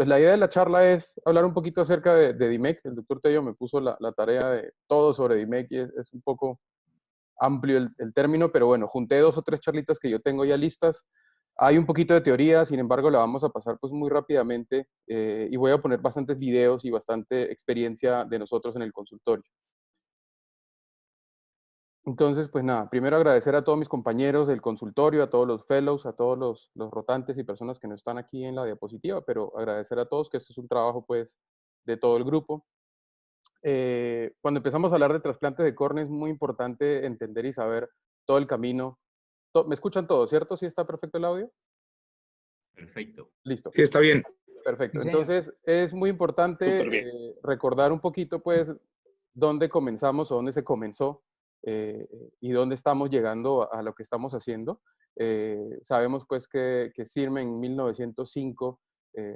Entonces, la idea de la charla es hablar un poquito acerca de DIMEC. El doctor Tello me puso la tarea de todo sobre DIMEC y es un poco amplio el término, pero bueno, junté 2 o 3 charlitas que yo tengo ya listas. Hay un poquito de teoría, sin embargo, la vamos a pasar pues muy rápidamente y voy a poner bastantes videos y bastante experiencia de nosotros en el consultorio. Entonces, pues nada, primero agradecer a todos mis compañeros del consultorio, a todos los fellows, a todos los rotantes y personas que no están aquí en la diapositiva, pero agradecer a todos que esto es un trabajo pues de todo el grupo. Cuando empezamos a hablar de trasplantes de córnea es muy importante entender y saber todo el camino. ¿Me escuchan todos, cierto? ¿Sí está perfecto el audio? Perfecto. Listo. Sí, está bien. Perfecto. Sí, señor. Entonces, es muy importante Súper bien. recordar un poquito, pues, dónde comenzamos o dónde se comenzó y dónde estamos llegando a lo que estamos haciendo. Sabemos, pues, que Sirme en 1905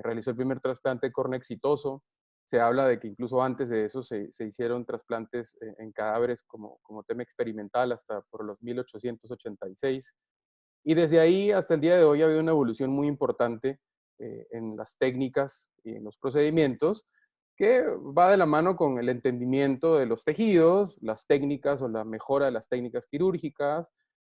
realizó el primer trasplante de córnea exitoso. Se habla de que incluso antes de eso se hicieron trasplantes en cadáveres como tema experimental hasta por los 1886. Y desde ahí hasta el día de hoy ha habido una evolución muy importante en las técnicas y en los procedimientos que va de la mano con el entendimiento de los tejidos, las técnicas o la mejora de las técnicas quirúrgicas,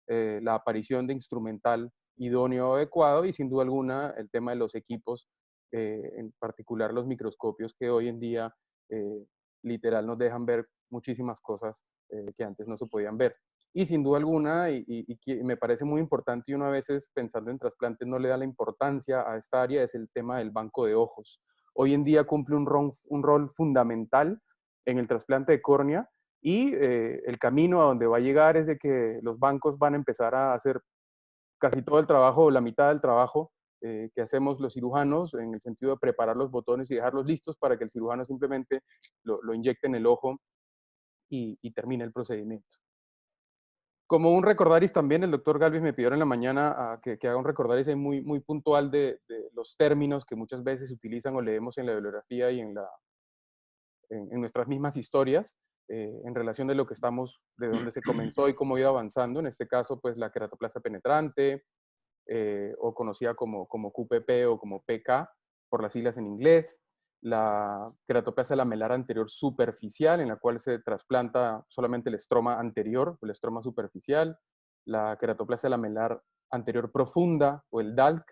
la aparición de instrumental idóneo o adecuado y sin duda alguna el tema de los equipos, en particular los microscopios que hoy en día eh, literal nos dejan ver muchísimas cosas que antes no se podían ver. Y sin duda alguna, y que me parece muy importante y uno a veces pensando en trasplantes no le da la importancia a esta área, es el tema del banco de ojos. Hoy en día cumple un rol fundamental en el trasplante de córnea y el camino a donde va a llegar es de que los bancos van a empezar a hacer casi todo el trabajo o la mitad del trabajo que hacemos los cirujanos en el sentido de preparar los botones y dejarlos listos para que el cirujano simplemente lo inyecte en el ojo y termine el procedimiento. Como un recordaris también, el doctor Galvis me pidió en la mañana que haga un recordaris ahí muy puntual de los términos que muchas veces se utilizan o leemos en la bibliografía y en nuestras mismas historias en relación de lo que estamos, de dónde se comenzó y cómo ha ido avanzando. En este caso, pues la queratoplasia penetrante, o conocida como QPP o como PK, por las siglas en inglés, la queratoplasia lamelar anterior superficial, en la cual se trasplanta solamente el estroma anterior, el estroma superficial, la queratoplasia lamelar anterior profunda, o el DALC,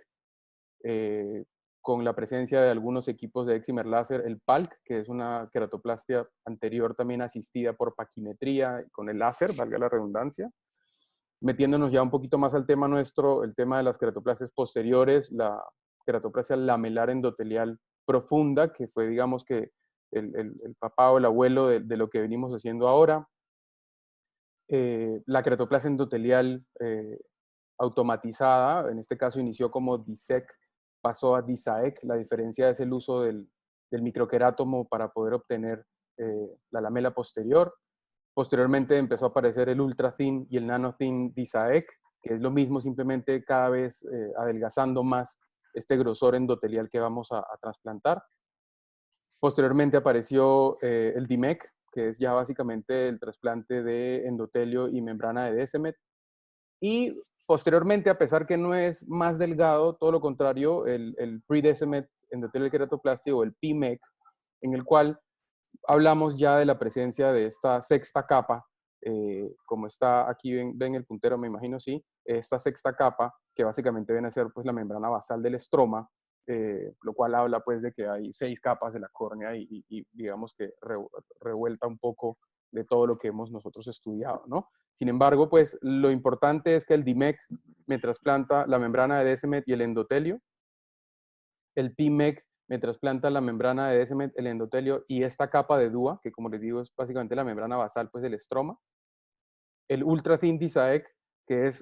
eh, con la presencia de algunos equipos de Excimer Láser, el PALC, que es una queratoplastia anterior también asistida por paquimetría con el láser, valga la redundancia. Metiéndonos ya un poquito más al tema nuestro, el tema de las queratoplasias posteriores, la queratoplasia lamelar endotelial profunda, que fue, digamos, que el papá o el abuelo de lo que venimos haciendo ahora. La queratoplasia endotelial automatizada, en este caso inició como DISEC, pasó a DISAEC. La diferencia es el uso del microquerátomo para poder obtener la lamela posterior. Posteriormente empezó a aparecer el Ultra Thin y el Nano Thin DISAEC, que es lo mismo, simplemente cada vez adelgazando más este grosor endotelial que vamos a trasplantar. Posteriormente apareció el DIMEC, que es ya básicamente el trasplante de endotelio y membrana de Descemet. Y posteriormente, a pesar que no es más delgado, todo lo contrario, el Pre-Descemet Endothelial Keratoplasty o el PMEC, en el cual hablamos ya de la presencia de esta sexta capa, como está aquí, ven el puntero, me imagino, sí, esta sexta capa, que básicamente viene a ser pues la membrana basal del estroma, lo cual habla pues de que hay 6 capas de la córnea y digamos que revuelta un poco de todo lo que hemos nosotros estudiado, ¿no? Sin embargo, pues lo importante es que el DIMEC me trasplanta la membrana de Descemet y el endotelio, el PMEC me trasplanta la membrana de Descemet, el endotelio y esta capa de DUA, que como les digo es básicamente la membrana basal pues del estroma. El Ultra Thin DISAEC, que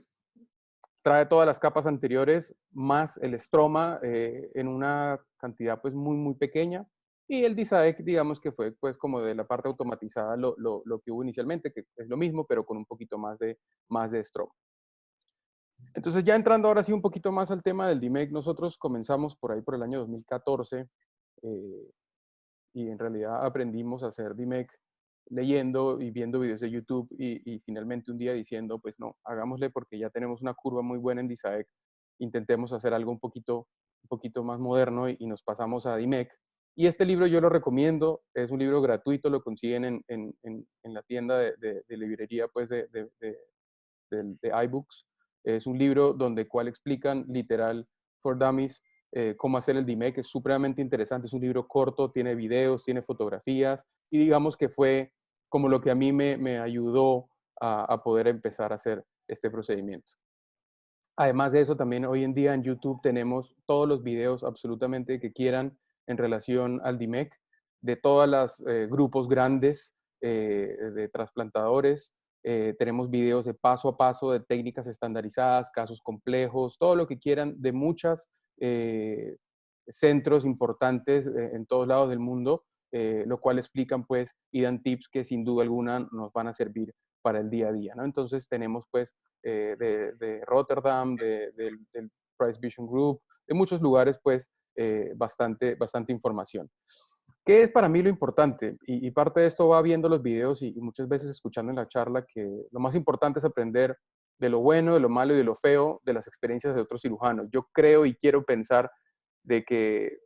trae todas las capas anteriores más el estroma en una cantidad pues muy pequeña. Y el DISAEC, digamos que fue pues como de la parte automatizada lo que hubo inicialmente, que es lo mismo, pero con un poquito más de estroma. Entonces ya entrando ahora sí un poquito más al tema del DIMEC, nosotros comenzamos por ahí por el año 2014 y en realidad aprendimos a hacer DIMEC leyendo y viendo videos de YouTube y finalmente un día diciendo, pues no, hagámosle porque ya tenemos una curva muy buena en DISAEC, intentemos hacer algo un poquito un poquito más moderno y nos pasamos a DIMEC. Y este libro yo lo recomiendo, es un libro gratuito, lo consiguen en la tienda de librería pues de iBooks. Es un libro donde cual explican literal for dummies cómo hacer el DIMEC. Es supremamente interesante, es un libro corto, tiene videos, tiene fotografías y digamos que fue como lo que a mí me ayudó a poder empezar a hacer este procedimiento. Además de eso, también hoy en día en YouTube tenemos todos los videos absolutamente que quieran en relación al DIMEC, de todos los grupos grandes de trasplantadores. Tenemos videos de paso a paso de técnicas estandarizadas, casos complejos, todo lo que quieran de muchos centros importantes en todos lados del mundo, lo cual explican pues y dan tips que sin duda alguna nos van a servir para el día a día, ¿no? Entonces tenemos pues de Rotterdam, del Price Vision Group, de muchos lugares, pues bastante información. ¿Qué es para mí lo importante? Y parte de esto va viendo los videos y muchas veces escuchando en la charla que lo más importante es aprender de lo bueno, de lo malo y de lo feo de las experiencias de otros cirujanos. Yo creo y quiero pensar de que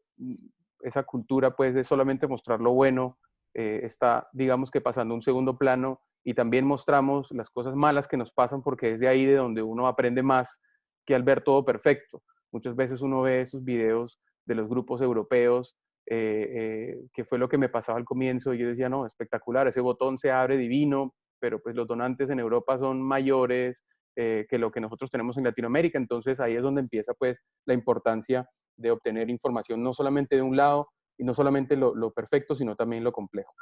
esa cultura pues de solamente mostrar lo bueno está, digamos que pasando a un segundo plano y también mostramos las cosas malas que nos pasan porque es de ahí de donde uno aprende más que al ver todo perfecto. Muchas veces uno ve esos videos de los grupos europeos, que fue lo que me pasaba al comienzo, y yo decía, no, espectacular, ese botón se abre divino, pero pues los donantes en Europa son mayores que lo que nosotros tenemos en Latinoamérica, entonces ahí es donde empieza pues la importancia de obtener información no solamente de un lado y no solamente lo perfecto, sino también lo complejo.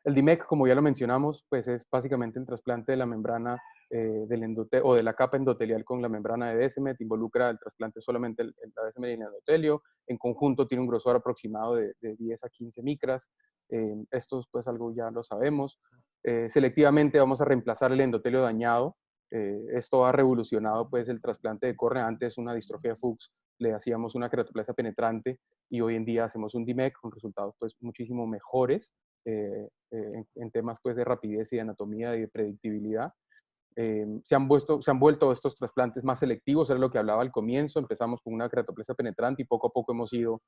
El DIMEC, como ya lo mencionamos, pues es básicamente el trasplante de la membrana o de la capa endotelial con la membrana de Descemet. Involucra el trasplante solamente la Descemet y el endotelio. En conjunto tiene un grosor aproximado de 10 a 15 micras. Esto pues algo ya lo sabemos. Selectivamente vamos a reemplazar el endotelio dañado. Esto ha revolucionado pues el trasplante de córnea. Antes una distrofia de Fuchs le hacíamos una queratoplasia penetrante y hoy en día hacemos un DIMEC con resultados pues muchísimo mejores en temas pues de rapidez y de anatomía y de predictibilidad. Se han vuelto estos trasplantes más selectivos, era lo que hablaba al comienzo. Empezamos con una queratoplasia penetrante y poco a poco hemos ido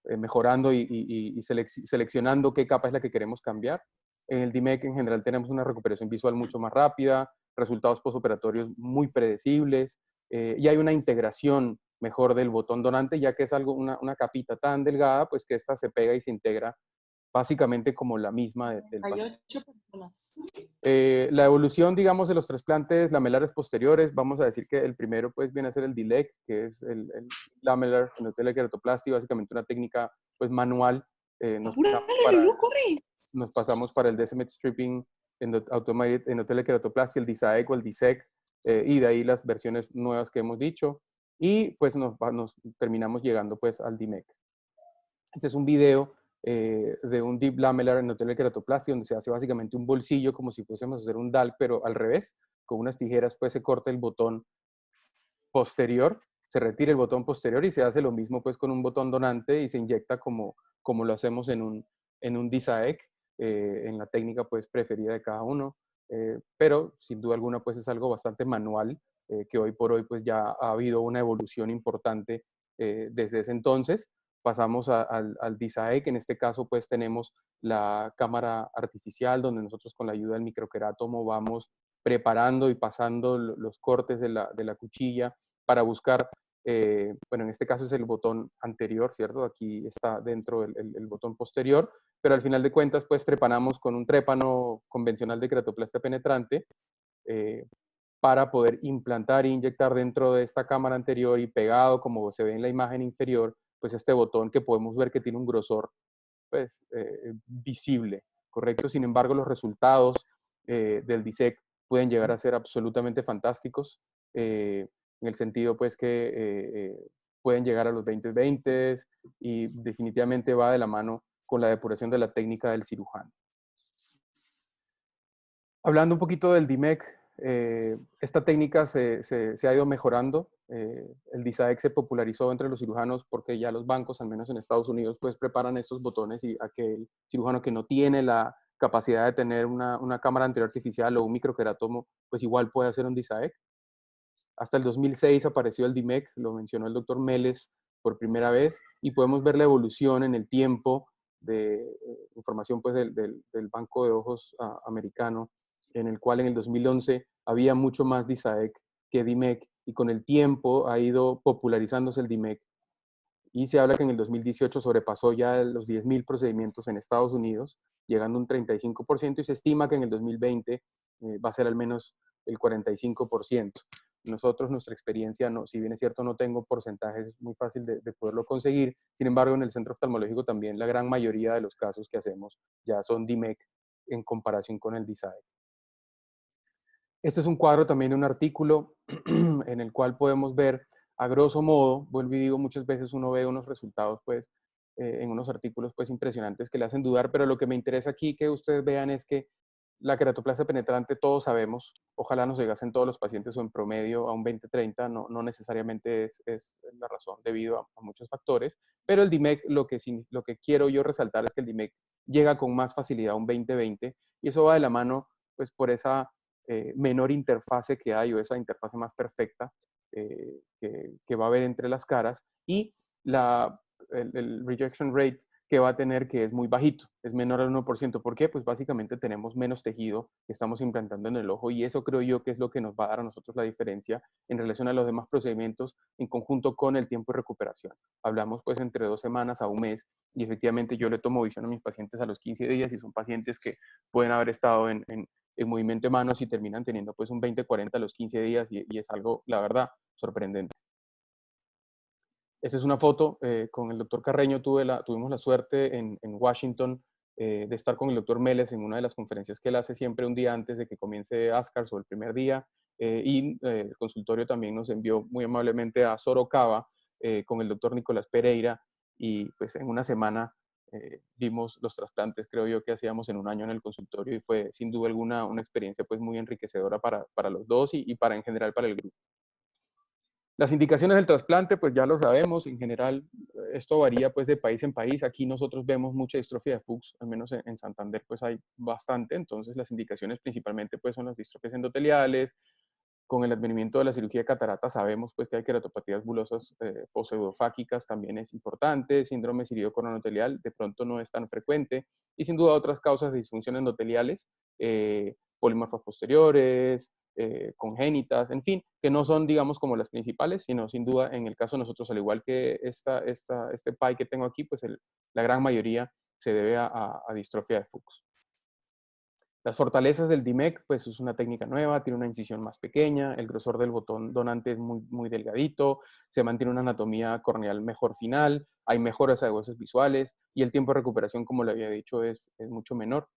mejorando y seleccionando qué capa es la que queremos cambiar. En el DIMEC en general tenemos una recuperación visual mucho más rápida, resultados postoperatorios muy predecibles y hay una integración mejor del botón donante, ya que es algo, una capita tan delgada, pues que esta se pega y se integra básicamente como la misma del Hay paciente. 8 personas. La evolución, digamos, de los trasplantes lamelares posteriores, vamos a decir que el primero pues viene a ser el DILEC, que es el lamellar endothelial keratoplasty, básicamente una técnica pues manual. Nos pasamos para el Descemet stripping automated endothelial keratoplasty, el DISAEC o el DISEC, y de ahí las versiones nuevas que hemos dicho, y pues nos terminamos llegando pues al DIMEC. Este es un video de un deep lamellar endothelial keratoplasty, donde se hace básicamente un bolsillo como si fuésemos a hacer un DALC, pero al revés. Con unas tijeras pues se corta el botón posterior, se retira el botón posterior y se hace lo mismo pues con un botón donante y se inyecta como lo hacemos en un DISAEC, en la técnica pues preferida de cada uno. Pero sin duda alguna pues es algo bastante manual, que hoy por hoy pues ya ha habido una evolución importante desde ese entonces. Pasamos al DISAEC, en este caso pues tenemos la cámara artificial donde nosotros con la ayuda del microquerátomo vamos preparando y pasando los cortes de la cuchilla para buscar, bueno, en este caso es el botón anterior, ¿cierto? Aquí está dentro el botón posterior, pero al final de cuentas pues trepanamos con un trépano convencional de queratoplastia penetrante para poder implantar e inyectar dentro de esta cámara anterior y pegado, como se ve en la imagen inferior, pues este botón que podemos ver que tiene un grosor pues, visible, ¿correcto? Sin embargo, los resultados del DISEC pueden llegar a ser absolutamente fantásticos, en el sentido pues que pueden llegar a los 20/20 y definitivamente va de la mano con la depuración de la técnica del cirujano. Hablando un poquito del DIMEC, esta técnica se ha ido mejorando. El DISAEC se popularizó entre los cirujanos porque ya los bancos, al menos en Estados Unidos, pues preparan estos botones y aquel cirujano que no tiene la capacidad de tener una cámara anterior artificial o un microqueratomo, pues igual puede hacer un DISAEC. Hasta el 2006 apareció el DIMEC, lo mencionó el doctor Meles por primera vez, y podemos ver la evolución en el tiempo de información pues, del Banco de Ojos americano, en el cual en el 2011 había mucho más DISAEC que DIMEC, y con el tiempo ha ido popularizándose el DIMEC, y se habla que en el 2018 sobrepasó ya los 10.000 procedimientos en Estados Unidos, llegando a un 35%, y se estima que en el 2020 va a ser al menos el 45%. Nosotros, nuestra experiencia, no, si bien es cierto, no tengo porcentajes, es muy fácil de poderlo conseguir. Sin embargo, en el centro oftalmológico también la gran mayoría de los casos que hacemos ya son DIMEC en comparación con el DISAEC. Este es un cuadro también de un artículo en el cual podemos ver, a grosso modo, vuelvo y digo, muchas veces uno ve unos resultados, pues, en unos artículos, pues, impresionantes que le hacen dudar, pero lo que me interesa aquí que ustedes vean es que la queratoplasia penetrante, todos sabemos, ojalá no se gasten todos los pacientes o en promedio a un 20-30, no necesariamente es la razón debido a muchos factores, pero el DIMEC, lo que quiero yo resaltar es que el DIMEC llega con más facilidad a un 20-20, y eso va de la mano, pues, por esa menor interfase que hay, o esa interfase más perfecta que va a haber entre las caras, y el rejection rate que va a tener, que es muy bajito, es menor al 1%. ¿Por qué? Pues básicamente tenemos menos tejido que estamos implantando en el ojo, y eso creo yo que es lo que nos va a dar a nosotros la diferencia en relación a los demás procedimientos en conjunto con el tiempo de recuperación. Hablamos pues entre 2 semanas a un mes, y efectivamente yo le tomo visión a mis pacientes a los 15 días, y son pacientes que pueden haber estado en movimiento de manos y terminan teniendo pues un 20-40 a los 15 días, y es algo, la verdad, sorprendente. Esta es una foto con el doctor Carreño. Tuvimos la suerte en Washington de estar con el doctor Meles en una de las conferencias que él hace siempre un día antes de que comience ASCARS, o el primer día, el consultorio también nos envió muy amablemente a Sorocaba con el doctor Nicolás Pereira, y pues en una semana vimos los trasplantes, creo yo, que hacíamos en un año en el consultorio, y fue sin duda alguna una experiencia pues muy enriquecedora para los dos, y para en general para el grupo. Las indicaciones del trasplante, pues ya lo sabemos, en general esto varía pues de país en país. Aquí nosotros vemos mucha distrofia de Fuchs, al menos en Santander pues hay bastante, entonces las indicaciones principalmente pues son las distrofias endoteliales. Con el advenimiento de la cirugía de catarata sabemos pues que hay queratopatías bulosas o pseudofáquicas, también es importante. Síndrome cirio-coronotelial de pronto no es tan frecuente, y sin duda otras causas de disfunción endoteliales, polimorfas posteriores, congénitas, en fin, que no son, digamos, como las principales, sino sin duda, en el caso de nosotros, al igual que este pie que tengo aquí, pues la gran mayoría se debe a distrofia de Fuchs. Las fortalezas del DIMEC, pues es una técnica nueva, tiene una incisión más pequeña, el grosor del botón donante es muy delgadito, se mantiene una anatomía corneal mejor final, hay mejoras de huesos visuales, y el tiempo de recuperación, como le había dicho, es mucho menor.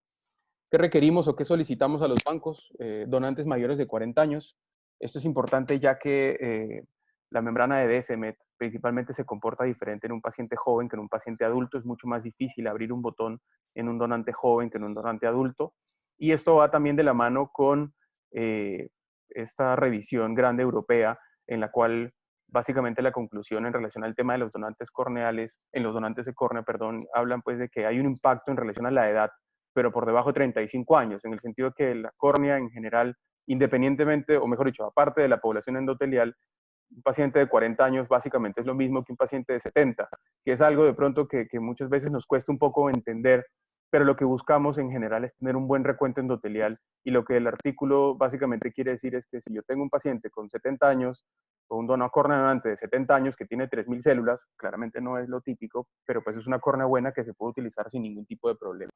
¿Qué requerimos o qué solicitamos a los bancos? Donantes mayores de 40 años. Esto es importante ya que la membrana de DSMET principalmente se comporta diferente en un paciente joven que en un paciente adulto. Es mucho más difícil abrir un botón en un donante joven que en un donante adulto. Y esto va también de la mano con esta revisión grande europea, en la cual básicamente la conclusión en relación al tema de los donantes corneales, en los donantes de córnea, perdón, hablan pues de que hay un impacto en relación a la edad, pero por debajo de 35 años, en el sentido que la córnea en general, independientemente, o mejor dicho, aparte de la población endotelial, un paciente de 40 años básicamente es lo mismo que un paciente de 70, que es algo de pronto que muchas veces nos cuesta un poco entender, pero lo que buscamos en general es tener un buen recuento endotelial, y lo que el artículo básicamente quiere decir es que si yo tengo un paciente con 70 años o un donante córnea donante de 70 años que tiene 3.000 células, claramente no es lo típico, pero pues es una córnea buena que se puede utilizar sin ningún tipo de problema.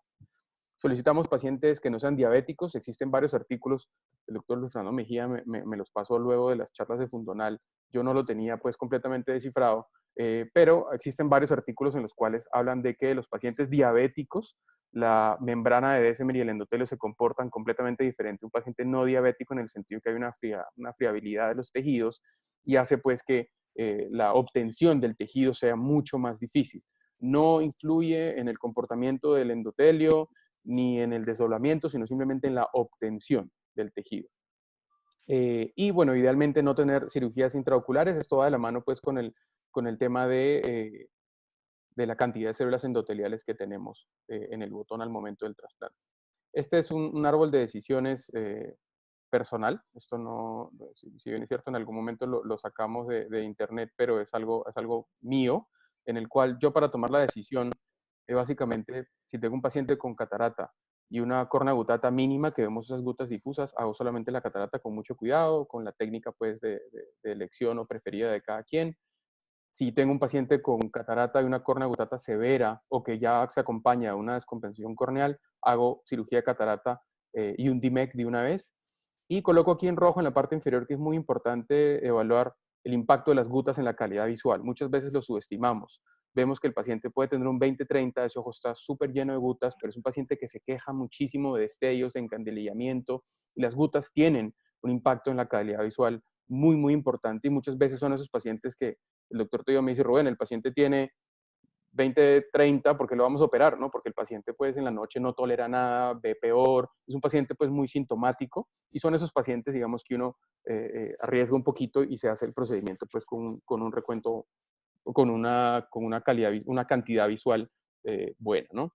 Solicitamos pacientes que no sean diabéticos. Existen varios artículos, el doctor Luis Fernando Mejía me los pasó luego de las charlas de Fundonal. Yo no lo tenía pues completamente descifrado, pero existen varios artículos en los cuales hablan de que los pacientes diabéticos, la membrana de DSMER y el endotelio se comportan completamente diferente. Un paciente no diabético, en el sentido que hay una friabilidad de los tejidos, y hace pues que la obtención del tejido sea mucho más difícil. No influye en el comportamiento del endotelio ni en el desdoblamiento, sino simplemente en la obtención del tejido. Y bueno, idealmente no tener cirugías intraoculares. Esto va de la mano pues con el tema de la cantidad de células endoteliales que tenemos en el botón al momento del trasplante. Este es un árbol de decisiones personal. Esto no, si bien es cierto, en algún momento lo sacamos de internet, pero es algo mío, en el cual yo para tomar la decisión, básicamente, si tengo un paciente con catarata y una córnea gutata mínima, que vemos esas gotas difusas, hago solamente la catarata con mucho cuidado, con la técnica pues de elección o preferida de cada quien. Si tengo un paciente con catarata y una córnea gutata severa o que ya se acompaña de una descompensación corneal, hago cirugía de catarata y un DMEC de una vez. Y coloco aquí en rojo en la parte inferior que es muy importante evaluar el impacto de las gotas en la calidad visual. Muchas veces lo subestimamos. Vemos que el paciente puede tener un 20-30, ese ojo está súper lleno de gotas, pero es un paciente que se queja muchísimo de destellos, de encandilamiento, y las gotas tienen un impacto en la calidad visual muy, muy importante, y muchas veces son esos pacientes que el doctor Tello me dice: Rubén, el paciente tiene 20-30 porque lo vamos a operar, ¿no? Porque el paciente pues en la noche no tolera nada, ve peor, es un paciente pues muy sintomático, y son esos pacientes, digamos, que uno arriesga un poquito y se hace el procedimiento pues con un recuento, con una calidad, una cantidad visual buena, ¿no?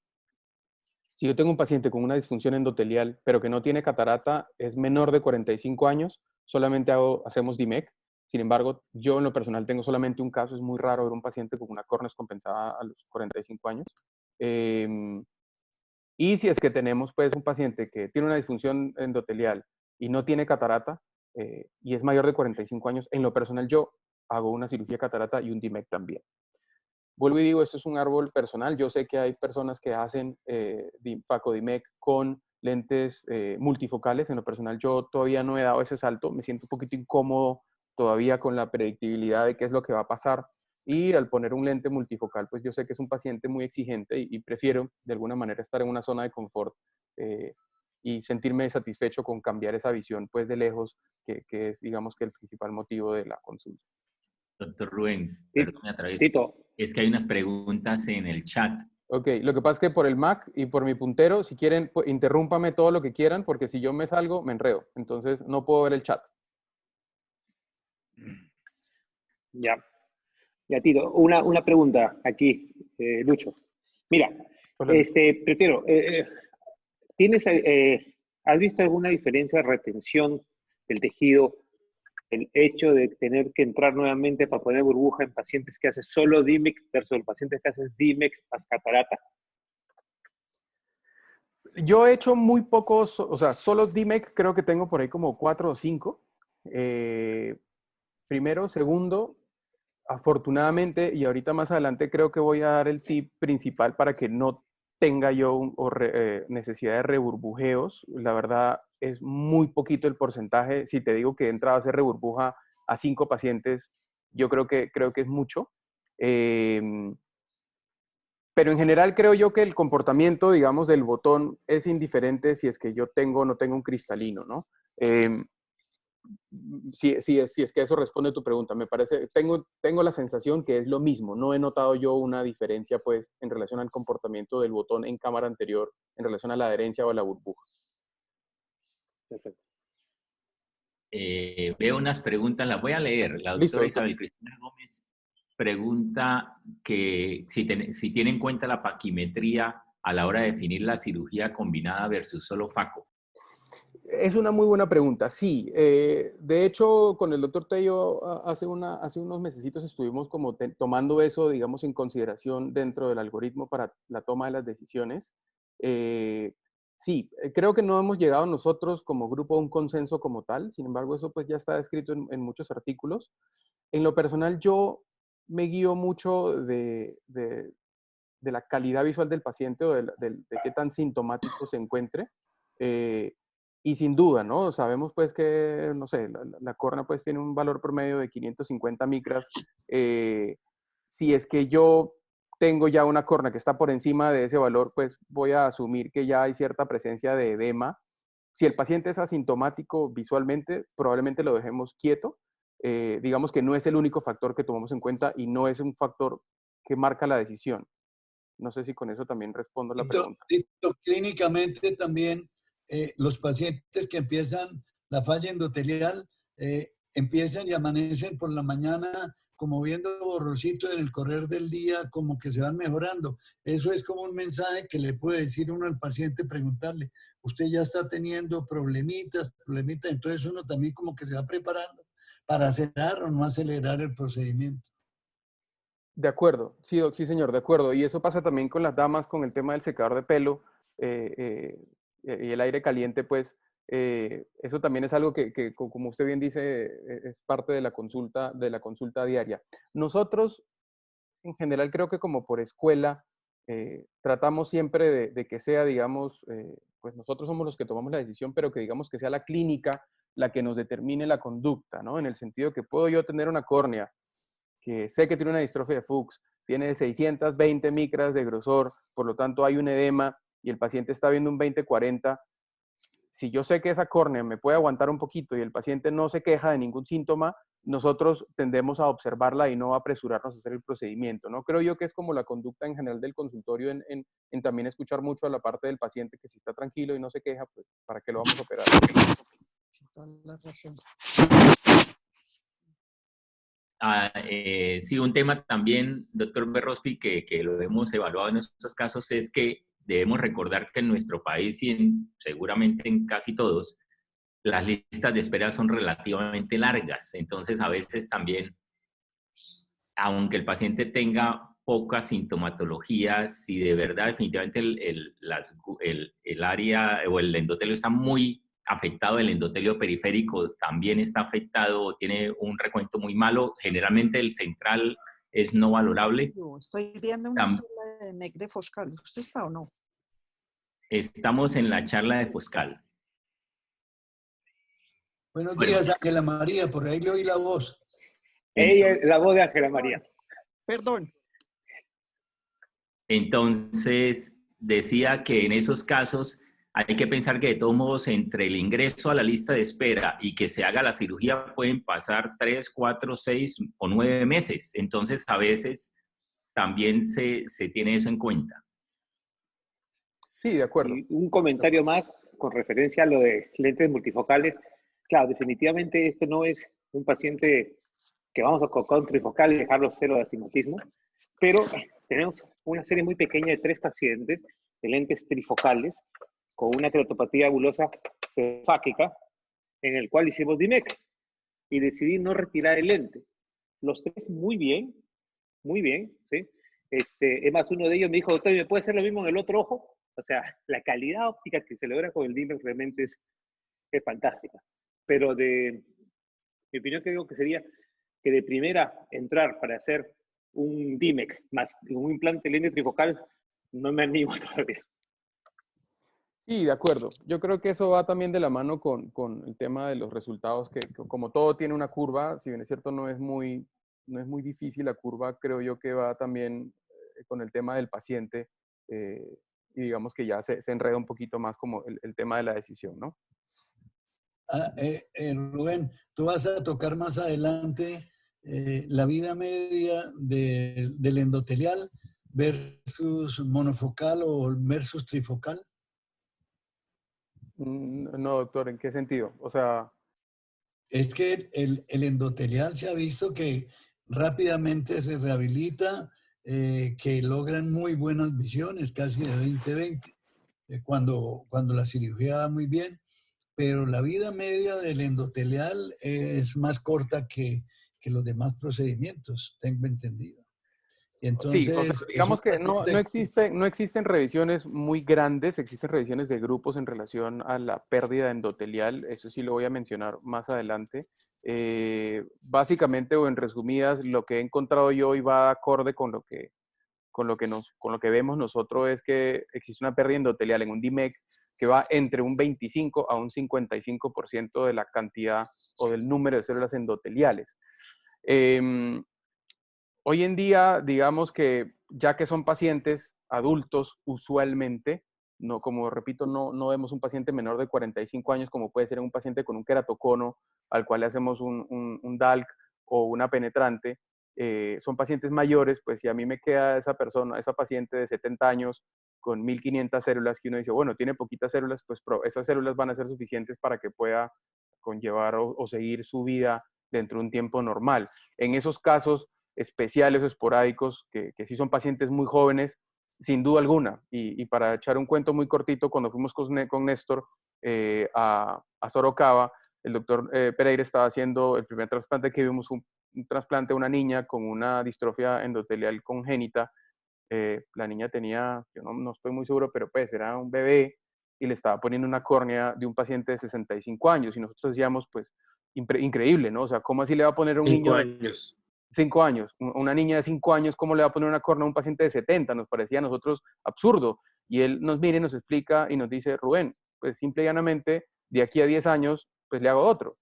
Si yo tengo un paciente con una disfunción endotelial, pero que no tiene catarata, es menor de 45 años, solamente hacemos DMEC. Sin embargo, yo en lo personal tengo solamente un caso, es muy raro ver un paciente con una córnea descompensada a los 45 años. Y si es que tenemos pues un paciente que tiene una disfunción endotelial y no tiene catarata y es mayor de 45 años, en lo personal yo hago una cirugía de catarata y un DMEC también. Vuelvo y digo, esto es un árbol personal. Yo sé que hay personas que hacen Facodimec con lentes multifocales. En lo personal, yo todavía no he dado ese salto. Me siento un poquito incómodo todavía con la predictibilidad de qué es lo que va a pasar. Y al poner un lente multifocal, pues yo sé que es un paciente muy exigente y prefiero de alguna manera estar en una zona de confort y sentirme satisfecho con cambiar esa visión pues de lejos, que es, digamos, que el principal motivo de la consulta. Doctor Rubén, perdón, me atravieso. Tito. Es que hay unas preguntas en el chat. Ok, lo que pasa es que por el Mac y por mi puntero, si quieren, interrúmpame todo lo que quieran, porque si yo me salgo, me enredo. Entonces, no puedo ver el chat. Ya, Tito, una pregunta aquí, Lucho. Mira, prefiero, ¿has visto alguna diferencia de retención del tejido, el hecho de tener que entrar nuevamente para poner burbuja en pacientes que hacen solo DMEC versus el paciente que hace DMEC más catarata? Yo he hecho muy pocos, o sea, solo DMEC creo que tengo por ahí como 4 o 5. Primero, segundo, afortunadamente, y ahorita más adelante creo que voy a dar el tip principal para que no tenga yo necesidad de reburbujeos. La verdad es muy poquito el porcentaje. Si te digo que he entrado a hacer reburbuja a 5 pacientes, yo creo que es mucho. Pero en general creo yo que el comportamiento, digamos, del botón es indiferente si es que yo tengo o no tengo un cristalino, ¿no? Si es que eso responde a tu pregunta, me parece, tengo la sensación que es lo mismo. No he notado yo una diferencia, pues, en relación al comportamiento del botón en cámara anterior, en relación a la adherencia o a la burbuja. Perfecto. Veo unas preguntas, las voy a leer. La Listo, doctora doctor. Isabel Cristina Gómez pregunta que si tiene en cuenta la paquimetría a la hora de definir la cirugía combinada versus solo faco. Es una muy buena pregunta, sí. De hecho, con el doctor Tello hace unos mesecitos estuvimos como tomando eso, digamos, en consideración dentro del algoritmo para la toma de las decisiones. Sí, creo que no hemos llegado nosotros como grupo a un consenso como tal. Sin embargo, eso pues ya está descrito en muchos artículos. En lo personal, yo me guío mucho de la calidad visual del paciente o de qué tan sintomático se encuentre. Y sin duda, ¿no? Sabemos pues que, no sé, la córnea pues tiene un valor promedio de 550 micras. Si es que yo tengo ya una córnea que está por encima de ese valor, pues voy a asumir que ya hay cierta presencia de edema. Si el paciente es asintomático visualmente, probablemente lo dejemos quieto. Digamos que no es el único factor que tomamos en cuenta y no es un factor que marca la decisión. No sé si con eso también respondo la pregunta. Clínicamente también los pacientes que empiezan la falla endotelial empiezan y amanecen por la mañana como viendo borrositos en el correr del día, como que se van mejorando. Eso es como un mensaje que le puede decir uno al paciente, preguntarle, usted ya está teniendo problemitas, entonces uno también como que se va preparando para acelerar o no acelerar el procedimiento. De acuerdo, sí, sí, señor, de acuerdo. Y eso pasa también con las damas, con el tema del secador de pelo y el aire caliente, pues eso también es algo que, como usted bien dice, es parte de la consulta diaria. Nosotros, en general, creo que como por escuela, tratamos siempre de que sea, digamos, pues nosotros somos los que tomamos la decisión, pero que digamos que sea la clínica la que nos determine la conducta, ¿no? En el sentido que puedo yo tener una córnea que sé que tiene una distrofia de Fuchs, tiene 620 micras de grosor, por lo tanto hay un edema y el paciente está viendo un 20-40, si yo sé que esa córnea me puede aguantar un poquito y el paciente no se queja de ningún síntoma, nosotros tendemos a observarla y no a apresurarnos a hacer el procedimiento, ¿no? Creo yo que es como la conducta en general del consultorio en también escuchar mucho a la parte del paciente que si está tranquilo y no se queja, pues ¿para qué lo vamos a operar? Toda la razón. Sí, un tema también, doctor Berrospi, que lo hemos evaluado en estos casos es que debemos recordar que en nuestro país y seguramente en casi todos, las listas de espera son relativamente largas. Entonces, a veces también, aunque el paciente tenga poca sintomatología, si de verdad definitivamente el área o el endotelio está muy afectado, el endotelio periférico también está afectado o tiene un recuento muy malo, generalmente el central es no valorable. Yo estoy viendo una charla de MEC de Foscal. ¿Usted está o no? Estamos en la charla de Foscal. Buenos días, Ángela María, por ahí le oí la voz. Ella es la voz de Ángela María. Perdón. Entonces, decía que en esos casos hay que pensar que de todos modos entre el ingreso a la lista de espera y que se haga la cirugía pueden pasar 3, 4, 6 o 9 meses. Entonces, a veces también se tiene eso en cuenta. Sí, de acuerdo. Y un comentario más con referencia a lo de lentes multifocales. Claro, definitivamente este no es un paciente que vamos a colocar un trifocal y dejarlo cero de astigmatismo, pero tenemos una serie muy pequeña de 3 pacientes de lentes trifocales con una queratopatía bulosa cefáquica, en el cual hicimos DIMEC y decidí no retirar el lente. Los 3 muy bien, ¿sí? Es más, uno de ellos me dijo, doctor, ¿me puede hacer lo mismo en el otro ojo? O sea, la calidad óptica que se logra con el DIMEC realmente es fantástica. Pero mi opinión que digo que sería que de primera entrar para hacer un DIMEC más un implante lente trifocal, no me animo todavía. Sí, de acuerdo. Yo creo que eso va también de la mano con el tema de los resultados, que como todo tiene una curva, si bien es cierto, no es muy difícil la curva, creo yo que va también con el tema del paciente y digamos que ya se enreda un poquito más como el tema de la decisión, ¿no? Rubén, tú vas a tocar más adelante la vida media del endotelial versus monofocal o versus trifocal. No, doctor, ¿en qué sentido? O sea... Es que el endotelial se ha visto que rápidamente se rehabilita, que logran muy buenas visiones, casi de 20/20, cuando la cirugía va muy bien, pero la vida media del endotelial es más corta que los demás procedimientos, tengo entendido. Sí, o sea, Entonces, es un digamos que no existen revisiones muy grandes, existen revisiones de grupos en relación a la pérdida endotelial, eso sí lo voy a mencionar más adelante. Básicamente o en resumidas, lo que he encontrado yo y va acorde con lo que vemos nosotros es que existe una pérdida endotelial en un DIMEC que va entre un 25 a un 55% de la cantidad o del número de células endoteliales. Hoy en día, digamos que ya que son pacientes adultos usualmente, no, como repito, no vemos un paciente menor de 45 años como puede ser un paciente con un queratocono al cual le hacemos un DALC o una penetrante. Son pacientes mayores, pues si a mí me queda esa persona, esa paciente de 70 años con 1500 células que uno dice, bueno, tiene poquitas células, pues esas células van a ser suficientes para que pueda conllevar o seguir su vida dentro de un tiempo normal. En esos casos especiales o esporádicos, que sí son pacientes muy jóvenes, sin duda alguna. Y para echar un cuento muy cortito, cuando fuimos con Néstor a Sorocaba, el doctor Pereira estaba haciendo el primer trasplante que vimos, un trasplante a una niña con una distrofia endotelial congénita. La niña tenía, yo no estoy muy seguro, pero pues era un bebé y le estaba poniendo una córnea de un paciente de 65 años. Y nosotros decíamos, pues, increíble, ¿no? O sea, ¿cómo así le va a poner a un niño 5 de años. 5 años? Una niña de 5 años, ¿cómo le va a poner una córnea a un paciente de 70? Nos parecía a nosotros absurdo. Y él nos mira y nos explica y nos dice, Rubén, pues simple y llanamente, de aquí a 10 años, pues le hago otro.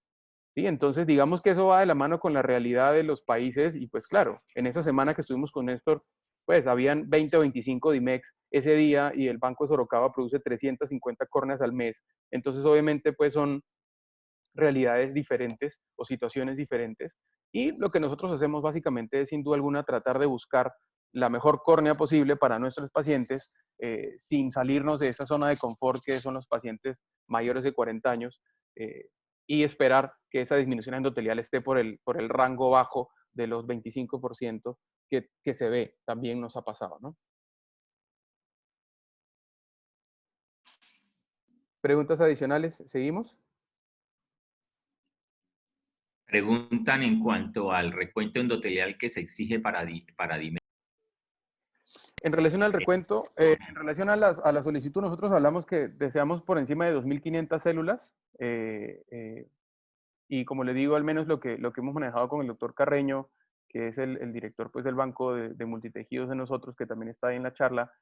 ¿Sí? Entonces, digamos que eso va de la mano con la realidad de los países y pues claro, en esa semana que estuvimos con Néstor, pues habían 20 o 25 DIMEX ese día y el Banco de Sorocaba produce 350 córneas al mes. Entonces, obviamente, pues son realidades diferentes o situaciones diferentes. Y lo que nosotros hacemos básicamente es, sin duda alguna, tratar de buscar la mejor córnea posible para nuestros pacientes sin salirnos de esa zona de confort que son los pacientes mayores de 40 años y esperar que esa disminución endotelial esté por el rango bajo de los 25% que se ve. También nos ha pasado, ¿no? ¿Preguntas adicionales? ¿Seguimos? Preguntan en cuanto al recuento endotelial que se exige para DIMEC. En relación al recuento, en relación a la solicitud, nosotros hablamos que deseamos por encima de 2.500 células y como le digo, al menos lo que hemos manejado con el doctor Carreño, que es el director pues, del Banco de Multitejidos de nosotros, que también está ahí en la charla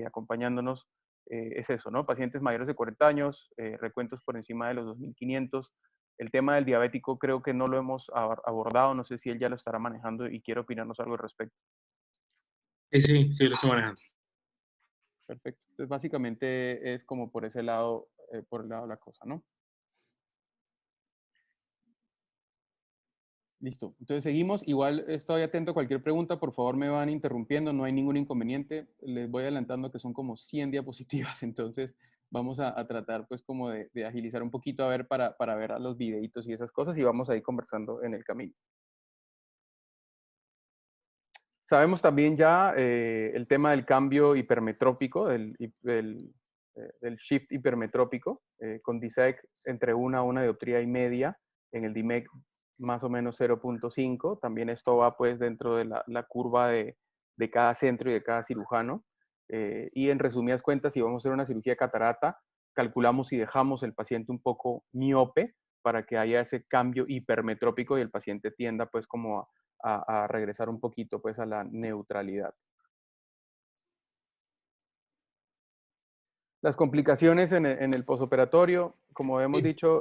acompañándonos, es eso, ¿no? Pacientes mayores de 40 años, recuentos por encima de los 2.500. El tema del diabético creo que no lo hemos abordado, no sé si él ya lo estará manejando y quiere opinarnos algo al respecto. Sí, lo estoy manejando. Perfecto. Entonces, básicamente es como por ese lado, por el lado de la cosa, ¿no? Listo. Entonces seguimos. Igual estoy atento a cualquier pregunta. Por favor, me van interrumpiendo. No hay ningún inconveniente. Les voy adelantando que son como 100 diapositivas. Entonces vamos a tratar pues como de agilizar un poquito a ver para ver a los videitos y esas cosas y vamos a ir conversando en el camino. Sabemos también ya el tema del cambio hipermetrópico, del shift hipermetrópico, con DISEC entre 1 a 1 dioptría y media, en el DIMEC más o menos 0.5. También esto va pues dentro de la curva de cada centro y de cada cirujano. Y en resumidas cuentas, si vamos a hacer una cirugía de catarata, calculamos y dejamos el paciente un poco miope para que haya ese cambio hipermetrópico y el paciente tienda pues como a regresar un poquito pues a la neutralidad. Las complicaciones en el posoperatorio, como hemos dicho,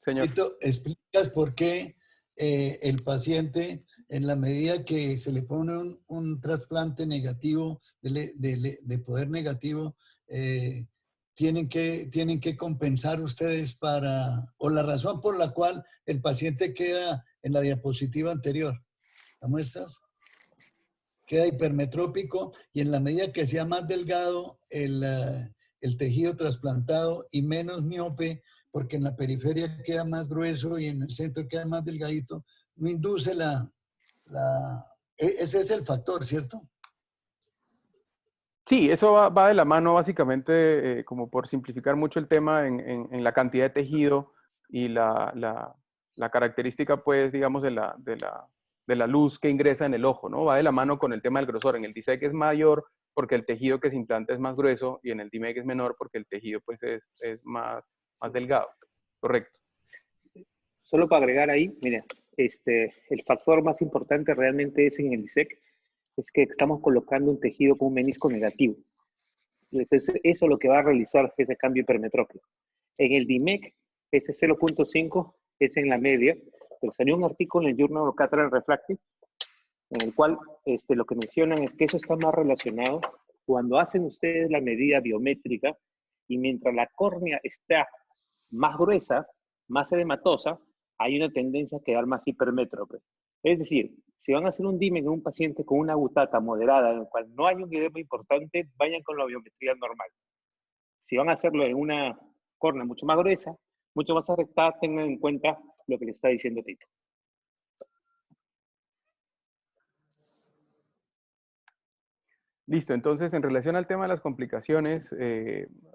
señor. ¿Explicas por qué el paciente, en la medida que se le pone un trasplante negativo, de poder negativo, tienen que compensar ustedes o la razón por la cual el paciente queda en la diapositiva anterior? ¿La muestras? Queda hipermetrópico y en la medida que sea más delgado el tejido trasplantado y menos miope, porque en la periferia queda más grueso y en el centro queda más delgadito, no induce ese es el factor, ¿cierto? Sí, eso va de la mano básicamente, como por simplificar mucho el tema, en la cantidad de tejido y la característica, pues, digamos, de la luz que ingresa en el ojo, ¿no? Va de la mano con el tema del grosor. En el DISEC es mayor porque el tejido que se implanta es más grueso y en el DIMEC es menor porque el tejido, pues, es más delgado. Correcto. Solo para agregar ahí, mira, el factor más importante realmente es en el DISEC, es que estamos colocando un tejido con un menisco negativo. Entonces, eso es lo que va a realizar ese cambio hipermetrópico. En el DIMEC, ese 0.5 es en la media, pero salió un artículo en el Journal of Cataract Refractive, en el cual lo que mencionan es que eso está más relacionado cuando hacen ustedes la medida biométrica y mientras la córnea está más gruesa, más edematosa, hay una tendencia a quedar más hipermétrope. Es decir, si van a hacer un DIMEC en un paciente con una gutata moderada, en el cual no hay un edema importante, vayan con la biometría normal. Si van a hacerlo en una córnea mucho más gruesa, mucho más afectada, tengan en cuenta lo que le está diciendo Tito. Listo, entonces en relación al tema de las complicaciones,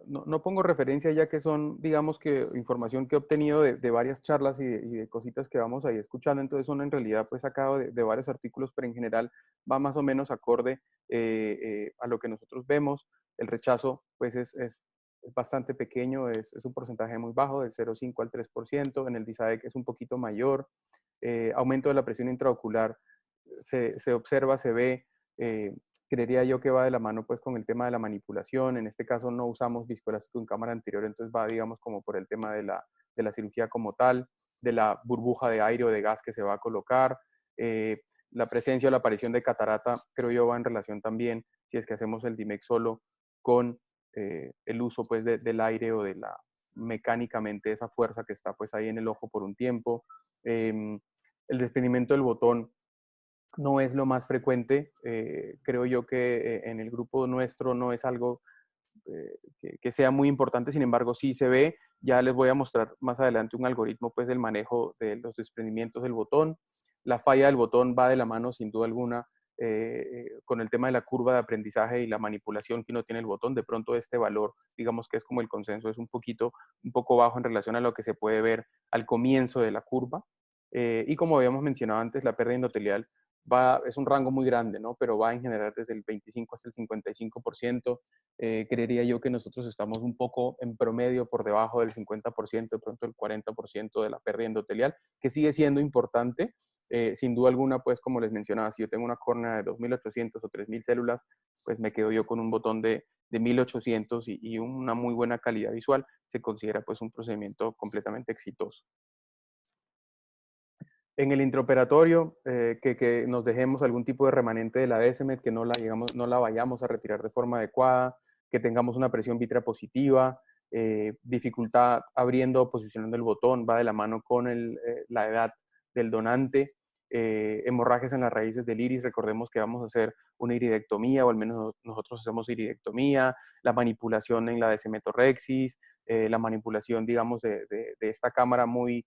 no pongo referencia ya que son, digamos que información que he obtenido de varias charlas y de cositas que vamos ahí escuchando, entonces son en realidad pues sacado de varios artículos, pero en general va más o menos acorde a lo que nosotros vemos. El rechazo pues es bastante pequeño, es un porcentaje muy bajo, del 0,5 al 3%, en el DISAEC es un poquito mayor, aumento de la presión intraocular se observa, se ve, creería yo que va de la mano pues con el tema de la manipulación. En este caso no usamos viscoelástico en cámara anterior, entonces va digamos como por el tema de la cirugía como tal, de la burbuja de aire o de gas que se va a colocar. La presencia o la aparición de catarata creo yo va en relación también, si es que hacemos el DIMEC solo, con el uso pues del aire o de la mecánicamente esa fuerza que está pues ahí en el ojo por un tiempo. El desprendimiento del botón no es lo más frecuente. Creo yo que en el grupo nuestro no es algo que sea muy importante, sin embargo sí se ve. Ya les voy a mostrar más adelante un algoritmo pues del manejo de los desprendimientos del botón. La falla del botón va de la mano sin duda alguna con el tema de la curva de aprendizaje y la manipulación que uno tiene el botón. De pronto este valor, digamos que es como el consenso, es un poco bajo en relación a lo que se puede ver al comienzo de la curva. Y como habíamos mencionado antes, la pérdida endotelial es un rango muy grande, ¿no? Pero va en general desde el 25 hasta el 55%. Creería yo que nosotros estamos un poco en promedio por debajo del 50%, de pronto el 40% de la pérdida endotelial, que sigue siendo importante. Sin duda alguna, pues como les mencionaba, si yo tengo una córnea de 2.800 o 3.000 células, pues me quedo yo con un botón de 1.800 y una muy buena calidad visual. Se considera pues un procedimiento completamente exitoso. En el intraoperatorio, que nos dejemos algún tipo de remanente de la DSMED, que no la vayamos a retirar de forma adecuada, que tengamos una presión vítrea positiva, dificultad abriendo o posicionando el botón, va de la mano con la edad del donante, hemorragias en las raíces del iris, recordemos que vamos a hacer una iridectomía, o al menos nosotros hacemos iridectomía, la manipulación en la descemetorrexis, la manipulación, digamos, de esta cámara muy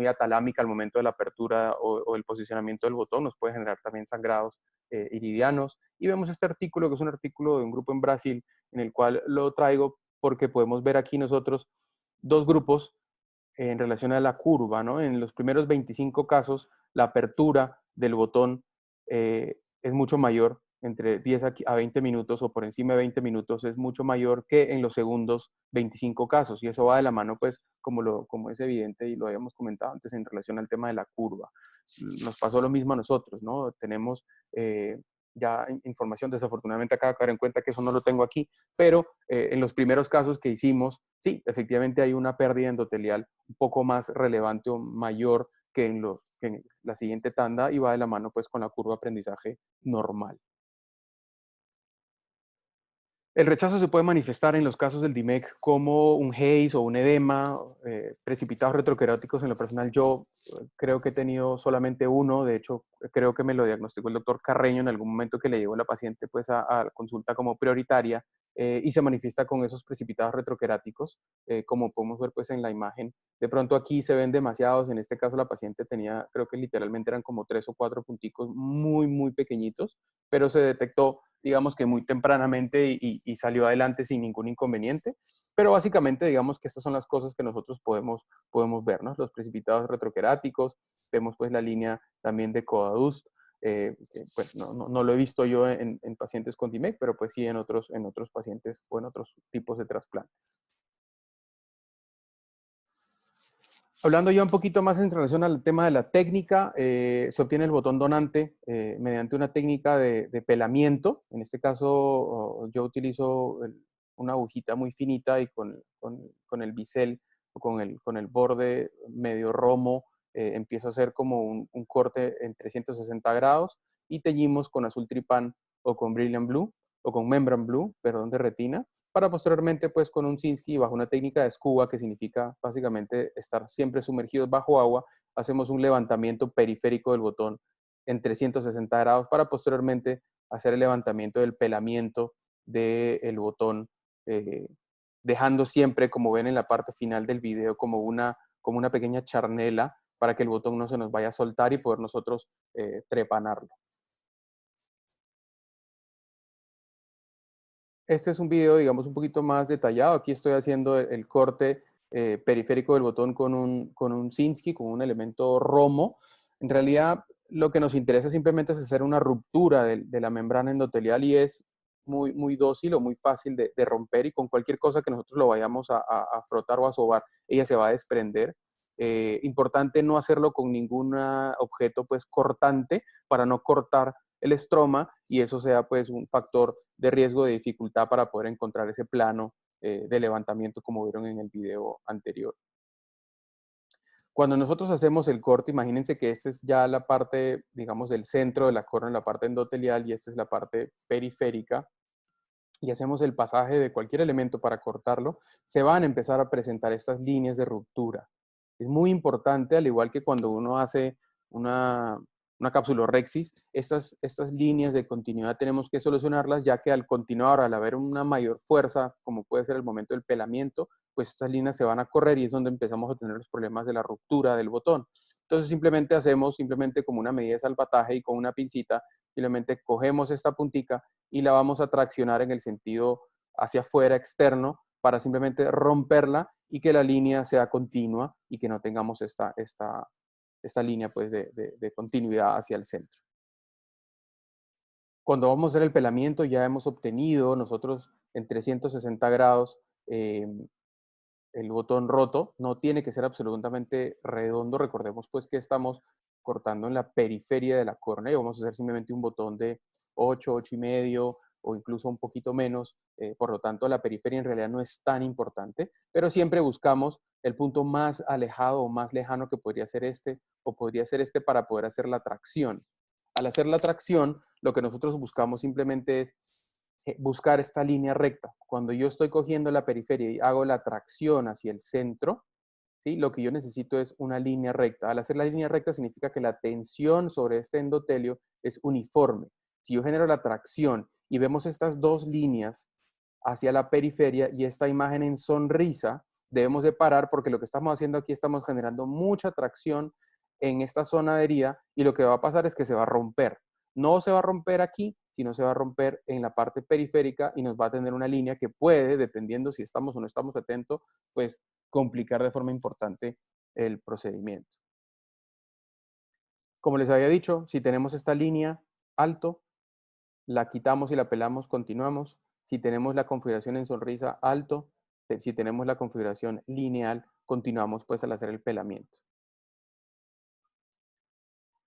atalámica al momento de la apertura o el posicionamiento del botón, nos puede generar también sangrados iridianos. Y vemos este artículo, que es un artículo de un grupo en Brasil, en el cual lo traigo porque podemos ver aquí nosotros dos grupos en relación a la curva, ¿no? En los primeros 25 casos, la apertura del botón es mucho mayor, entre 10 a 20 minutos o por encima de 20 minutos, es mucho mayor que en los segundos 25 casos. Y eso va de la mano, pues, como es evidente y lo habíamos comentado antes en relación al tema de la curva. Nos pasó lo mismo a nosotros, ¿no? Tenemos ya información, desafortunadamente acá caer en cuenta que eso no lo tengo aquí, pero en los primeros casos que hicimos, sí, efectivamente hay una pérdida endotelial un poco más relevante o mayor que en la siguiente tanda y va de la mano pues con la curva de aprendizaje normal. El rechazo se puede manifestar en los casos del DIMEC como un haze o un edema, precipitados retroqueráticos. En lo personal yo creo que he tenido solamente uno, de hecho creo que me lo diagnosticó el doctor Carreño en algún momento que le llegó la paciente pues a consulta como prioritaria y se manifiesta con esos precipitados retroqueráticos, como podemos ver pues en la imagen. De pronto aquí se ven demasiados, en este caso la paciente tenía, creo que literalmente eran como 3 o 4 punticos muy pequeñitos, pero se detectó digamos que muy tempranamente y salió adelante sin ningún inconveniente. Pero básicamente, digamos que estas son las cosas que nosotros podemos ver, ¿no? Los precipitados retroqueráticos, vemos pues la línea también de Coadust, que pues no lo he visto yo en pacientes con DIMEC, pero pues sí en otros pacientes o en otros tipos de trasplantes. Hablando ya un poquito más en relación al tema de la técnica, se obtiene el botón donante mediante una técnica de pelamiento. En este caso, yo utilizo una agujita muy finita y con el bisel o con el borde medio romo, empiezo a hacer como un corte en 360 grados y teñimos con azul tripán o con Brilliant Blue o con Membrane Blue, perdón, de retina, para posteriormente, pues con un Sinskey bajo una técnica de scuba, que significa básicamente estar siempre sumergidos bajo agua, hacemos un levantamiento periférico del botón en 360 grados para posteriormente hacer el levantamiento del pelamiento del botón, dejando siempre, como ven en la parte final del video, como una pequeña charnela para que el botón no se nos vaya a soltar y poder nosotros trepanarlo. este es un video, digamos, un poquito más detallado. Aquí estoy haciendo el corte periférico del botón con un Sinskey, con un elemento Romo. En realidad, lo que nos interesa simplemente es hacer una ruptura de la membrana endotelial y es muy, muy dócil o muy fácil de romper, y con cualquier cosa que nosotros lo vayamos a frotar o a sobar, ella se va a desprender. Importante no hacerlo con ningún objeto pues cortante para no cortar el estroma y eso sea pues un factor de riesgo de dificultad para poder encontrar ese plano de levantamiento como vieron en el video anterior. Cuando nosotros hacemos el corte, imagínense que esta es ya la parte, digamos, del centro de la córnea, la parte endotelial, y esta es la parte periférica, y hacemos el pasaje de cualquier elemento para cortarlo, se van a empezar a presentar estas líneas de ruptura. Es muy importante, al igual que cuando uno hace una capsulorhexis, estas líneas de continuidad tenemos que solucionarlas, ya que al continuar, al haber una mayor fuerza, como puede ser el momento del pelamiento, pues estas líneas se van a correr y es donde empezamos a tener los problemas de la ruptura del botón. Entonces simplemente hacemos como una medida de salvataje y con una pincita, simplemente cogemos esta puntica y la vamos a traccionar en el sentido hacia afuera externo para simplemente romperla y que la línea sea continua y que no tengamos esta línea pues, de continuidad hacia el centro. Cuando vamos a hacer el pelamiento ya hemos obtenido nosotros en 360 grados el botón roto. No tiene que ser absolutamente redondo. Recordemos pues que estamos cortando en la periferia de la córnea y vamos a hacer simplemente un botón de 8, 8 y medio o incluso un poquito menos. Por lo tanto, la periferia en realidad no es tan importante, pero siempre buscamos el punto más alejado o más lejano que podría ser este o podría ser este para poder hacer la tracción. Al hacer la tracción, lo que nosotros buscamos simplemente es buscar esta línea recta. Cuando yo estoy cogiendo la periferia y hago la tracción hacia el centro, ¿sí? Lo que yo necesito es una línea recta. Al hacer la línea recta significa que la tensión sobre este endotelio es uniforme. Si yo genero la tracción y vemos estas dos líneas hacia la periferia y esta imagen en sonrisa, debemos de parar porque lo que estamos haciendo aquí estamos generando mucha tracción en esta zona de herida y lo que va a pasar es que se va a romper. No se va a romper aquí, sino se va a romper en la parte periférica y nos va a tener una línea que puede, dependiendo si estamos o no estamos atentos, pues complicar de forma importante el procedimiento. Como les había dicho, si tenemos esta línea alto, la quitamos y la pelamos, continuamos. Si tenemos la configuración en sonrisa alto, si tenemos la configuración lineal, continuamos pues al hacer el pelamiento.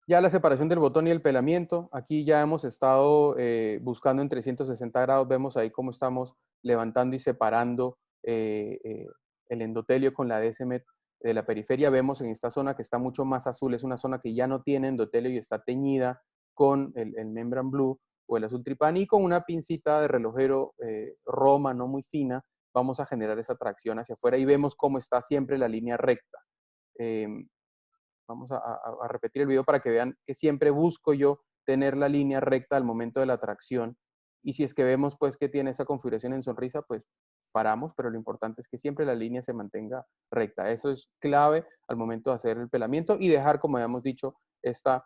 Ya la separación del botón y el pelamiento, aquí ya hemos estado buscando en 360 grados, vemos ahí cómo estamos levantando y separando el endotelio con la DSMET de la periferia. Vemos en esta zona que está mucho más azul, es una zona que ya no tiene endotelio y está teñida con el Membran Blue o el azul tripán, y con una pincita de relojero Roma no muy fina, vamos a generar esa tracción hacia afuera y vemos cómo está siempre la línea recta. Vamos a repetir el video para que vean que siempre busco yo tener la línea recta al momento de la tracción. Y si es que vemos pues que tiene esa configuración en sonrisa, pues paramos, pero lo importante es que siempre la línea se mantenga recta. Eso es clave al momento de hacer el pelamiento y dejar, como habíamos dicho, esta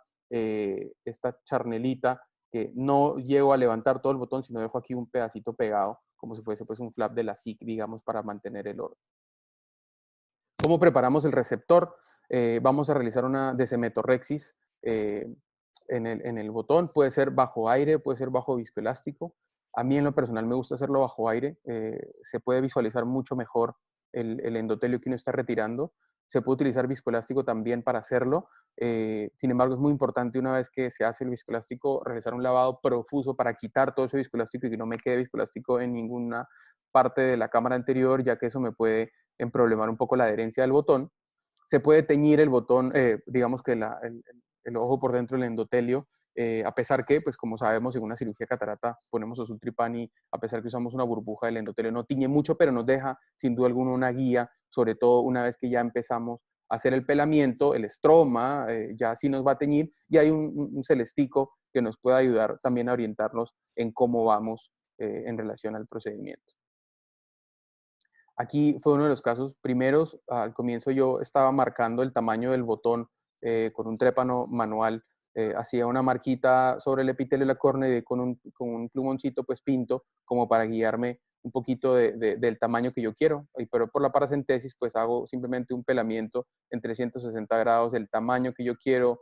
charnelita que no llego a levantar todo el botón, sino dejo aquí un pedacito pegado, como si fuese pues un flap de la SIC, digamos, para mantener el orden. ¿Cómo preparamos el receptor? Vamos a realizar una desemetorrexis en el botón. Puede ser bajo aire, puede ser bajo viscoelástico. A mí en lo personal me gusta hacerlo bajo aire. Se puede visualizar mucho mejor el endotelio que uno está retirando. Se puede utilizar viscoelástico también para hacerlo. Sin embargo, es muy importante una vez que se hace el viscoelástico realizar un lavado profuso para quitar todo ese viscoelástico y que no me quede viscoelástico en ninguna parte de la cámara anterior, ya que eso me puede emproblemar un poco la adherencia del botón. Se puede teñir el botón, digamos que el ojo por dentro del endotelio, a pesar que, pues como sabemos, en una cirugía catarata ponemos azul tripán y a pesar que usamos una burbuja, el endotelio no tiñe mucho, pero nos deja sin duda alguna una guía, sobre todo una vez que ya empezamos a hacer el pelamiento, el estroma ya sí nos va a teñir y hay un celestico que nos puede ayudar también a orientarnos en cómo vamos en relación al procedimiento. Aquí fue uno de los casos primeros. Al comienzo yo estaba marcando el tamaño del botón con un trépano manual hacía una marquita sobre el epitelio de la córnea y con un plumoncito pues pinto como para guiarme un poquito del tamaño que yo quiero. Pero por la paracentesis pues hago simplemente un pelamiento en 360 grados del tamaño que yo quiero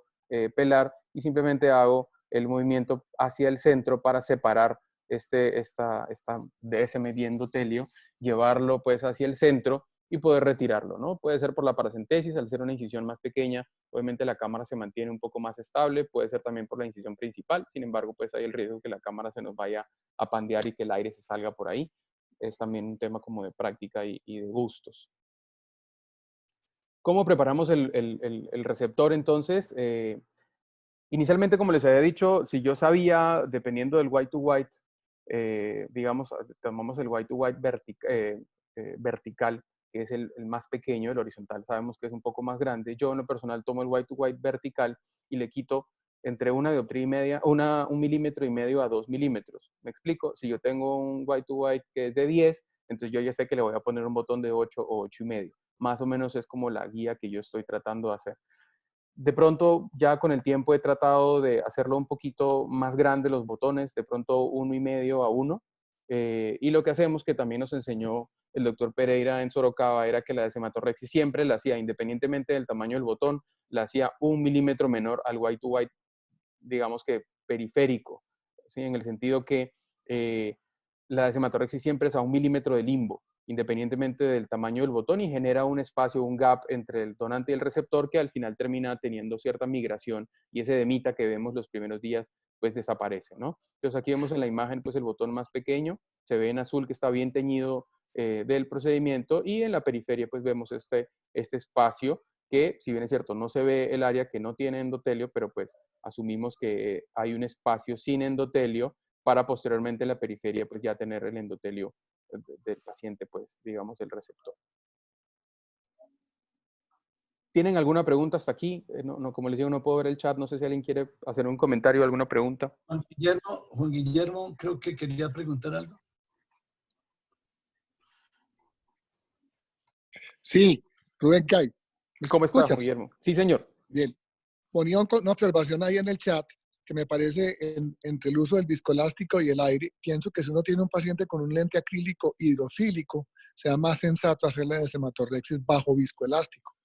pelar y simplemente hago el movimiento hacia el centro para separar esta de ese medio endotelio, llevarlo pues hacia el centro y poder retirarlo, ¿no? Puede ser por la paracentesis, al ser una incisión más pequeña, obviamente la cámara se mantiene un poco más estable, puede ser también por la incisión principal, sin embargo, pues hay el riesgo que la cámara se nos vaya a pandear y que el aire se salga por ahí. Es también un tema como de práctica y de gustos. ¿Cómo preparamos el receptor entonces? Inicialmente, como les había dicho, si yo sabía, dependiendo del white to white, digamos, tomamos el white to white vertical, que es el más pequeño, el horizontal sabemos que es un poco más grande. Yo en lo personal tomo el white to white vertical y le quito entre una dioptría y media, un milímetro y medio a 2 milímetros. ¿Me explico? Si yo tengo un white to white que es de 10, entonces yo ya sé que le voy a poner un botón de 8 o 8 y medio. Más o menos es como la guía que yo estoy tratando de hacer. De pronto, ya con el tiempo he tratado de hacerlo un poquito más grande los botones, de pronto 1,5 a 1. Y lo que hacemos, que también nos enseñó el doctor Pereira en Sorocaba, era que la Desematorrhexis siempre la hacía, independientemente del tamaño del botón, la hacía 1 milímetro menor al white to white, digamos que periférico, ¿sí? En el sentido que la Desematorrhexis siempre es a 1 milímetro de limbo, independientemente del tamaño del botón, y genera un espacio, un gap entre el donante y el receptor que al final termina teniendo cierta migración y ese edemita que vemos los primeros días pues desaparece, ¿no? Entonces aquí vemos en la imagen pues el botón más pequeño, se ve en azul que está bien teñido del procedimiento y en la periferia pues vemos este espacio que si bien es cierto no se ve el área que no tiene endotelio, pero pues asumimos que hay un espacio sin endotelio para posteriormente en la periferia pues ya tener el endotelio del paciente, pues, digamos, del receptor. ¿Tienen alguna pregunta hasta aquí? No, como les digo, no puedo ver el chat. No sé si alguien quiere hacer un comentario o alguna pregunta. Juan Guillermo, creo que quería preguntar algo. Sí, Rubén Cay. ¿Cómo está, Juan Guillermo? Sí, señor. Bien. Ponía una observación ahí en el chat que me parece entre el uso del viscoelástico y el aire. Pienso que si uno tiene un paciente con un lente acrílico hidrofílico, sea más sensato hacerle desematorrhexis bajo viscoelástico,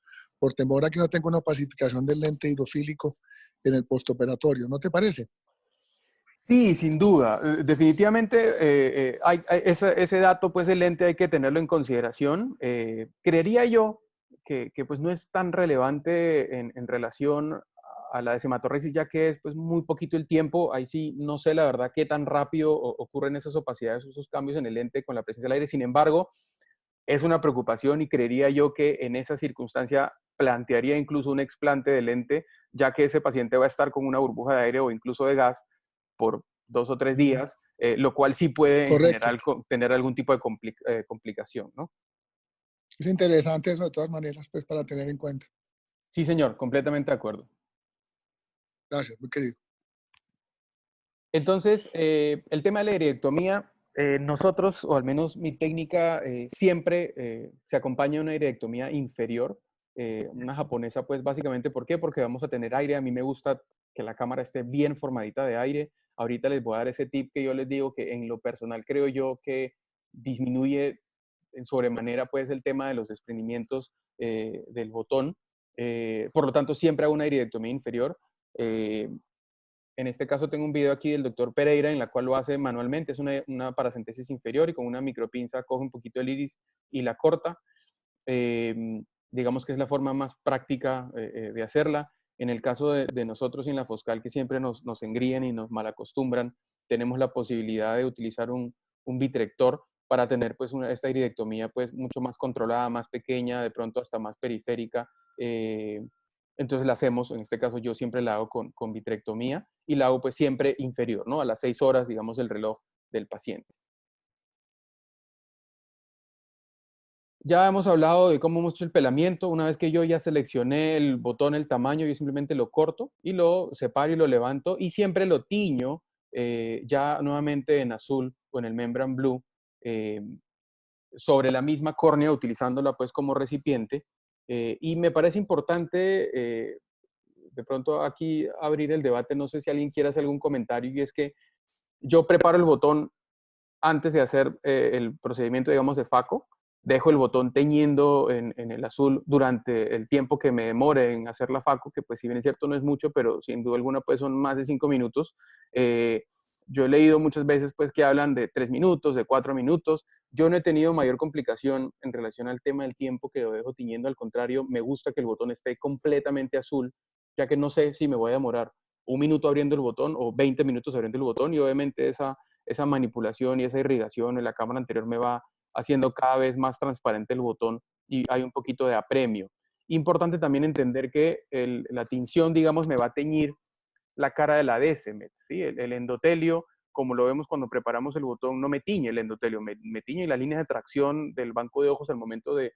por temor a que no tenga una opacificación del lente hidrofílico en el postoperatorio. ¿No te parece? Sí, sin duda. Definitivamente ese dato, pues el lente hay que tenerlo en consideración. Creería yo que pues no es tan relevante en relación a la desematorrhexis, ya que es pues muy poquito el tiempo. Ahí sí no sé la verdad qué tan rápido ocurren esas opacidades, esos cambios en el lente con la presencia del aire. Sin embargo, es una preocupación y creería yo que en esa circunstancia plantearía incluso un explante de lente, ya que ese paciente va a estar con una burbuja de aire o incluso de gas por 2 o 3 días, lo cual sí puede en general tener algún tipo de complicación, ¿no? Es interesante eso de todas maneras, pues para tener en cuenta. Sí, señor, completamente de acuerdo. Gracias, muy querido. Entonces, el tema de la iriectomía, nosotros, o al menos mi técnica, siempre se acompaña de una iriectomía inferior, una japonesa, pues básicamente, ¿por qué? Porque vamos a tener aire. A mí me gusta que la cámara esté bien formadita de aire. Ahorita les voy a dar ese tip que yo les digo que en lo personal creo yo que disminuye en sobremanera pues el tema de los desprendimientos del botón. Por lo tanto, siempre hago una iriectomía inferior. En este caso tengo un video aquí del doctor Pereira en la cual lo hace manualmente. Es una paracentesis inferior y con una micropinza coge un poquito el iris y la corta. Digamos que es la forma más práctica de hacerla. En el caso de nosotros en la Foscal, que siempre nos engrían y nos malacostumbran, tenemos la posibilidad de utilizar un vitrector para tener pues esta iridectomía pues mucho más controlada, más pequeña, de pronto hasta más periférica. Entonces la hacemos, en este caso yo siempre la hago con vitrectomía y la hago pues siempre inferior, ¿no? A las 6 horas, digamos, del reloj del paciente. Ya hemos hablado de cómo hemos hecho el pelamiento. Una vez que yo ya seleccioné el botón, el tamaño, yo simplemente lo corto y lo separo y lo levanto y siempre lo tiño ya nuevamente en azul o en el membrane blue sobre la misma córnea utilizándola pues como recipiente. Y me parece importante de pronto aquí abrir el debate, no sé si alguien quiere hacer algún comentario, y es que yo preparo el botón antes de hacer el procedimiento, digamos, de FACO, dejo el botón teñiendo en el azul durante el tiempo que me demore en hacer la FACO, que pues si bien es cierto no es mucho, pero sin duda alguna pues son más de 5 minutos. Yo he leído muchas veces pues que hablan de 3 minutos, de 4 minutos. Yo no he tenido mayor complicación en relación al tema del tiempo que lo dejo tiñendo. Al contrario, me gusta que el botón esté completamente azul, ya que no sé si me voy a demorar 1 minuto abriendo el botón o 20 minutos abriendo el botón, y obviamente esa manipulación y esa irrigación en la cámara anterior me va haciendo cada vez más transparente el botón y hay un poquito de apremio. Importante también entender que la tinción, digamos, me va a teñir la cara de la DSMET, ¿sí? El endotelio, como lo vemos cuando preparamos el botón, no me tiñe el endotelio, me tiñe las líneas de tracción del banco de ojos al momento de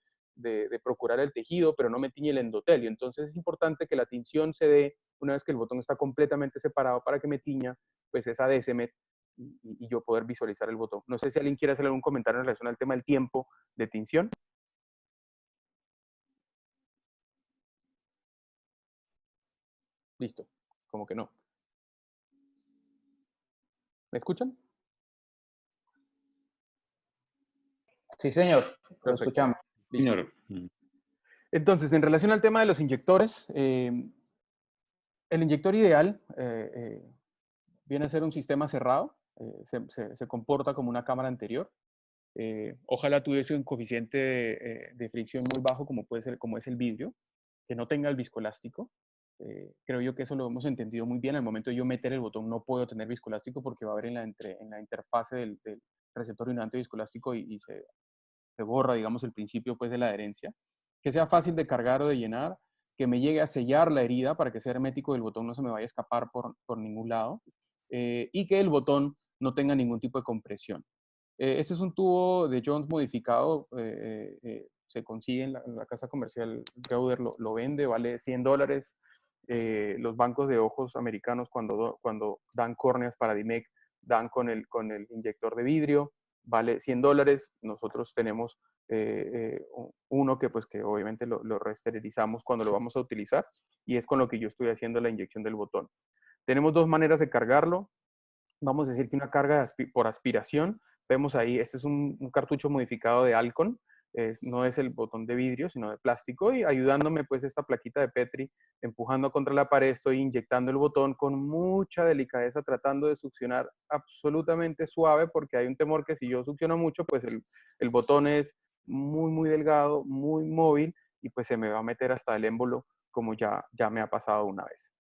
procurar el tejido, pero no me tiñe el endotelio. Entonces es importante que la tinción se dé una vez que el botón está completamente separado para que me tiña pues esa DSMET y yo poder visualizar el botón. No sé si alguien quiere hacer algún comentario en relación al tema del tiempo de tinción. Listo, como que no. ¿Me escuchan? Sí, señor, lo Perfecto. escuchamos. Listo. Señor. Entonces, en relación al tema de los inyectores, el inyector ideal viene a ser un sistema cerrado, se comporta como una cámara anterior. Ojalá tuviese un coeficiente de fricción muy bajo como es el vidrio, que no tenga el viscoelástico. Creo yo que eso lo hemos entendido muy bien. Al momento de yo meter el botón no puedo tener viscoelástico porque va a haber en la interfase del receptor inhibidor viscoelástico y se borra, digamos, el principio pues, de la adherencia. Que sea fácil de cargar o de llenar, que me llegue a sellar la herida para que sea hermético y el botón no se me vaya a escapar por ningún lado, y que el botón no tenga ningún tipo de compresión. Este es un tubo de Jones modificado, se consigue en la casa comercial, Gauder lo vende, vale $100. Los bancos de ojos americanos cuando dan córneas para DIMEC dan con el inyector de vidrio, vale $100. Nosotros tenemos uno que obviamente lo reesterilizamos cuando lo vamos a utilizar, y es con lo que yo estoy haciendo la inyección del botón. Tenemos dos maneras de cargarlo. Vamos a decir que una carga por aspiración. Vemos ahí, este es un cartucho modificado de Alcon, no es el botón de vidrio, sino de plástico, y ayudándome pues esta plaquita de Petri, empujando contra la pared, estoy inyectando el botón con mucha delicadeza, tratando de succionar absolutamente suave, porque hay un temor que si yo succiono mucho, pues el botón es muy, muy delgado, muy móvil, y pues se me va a meter hasta el émbolo, como ya me ha pasado una vez.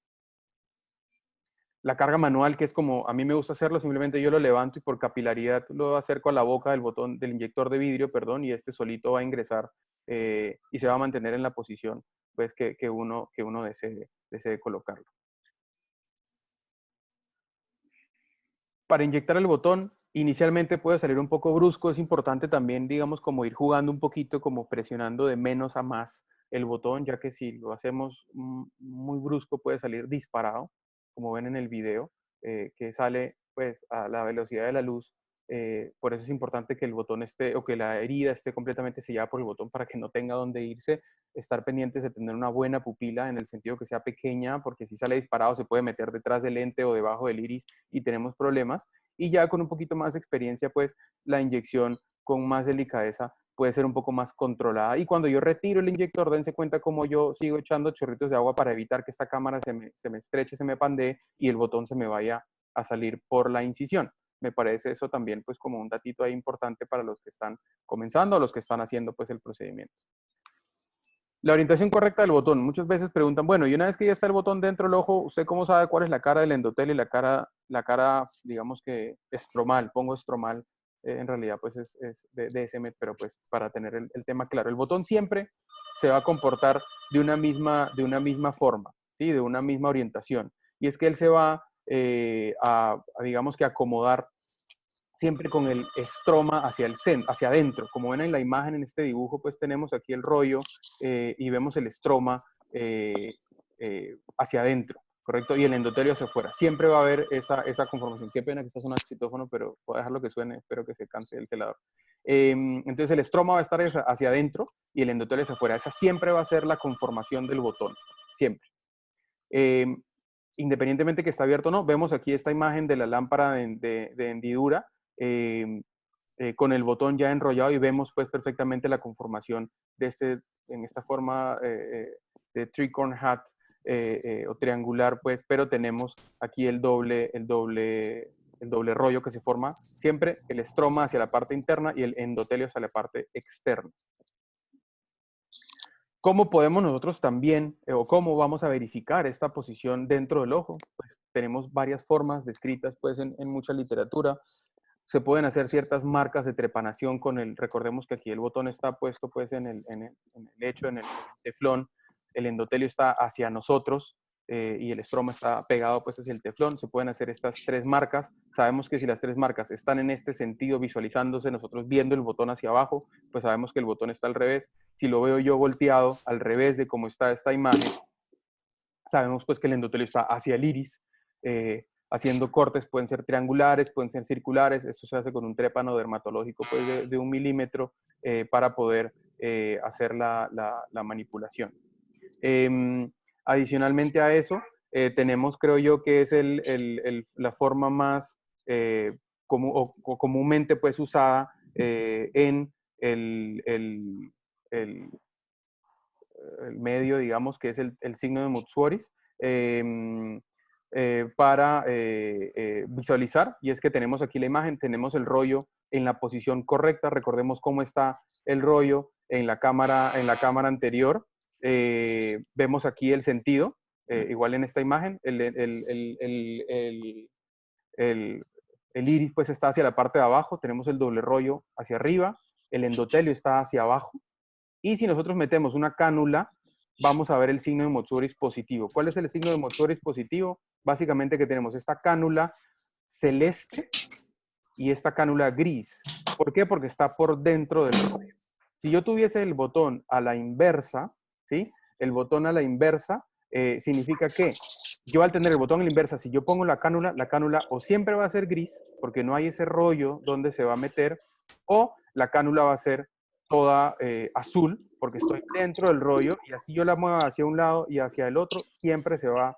La carga manual, que es como a mí me gusta hacerlo, simplemente yo lo levanto y por capilaridad lo acerco a la boca del botón del inyector de vidrio, perdón, y este solito va a ingresar y se va a mantener en la posición pues, que uno desee colocarlo. Para inyectar el botón, inicialmente puede salir un poco brusco, es importante también, digamos, como ir jugando un poquito, como presionando de menos a más el botón, ya que si lo hacemos muy brusco puede salir disparado, como ven en el video, que sale pues a la velocidad de la luz. Por eso es importante que el botón esté, o que la herida esté completamente sellada por el botón para que no tenga dónde irse. Estar pendientes de tener una buena pupila en el sentido que sea pequeña, porque si sale disparado se puede meter detrás del lente o debajo del iris y tenemos problemas. Y ya con un poquito más de experiencia, pues la inyección con más delicadeza puede ser un poco más controlada. Y cuando yo retiro el inyector, dense cuenta como yo sigo echando chorritos de agua para evitar que esta cámara se me estreche, se me pandee y el botón se me vaya a salir por la incisión. Me parece eso también pues como un datito ahí importante para los que están comenzando o los que están haciendo pues el procedimiento. La orientación correcta del botón. Muchas veces preguntan, bueno, y una vez que ya está el botón dentro del ojo, ¿usted cómo sabe cuál es la cara del endotelio y la cara, digamos que estromal? Pongo estromal, en realidad pues es de DSMET, pero pues para tener el tema claro. El botón siempre se va a comportar de una misma forma, ¿sí? De una misma orientación. Y es que él se va digamos que acomodar siempre con el estroma hacia el centro, hacia adentro. Como ven en la imagen, en este dibujo, pues tenemos aquí el rollo y vemos el estroma hacia adentro, ¿correcto? Y el endotelio hacia afuera. Siempre va a haber esa conformación. Qué pena que está sonando el citófono, pero voy a dejarlo que suene, espero que se canse el celador. Entonces el estroma va a estar hacia adentro y el endotelio hacia afuera. Esa siempre va a ser la conformación del botón, siempre. Independientemente que está abierto o no, vemos aquí esta imagen de la lámpara de hendidura con el botón ya enrollado y vemos pues perfectamente la conformación de en esta forma de tricorn hat o triangular, pues, pero tenemos aquí el doble rollo que se forma siempre, el estroma hacia la parte interna y el endotelio hacia la parte externa. ¿Cómo podemos nosotros también, o cómo vamos a verificar esta posición dentro del ojo? Pues tenemos varias formas descritas pues, en mucha literatura. Se pueden hacer ciertas marcas de trepanación con recordemos que aquí el botón está puesto pues, en el lecho, en el teflón, el endotelio está hacia nosotros y el estroma está pegado pues, hacia el teflón. Se pueden hacer estas 3 marcas. Sabemos que si las 3 marcas están en este sentido, visualizándose, nosotros viendo el botón hacia abajo, pues sabemos que el botón está al revés. Si lo veo yo volteado al revés de cómo está esta imagen, sabemos pues que el endotelio está hacia el iris, haciendo cortes, pueden ser triangulares, pueden ser circulares. Esto se hace con un trépano dermatológico pues, de 1 milímetro para poder hacer la manipulación. Adicionalmente a eso, tenemos, creo yo, que es la forma más comúnmente pues, usada en el medio, digamos, que es el signo de Mutsuoris, para visualizar, y es que tenemos aquí la imagen, tenemos el rollo en la posición correcta. Recordemos cómo está el rollo en la cámara anterior. Vemos aquí el sentido, igual en esta imagen, el iris pues está hacia la parte de abajo, tenemos el doble rollo hacia arriba, el endotelio está hacia abajo, y si nosotros metemos una cánula, vamos a ver el signo de Motsuoris positivo. ¿Cuál es el signo de Motsuoris positivo? Básicamente que tenemos esta cánula celeste y esta cánula gris. ¿Por qué? Porque está por dentro del rollo. Si yo tuviese el botón a la inversa, ¿sí? El botón a la inversa significa que yo al tener el botón a la inversa, si yo pongo la cánula o siempre va a ser gris, porque no hay ese rollo donde se va a meter, o la cánula va a ser toda azul, porque estoy dentro del rollo, y así yo la muevo hacia un lado y hacia el otro, siempre se va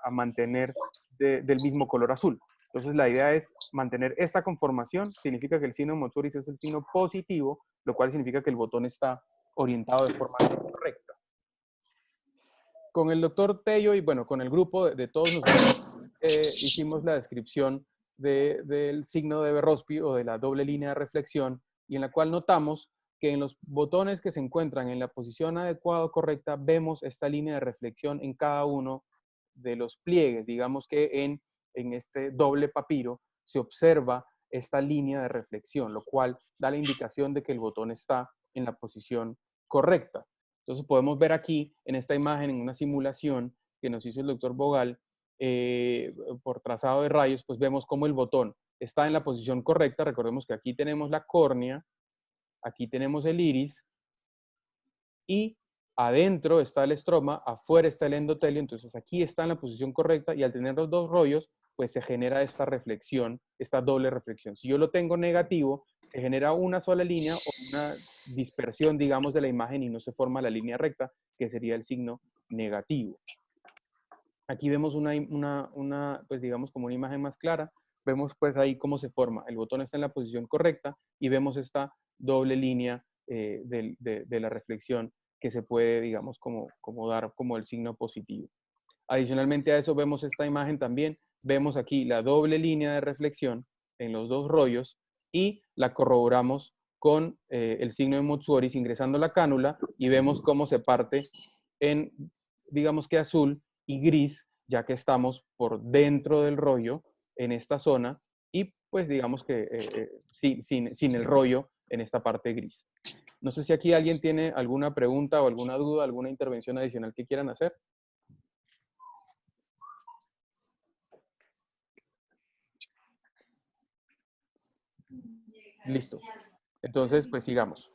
a mantener del mismo color azul. Entonces la idea es mantener esta conformación, significa que el signo de Motsuoris es el signo positivo, lo cual significa que el botón está orientado de forma correcta. Con el doctor Tello y bueno, con el grupo de todos nosotros hicimos la descripción del signo de Rossby o de la doble línea de reflexión, y en la cual notamos que en los botones que se encuentran en la posición adecuada o correcta, vemos esta línea de reflexión en cada uno de los pliegues. Digamos que en este doble papiro se observa esta línea de reflexión, lo cual da la indicación de que el botón está en la posición correcta. Entonces podemos ver aquí en esta imagen, en una simulación que nos hizo el doctor Bogal, por trazado de rayos, pues vemos cómo el botón está en la posición correcta. Recordemos que aquí tenemos la córnea, aquí tenemos el iris, y adentro está el estroma, afuera está el endotelio. Entonces aquí está en la posición correcta, y al tener los 2 rollos, pues se genera esta reflexión, esta doble reflexión. Si yo lo tengo negativo, se genera una sola línea o una dispersión, digamos, de la imagen, y no se forma la línea recta, que sería el signo negativo. Aquí vemos pues digamos, como una imagen más clara. Vemos pues ahí cómo se forma. El botón está en la posición correcta y vemos esta doble línea de la reflexión que se puede, digamos, como dar como el signo positivo. Adicionalmente a eso vemos esta imagen también. Vemos aquí la doble línea de reflexión en los 2 rollos y la corroboramos con el signo de Motsuoris ingresando la cánula, y vemos cómo se parte en, digamos que azul y gris, ya que estamos por dentro del rollo en esta zona, y pues digamos que sin el rollo en esta parte gris. No sé si aquí alguien tiene alguna pregunta o alguna duda, alguna intervención adicional que quieran hacer. Listo. Entonces, pues sigamos.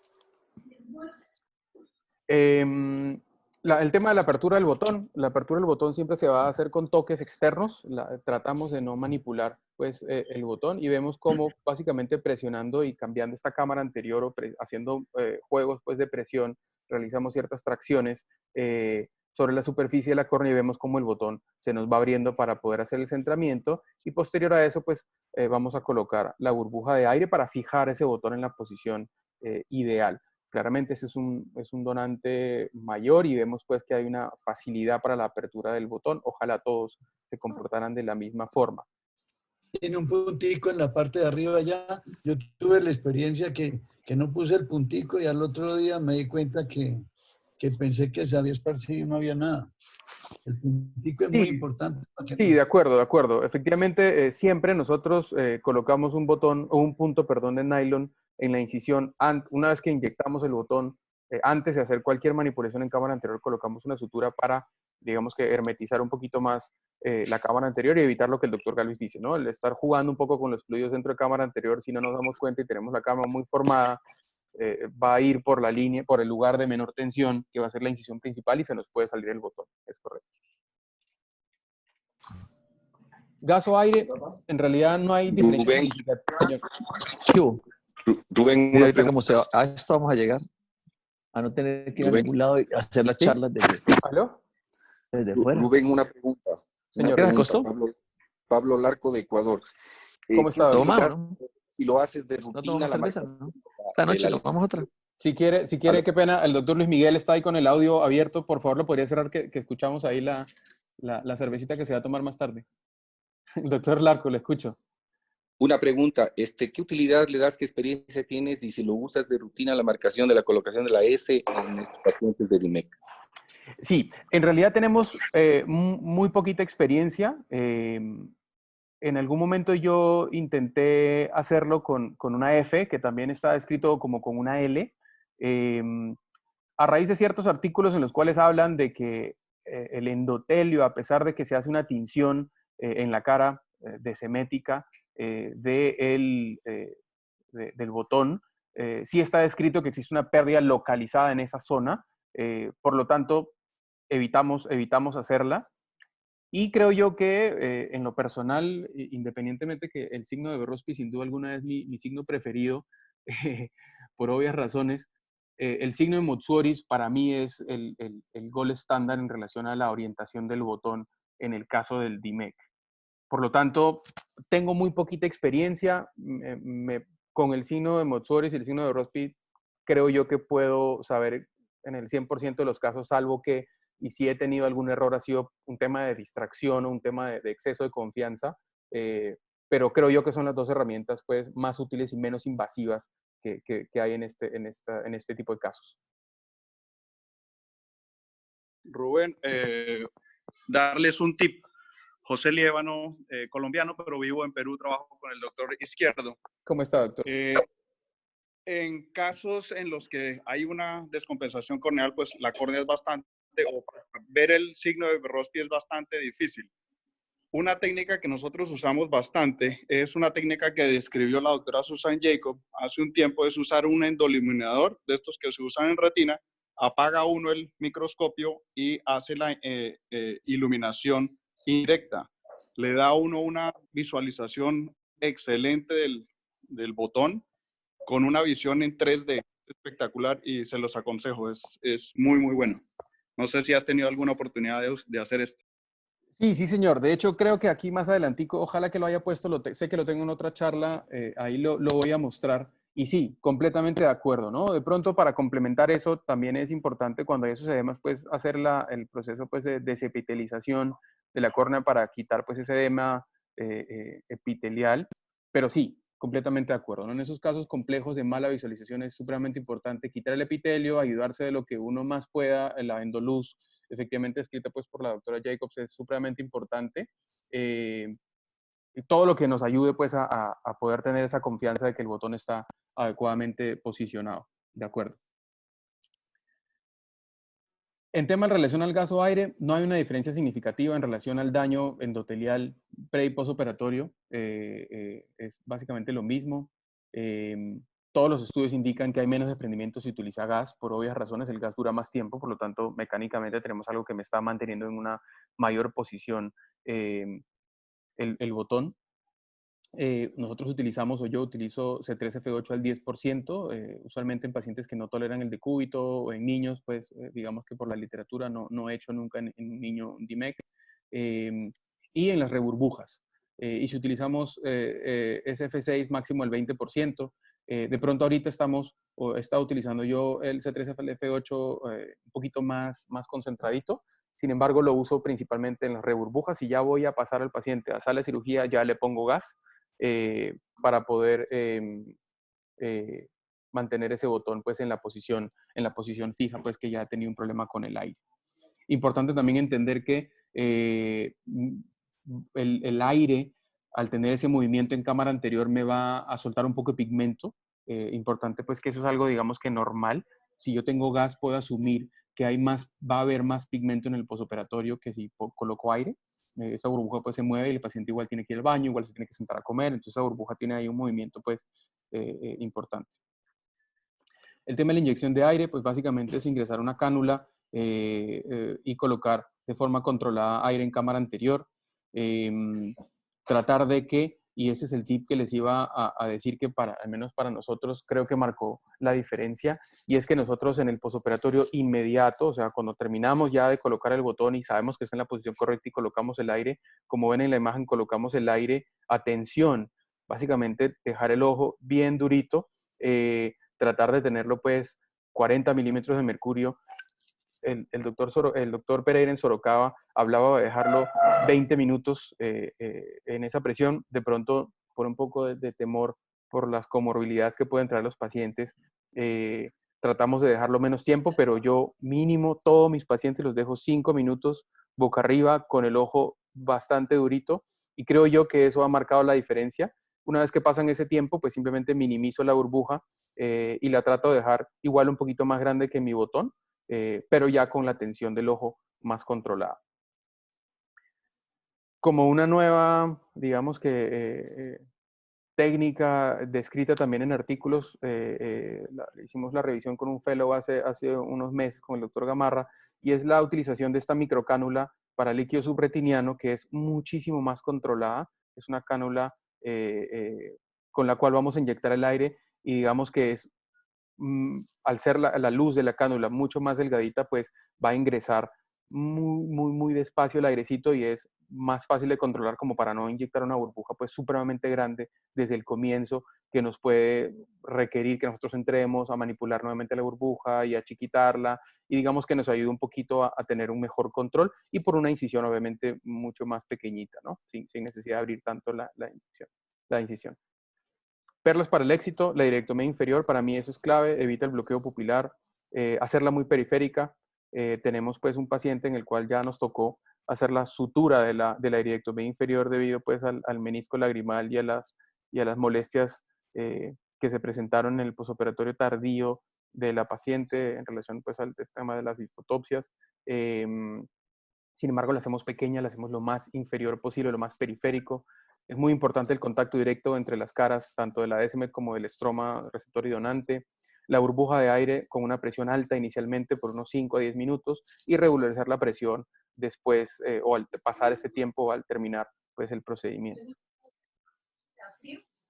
El tema de la apertura del botón. La apertura del botón siempre se va a hacer con toques externos. Tratamos de no manipular pues, el botón, y vemos cómo básicamente presionando y cambiando esta cámara anterior o haciendo juegos pues, de presión, realizamos ciertas tracciones sobre la superficie de la córnea y vemos cómo el botón se nos va abriendo para poder hacer el centramiento, y posterior a eso pues vamos a colocar la burbuja de aire para fijar ese botón en la posición ideal. Claramente ese es un donante mayor y vemos pues que hay una facilidad para la apertura del botón. Ojalá todos se comportaran de la misma forma. Tiene un puntico en la parte de arriba ya. Yo tuve la experiencia que no puse el puntico y al otro día me di cuenta que pensé que se había esparcido y no había nada. El puntico es muy importante. Sí, de acuerdo, de acuerdo. Efectivamente, siempre nosotros colocamos un botón o un punto, perdón, de nylon en la incisión. Una vez que inyectamos el botón, antes de hacer cualquier manipulación en cámara anterior, colocamos una sutura para, digamos que, hermetizar un poquito más la cámara anterior y evitar lo que el doctor Galvis dice, ¿no? El estar jugando un poco con los fluidos dentro de cámara anterior, si no nos damos cuenta y tenemos la cámara muy formada, va a ir por la línea, por el lugar de menor tensión, que va a ser la incisión principal, y se nos puede salir el botón. Es correcto. Gas o aire, en realidad no hay diferencia significativa. Señor. Rubén, una pregunta. A esto vamos a llegar, a no tener que ir a ningún lado y hacer las charlas desde fuera. Rubén, una pregunta. Señor, ¿qué le costó? Pablo Larco de Ecuador. ¿Cómo está? Si lo haces de rutina, no tomamos cerveza, ¿no? Esta noche tomamos otra. Si quiere, qué pena, el doctor Luis Miguel está ahí con el audio abierto, por favor lo podría cerrar, que escuchamos ahí la cervecita que se va a tomar más tarde. Doctor Larco, le escucho. Una pregunta, ¿qué utilidad le das, qué experiencia tienes y si lo usas de rutina la marcación de la colocación de la S en estos pacientes de DIMEC? Sí, en realidad tenemos muy poquita experiencia. En algún momento yo intenté hacerlo con una F, que también está escrito como con una L, a raíz de ciertos artículos en los cuales hablan de que el endotelio, a pesar de que se hace una tinción en la cara desemética del botón, sí está descrito que existe una pérdida localizada en esa zona, por lo tanto evitamos hacerla. Y creo yo que en lo personal, independientemente que el signo de Verrospi sin duda alguna es mi signo preferido, por obvias razones, el signo de Motsuoris para mí es el gol estándar en relación a la orientación del botón en el caso del DIMEC. Por lo tanto, tengo muy poquita experiencia. Con el signo de Motsuoris y el signo de Verrospi, creo yo que puedo saber en el 100% de los casos, salvo que, y si he tenido algún error, ha sido un tema de distracción o un tema de exceso de confianza, pero creo yo que son las dos herramientas pues, más útiles y menos invasivas que hay en este tipo de casos. Rubén, darles un tip. José Liévano, colombiano, pero vivo en Perú, trabajo con el doctor Izquierdo. ¿Cómo está, doctor? En casos en los que hay una descompensación corneal, pues la córnea es bastante, o ver el signo de Verrospi es bastante difícil. Una técnica que nosotros usamos bastante es una técnica que describió la doctora Susan Jacob hace un tiempo, es usar un endoluminador de estos que se usan en retina, apaga uno el microscopio y hace la iluminación indirecta. Le da a uno una visualización excelente del botón con una visión en 3D espectacular y se los aconsejo, es muy, muy bueno. No sé si has tenido alguna oportunidad de hacer esto. Sí, señor. De hecho, creo que aquí más adelantico, ojalá que lo haya puesto, sé que lo tengo en otra charla, ahí lo voy a mostrar. Y sí, completamente de acuerdo, ¿no? De pronto, para complementar eso, también es importante cuando hay esos edemas, pues, hacer el proceso, pues, de desepitelización de la córnea para quitar, pues, ese edema epitelial. Pero sí, completamente de acuerdo, ¿no? En esos casos complejos de mala visualización es supremamente importante quitar el epitelio, ayudarse de lo que uno más pueda, la endoluz, efectivamente escrita pues por la doctora Jacobs, es supremamente importante. Y todo lo que nos ayude pues a poder tener esa confianza de que el botón está adecuadamente posicionado. De acuerdo. En tema en relación al gas o aire, no hay una diferencia significativa en relación al daño endotelial pre y postoperatorio. Es básicamente lo mismo. Todos los estudios indican que hay menos desprendimiento si utiliza gas, por obvias razones. El gas dura más tiempo, por lo tanto, mecánicamente tenemos algo que me está manteniendo en una mayor posición el botón. nosotros utilizamos, o yo utilizo C3F8 al 10%, usualmente en pacientes que no toleran el decúbito, o en niños, pues digamos que por la literatura no he hecho nunca en un niño un DMEC, y en las reburbujas. Y si utilizamos SF6 máximo el 20%, de pronto ahorita está utilizando yo el C3F8 un poquito más concentradito. Sin embargo, lo uso principalmente en las reburbujas. Si ya voy a pasar al paciente a sala de cirugía, ya le pongo gas para poder mantener ese botón pues en la posición fija, pues que ya ha tenido un problema con el aire. Importante también entender que el aire, al tener ese movimiento en cámara anterior, me va a soltar un poco de pigmento. Importante pues que eso es algo, digamos que normal. Si yo tengo gas, puedo asumir que va a haber más pigmento en el posoperatorio que si coloco aire. Esa burbuja pues se mueve y el paciente igual tiene que ir al baño, igual se tiene que sentar a comer, entonces esa burbuja tiene ahí un movimiento pues importante. El tema de la inyección de aire, pues básicamente es ingresar una cánula y colocar de forma controlada aire en cámara anterior. Tratar de que, y ese es el tip que les iba a decir que al menos para nosotros creo que marcó la diferencia, y es que nosotros en el posoperatorio inmediato, o sea, cuando terminamos ya de colocar el botón y sabemos que está en la posición correcta y colocamos el aire, como ven en la imagen, colocamos el aire a tensión, básicamente dejar el ojo bien durito, tratar de tenerlo pues 40 milímetros de mercurio. El doctor Pereira en Sorocaba hablaba de dejarlo 20 minutos en esa presión. De pronto, por un poco de temor por las comorbilidades que pueden traer los pacientes, tratamos de dejarlo menos tiempo, pero yo mínimo todos mis pacientes los dejo 5 minutos boca arriba con el ojo bastante durito, y creo yo que eso ha marcado la diferencia. Una vez que pasan ese tiempo, pues simplemente minimizo la burbuja y la trato de dejar igual un poquito más grande que mi botón, pero ya con la tensión del ojo más controlada. Como una nueva, digamos que técnica descrita también en artículos, hicimos la revisión con un fellow hace unos meses con el doctor Gamarra, y es la utilización de esta microcánula para líquido subretiniano, que es muchísimo más controlada. Es una cánula con la cual vamos a inyectar el aire, y digamos que es al ser la luz de la cánula mucho más delgadita, pues va a ingresar muy despacio el airecito, y es más fácil de controlar, como para no inyectar una burbuja pues supremamente grande desde el comienzo, que nos puede requerir que nosotros entremos a manipular nuevamente la burbuja y a chiquitarla, y digamos que nos ayuda un poquito a tener un mejor control, y por una incisión obviamente mucho más pequeñita, ¿no? Sin necesidad de abrir tanto la incisión. Perlas para el éxito, la directomía inferior, para mí eso es clave, evita el bloqueo pupilar, hacerla muy periférica. Tenemos pues un paciente en el cual ya nos tocó hacer la sutura de la directomía inferior debido pues al menisco lagrimal y a las molestias que se presentaron en el posoperatorio tardío de la paciente en relación pues al tema de las disfotopsias. Sin embargo, la hacemos pequeña, la hacemos lo más inferior posible, lo más periférico. Es muy importante el contacto directo entre las caras, tanto de la DSM como del estroma receptor y donante. La burbuja de aire con una presión alta inicialmente por unos 5 a 10 minutos, y regularizar la presión después o al pasar ese tiempo, al terminar pues, el procedimiento.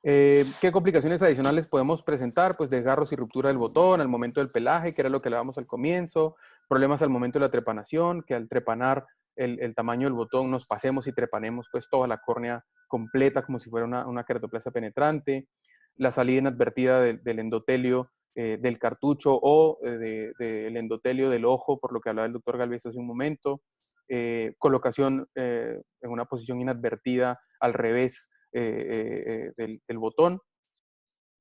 ¿Qué complicaciones adicionales podemos presentar? Pues desgarros y ruptura del botón al momento del pelaje, que era lo que hablábamos al comienzo. Problemas al momento de la trepanación, que al trepanar el tamaño del botón nos pasemos y trepanemos pues toda la córnea completa como si fuera una queratoplasia penetrante. La salida inadvertida del endotelio del cartucho o del endotelio del ojo, por lo que hablaba el doctor Galvez hace un momento. Colocación en una posición inadvertida al revés del botón,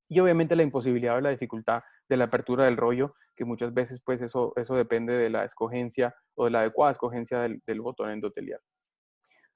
y obviamente la imposibilidad o la dificultad de la apertura del rollo, que muchas veces pues eso depende de la escogencia o de la adecuada escogencia del botón endotelial.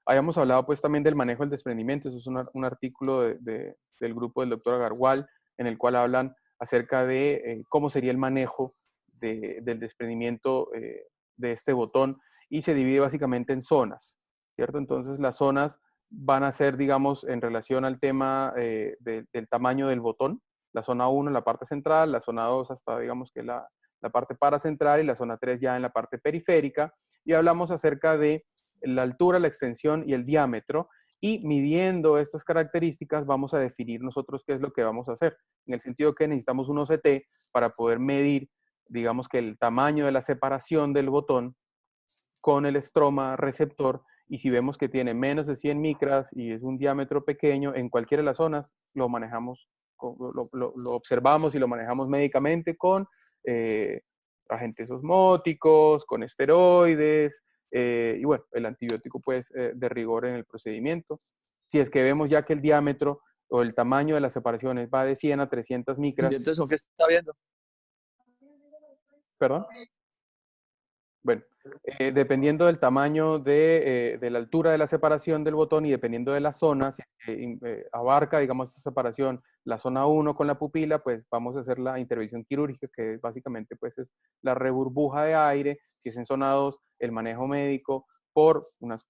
Habíamos hablado pues también del manejo del desprendimiento. Eso es un artículo del grupo del doctor Agarwal, en el cual hablan acerca de cómo sería el manejo del desprendimiento de este botón, y se divide básicamente en zonas, ¿cierto? Entonces las zonas van a ser, digamos, en relación al tema del tamaño del botón. La zona 1 en la parte central, la zona 2 hasta, digamos, que la parte paracentral, y la zona 3 ya en la parte periférica. Y hablamos acerca de la altura, la extensión y el diámetro. y midiendo estas características vamos a definir nosotros qué es lo que vamos a hacer, en el sentido que necesitamos un OCT para poder medir, digamos que el tamaño de la separación del botón con el estroma receptor, y si vemos que tiene menos de 100 micras y es un diámetro pequeño, en cualquiera de las zonas lo manejamos, lo observamos y lo manejamos médicamente con agentes osmóticos, con esteroides, y bueno, el antibiótico pues de rigor en el procedimiento. Si es que vemos ya que el diámetro o el tamaño de las separaciones va de 100 a 300 micras. ¿Y entonces qué está viendo? ¿Perdón? Bueno, dependiendo del tamaño de la altura de la separación del botón y dependiendo de la zona, si abarca, digamos, esa separación, la zona 1 con la pupila, pues vamos a hacer la intervención quirúrgica, que básicamente pues es la reburbuja de aire. Si es en zona 2, el manejo médico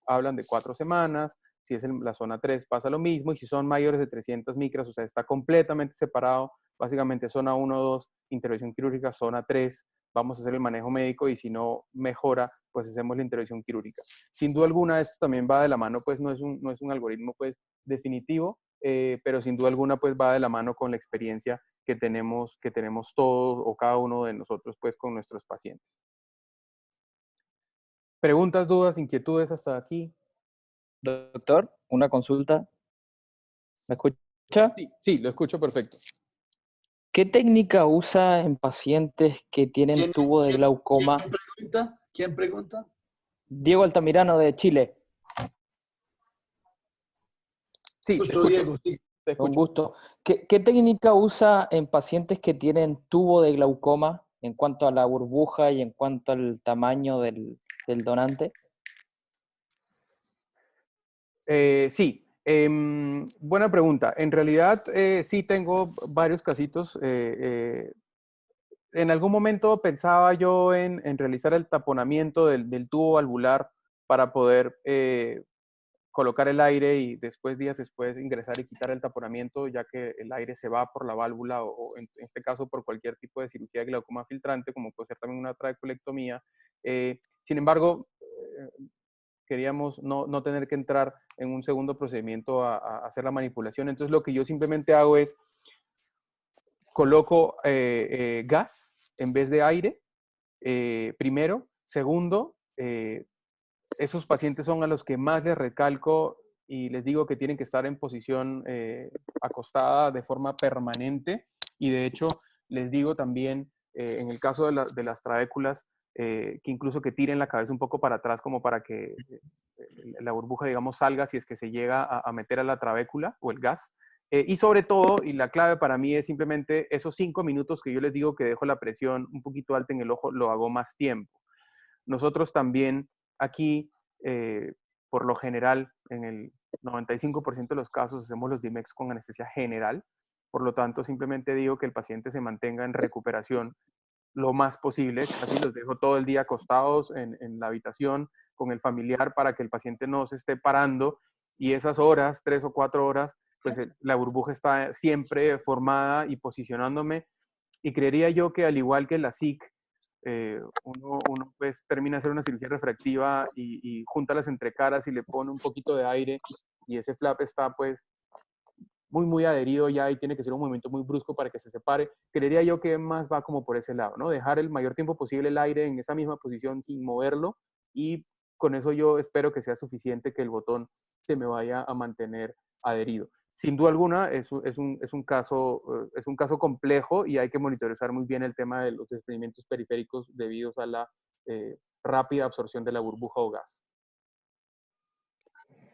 hablan de 4 semanas. Si es en la zona 3 pasa lo mismo, y si son mayores de 300 micras, o sea, está completamente separado, básicamente zona 1, 2, intervención quirúrgica, zona 3, vamos a hacer el manejo médico, y si no mejora, pues hacemos la intervención quirúrgica. Sin duda alguna, esto también va de la mano, pues no es un algoritmo pues definitivo, pero sin duda alguna pues va de la mano con la experiencia que tenemos todos o cada uno de nosotros pues con nuestros pacientes. ¿Preguntas, dudas, inquietudes hasta aquí? Doctor, una consulta. ¿Me escucha? Sí, lo escucho perfecto. ¿Qué técnica usa en pacientes que tienen tubo de glaucoma? ¿Quién pregunta? Diego Altamirano, de Chile. Sí, Justo, Diego, sí. Con gusto. ¿Qué técnica usa en pacientes que tienen tubo de glaucoma en cuanto a la burbuja y en cuanto al tamaño del donante? Sí, buena pregunta. En realidad, sí tengo varios casitos. En algún momento pensaba yo en realizar el taponamiento del tubo valvular para poder colocar el aire y días después, ingresar y quitar el taponamiento, ya que el aire se va por la válvula o en este caso por cualquier tipo de cirugía de glaucoma filtrante, como puede ser también una trabeculectomía. Sin embargo, queríamos no tener que entrar en un segundo procedimiento a hacer la manipulación. Entonces lo que yo simplemente hago es coloco gas en vez de aire, primero. Segundo, esos pacientes son a los que más les recalco y les digo que tienen que estar en posición acostada de forma permanente, y de hecho les digo también en el caso de las trabéculas, que incluso que tiren la cabeza un poco para atrás como para que la burbuja, digamos, salga si es que se llega a meter a la trabécula o el gas. Y sobre todo, y la clave para mí es simplemente esos 5 minutos que yo les digo que dejo la presión un poquito alta en el ojo, lo hago más tiempo. Nosotros también aquí, por lo general, en el 95% de los casos hacemos los DIMEX con anestesia general. Por lo tanto, simplemente digo que el paciente se mantenga en recuperación lo más posible. Casi los dejo todo el día acostados en la habitación con el familiar para que el paciente no se esté parando, y esas horas, 3 o 4 horas, pues la burbuja está siempre formada y posicionándome. Y creería yo que al igual que la SIC, uno pues termina de hacer una cirugía refractiva y junta las entrecaras y le pone un poquito de aire, y ese flap está pues muy adherido ya y tiene que ser un movimiento muy brusco para que se separe. Creería yo que más va como por ese lado, ¿no? Dejar el mayor tiempo posible el aire en esa misma posición sin moverlo, y con eso yo espero que sea suficiente que el botón se me vaya a mantener adherido. Sin duda alguna es un caso complejo, y hay que monitorizar muy bien el tema de los desprendimientos periféricos debido a la rápida absorción de la burbuja o gas.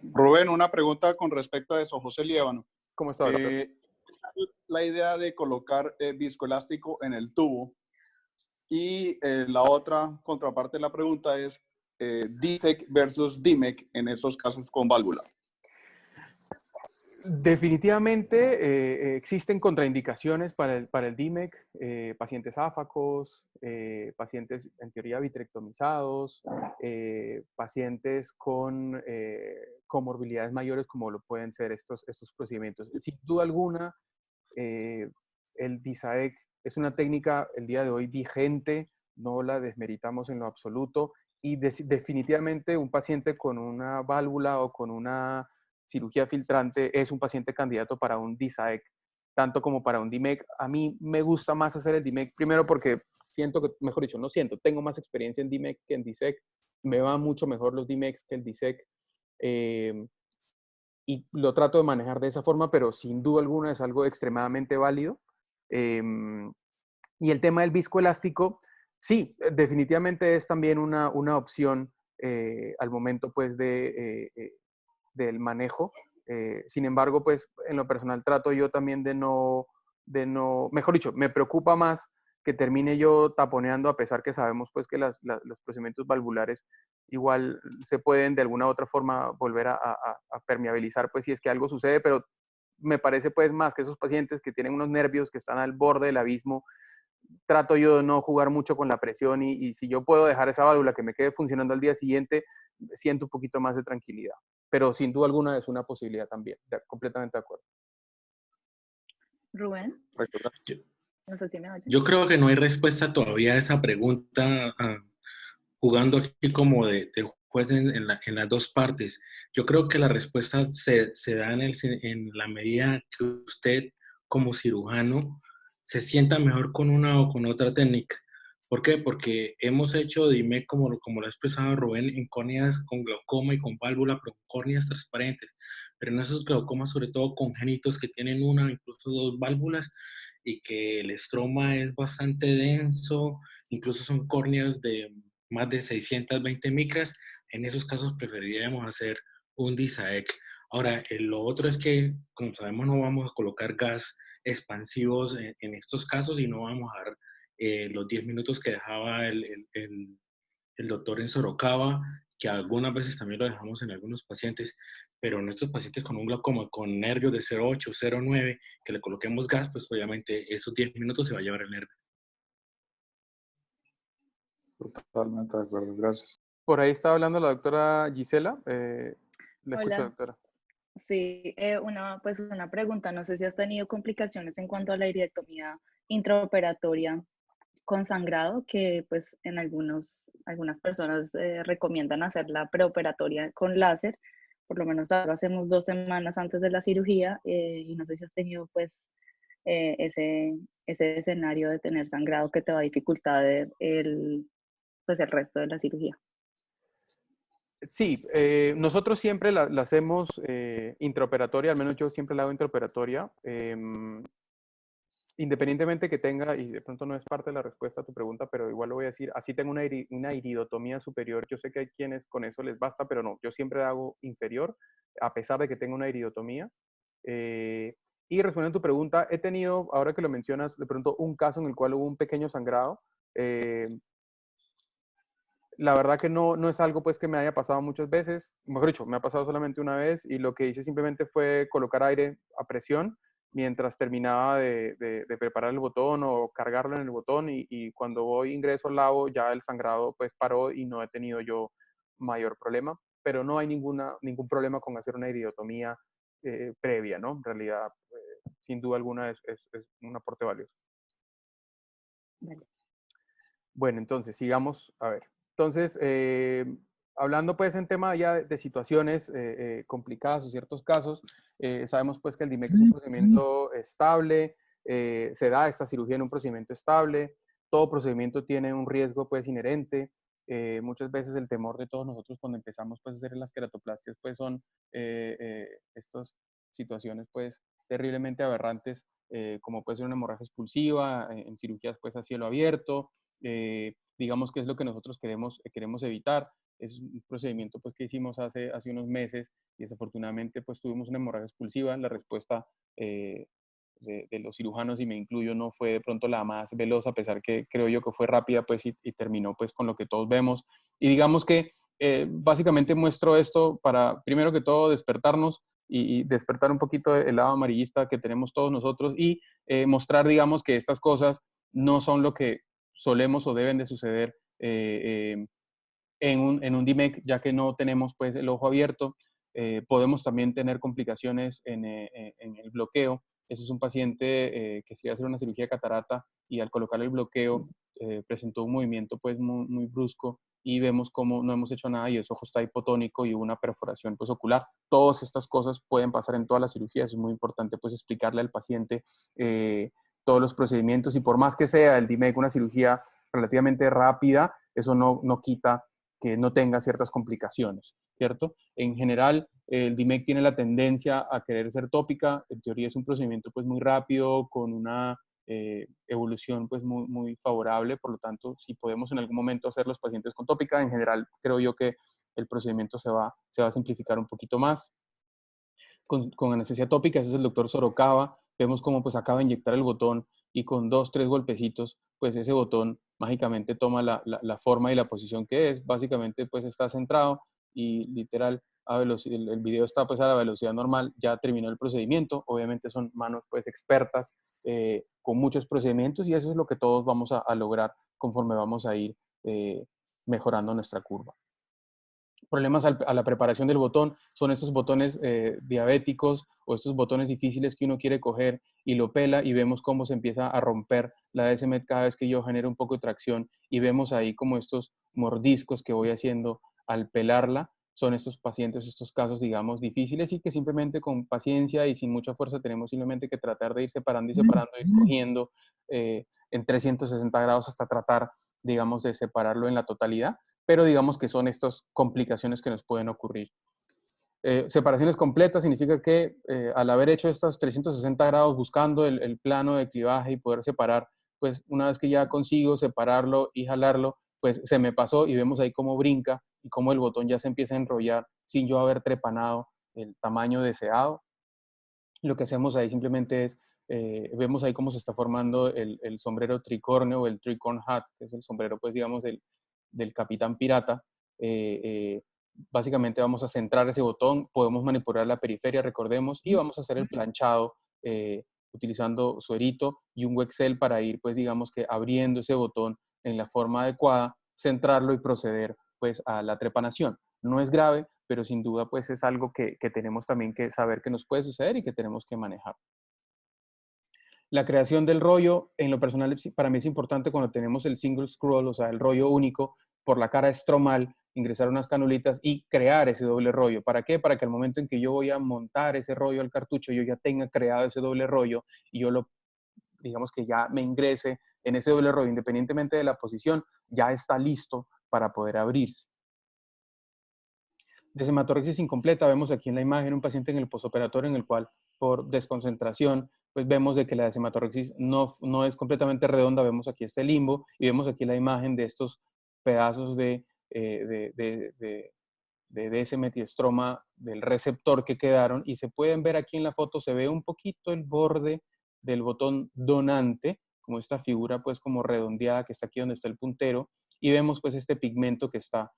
Rubén, una pregunta con respecto a eso. José Liévano. ¿Cómo está, doctor? La idea de colocar viscoelástico en el tubo, y la otra contraparte de la pregunta es DISEC versus DIMEC en esos casos con válvula. Definitivamente existen contraindicaciones para el DIMEC, pacientes áfacos, pacientes en teoría vitrectomizados, pacientes con comorbilidades mayores como lo pueden ser estos procedimientos. Sin duda alguna, el DISAEC es una técnica el día de hoy vigente, no la desmeritamos en lo absoluto, y definitivamente un paciente con una válvula o con una cirugía filtrante es un paciente candidato para un DISAEC, tanto como para un DIMEC. A mí me gusta más hacer el DIMEC, primero porque siento que, mejor dicho, no siento, tengo más experiencia en DIMEC que en DISEC, me van mucho mejor los DIMECs que el DISEC, y lo trato de manejar de esa forma, pero sin duda alguna es algo extremadamente válido. Y el tema del viscoelástico, sí, definitivamente es también una opción al momento pues del manejo. Sin embargo, pues en lo personal trato yo también de no, mejor dicho, me preocupa más que termine yo taponeando, a pesar que sabemos pues que los procedimientos valvulares igual se pueden de alguna u otra forma volver a permeabilizar, pues si es que algo sucede, pero me parece pues más que esos pacientes que tienen unos nervios que están al borde del abismo, trato yo de no jugar mucho con la presión y si yo puedo dejar esa válvula que me quede funcionando al día siguiente, siento un poquito más de tranquilidad. Pero sin duda alguna es una posibilidad también, completamente de acuerdo. Rubén, no sé si me oyes. Yo creo que no hay respuesta todavía a esa pregunta, jugando aquí como de juez en las dos partes. Yo creo que la respuesta se da en la medida que usted como cirujano se sienta mejor con una o con otra técnica. ¿Por qué? Porque hemos hecho DIMEC, como lo ha expresado Rubén, en córneas con glaucoma y con válvula, pero con córneas transparentes. Pero en esos glaucomas, sobre todo congénitos que tienen una, incluso dos válvulas, y que el estroma es bastante denso, incluso son córneas de más de 620 micras, en esos casos preferiríamos hacer un DISAEC. Ahora, lo otro es que, como sabemos, no vamos a colocar gas expansivos en estos casos y no vamos a dar los 10 minutos que dejaba el doctor en Sorocaba, que algunas veces también lo dejamos en algunos pacientes, pero en estos pacientes con un glaucoma, con nervios de 0,8, 0,9, que le coloquemos gas, pues obviamente esos 10 minutos se va a llevar el nervio. Totalmente de acuerdo, gracias. Por ahí estaba hablando la doctora Gisela. Le escucho, doctora. Sí, una pregunta. No sé si has tenido complicaciones en cuanto a la iriectomía intraoperatoria con sangrado, que pues en algunas personas recomiendan hacer la preoperatoria con láser. Por lo menos ahora hacemos 2 semanas antes de la cirugía, y no sé si has tenido pues ese escenario de tener sangrado que te va a dificultar el resto de la cirugía. Sí, nosotros siempre la hacemos intraoperatoria, al menos yo siempre la hago intraoperatoria. Independientemente que tenga, y de pronto no es parte de la respuesta a tu pregunta, pero igual lo voy a decir, así tengo una iridotomía superior. Yo sé que hay quienes con eso les basta, pero no, yo siempre la hago inferior, a pesar de que tengo una iridotomía. Y respondiendo a tu pregunta, he tenido, ahora que lo mencionas, de pronto un caso en el cual hubo un pequeño sangrado. La verdad que no es algo pues que me haya pasado muchas veces, mejor dicho, me ha pasado solamente una vez y lo que hice simplemente fue colocar aire a presión mientras terminaba de preparar el botón o cargarlo en el botón y cuando voy ingreso al labo ya el sangrado pues paró y no he tenido yo mayor problema, pero no hay ningún problema con hacer una iridotomía previa, ¿no? En realidad, sin duda alguna es un aporte valioso. Vale. Bueno, entonces sigamos, a ver. Entonces, hablando pues en tema ya de situaciones complicadas o ciertos casos, sabemos pues que el DIMEC es un procedimiento estable, se da esta cirugía en un procedimiento estable, todo procedimiento tiene un riesgo pues inherente, muchas veces el temor de todos nosotros cuando empezamos pues a hacer las queratoplastias pues son estas situaciones pues terriblemente aberrantes, como puede ser una hemorragia expulsiva, en cirugías pues a cielo abierto, digamos que es lo que nosotros queremos evitar. Es un procedimiento pues, que hicimos hace unos meses y desafortunadamente pues, tuvimos una hemorragia expulsiva. La respuesta de los cirujanos, y me incluyo, no fue de pronto la más veloz, a pesar que creo yo que fue rápida pues, y terminó pues, con lo que todos vemos. Y digamos que básicamente muestro esto para, primero que todo, despertarnos y despertar un poquito el lado amarillista que tenemos todos nosotros y mostrar, digamos, que estas cosas no son lo que solemos o deben de suceder en un DIMEC, ya que no tenemos pues el ojo abierto. Podemos también tener complicaciones en el bloqueo. Ese es un paciente que se va a hacer una cirugía de catarata y al colocar el bloqueo presentó un movimiento pues muy brusco y vemos cómo no hemos hecho nada y el ojo está hipotónico y hubo una perforación pues ocular. Todas estas cosas pueden pasar en todas las cirugías, es muy importante pues explicarle al paciente todos los procedimientos y por más que sea el DIMEC una cirugía relativamente rápida, eso no quita que no tenga ciertas complicaciones, ¿cierto? En general, el DIMEC tiene la tendencia a querer ser tópica, en teoría es un procedimiento pues muy rápido, con una evolución pues muy favorable, por lo tanto, si podemos en algún momento hacer los pacientes con tópica, en general creo yo que el procedimiento se va a simplificar un poquito más. Con anestesia tópica, ese es el doctor Sorocaba, vemos cómo pues acaba de inyectar el botón y con 2, 3 golpecitos, pues ese botón mágicamente toma la forma y la posición que es, básicamente pues está centrado y literal el video está pues a la velocidad normal, ya terminó el procedimiento, obviamente son manos pues expertas con muchos procedimientos y eso es lo que todos vamos a lograr conforme vamos a ir mejorando nuestra curva. Problemas a la preparación del botón son estos botones diabéticos o estos botones difíciles que uno quiere coger y lo pela y vemos cómo se empieza a romper la DSMED cada vez que yo genero un poco de tracción y vemos ahí como estos mordiscos que voy haciendo al pelarla. Son estos pacientes, estos casos, digamos, difíciles y que simplemente con paciencia y sin mucha fuerza tenemos simplemente que tratar de ir separando y separando, ir cogiendo en 360 grados hasta tratar, digamos, de separarlo en la totalidad. Pero digamos que son estas complicaciones que nos pueden ocurrir. Separaciones completas significa que al haber hecho estos 360 grados buscando el plano de clivaje y poder separar, pues una vez que ya consigo separarlo y jalarlo, pues se me pasó y vemos ahí cómo brinca y cómo el botón ya se empieza a enrollar sin yo haber trepanado el tamaño deseado. Lo que hacemos ahí simplemente es, vemos ahí cómo se está formando el sombrero tricornio o el tricorn hat, que es el sombrero, pues digamos, del capitán pirata. Básicamente vamos a centrar ese botón, podemos manipular la periferia, recordemos, y vamos a hacer el planchado utilizando suerito y un Wexel para ir, pues digamos que abriendo ese botón en la forma adecuada, centrarlo y proceder pues a la trepanación. No es grave, pero sin duda pues es algo que tenemos también que saber que nos puede suceder y que tenemos que manejar. La creación del rollo, en lo personal, para mí es importante cuando tenemos el single scroll, o sea, el rollo único, por la cara estromal, ingresar unas canulitas y crear ese doble rollo. ¿Para qué? Para que al momento en que yo voy a montar ese rollo al cartucho, yo ya tenga creado ese doble rollo y yo digamos que ya me ingrese en ese doble rollo, independientemente de la posición, ya está listo para poder abrirse. Desematorexis incompleta, vemos aquí en la imagen un paciente en el postoperatorio en el cual por desconcentración, pues vemos de que la desematorexis no es completamente redonda, vemos aquí este limbo y vemos aquí la imagen de estos pedazos de desmetiestroma del receptor que quedaron y se pueden ver aquí en la foto, se ve un poquito el borde del botón donante, como esta figura pues como redondeada que está aquí donde está el puntero y vemos pues este pigmento que está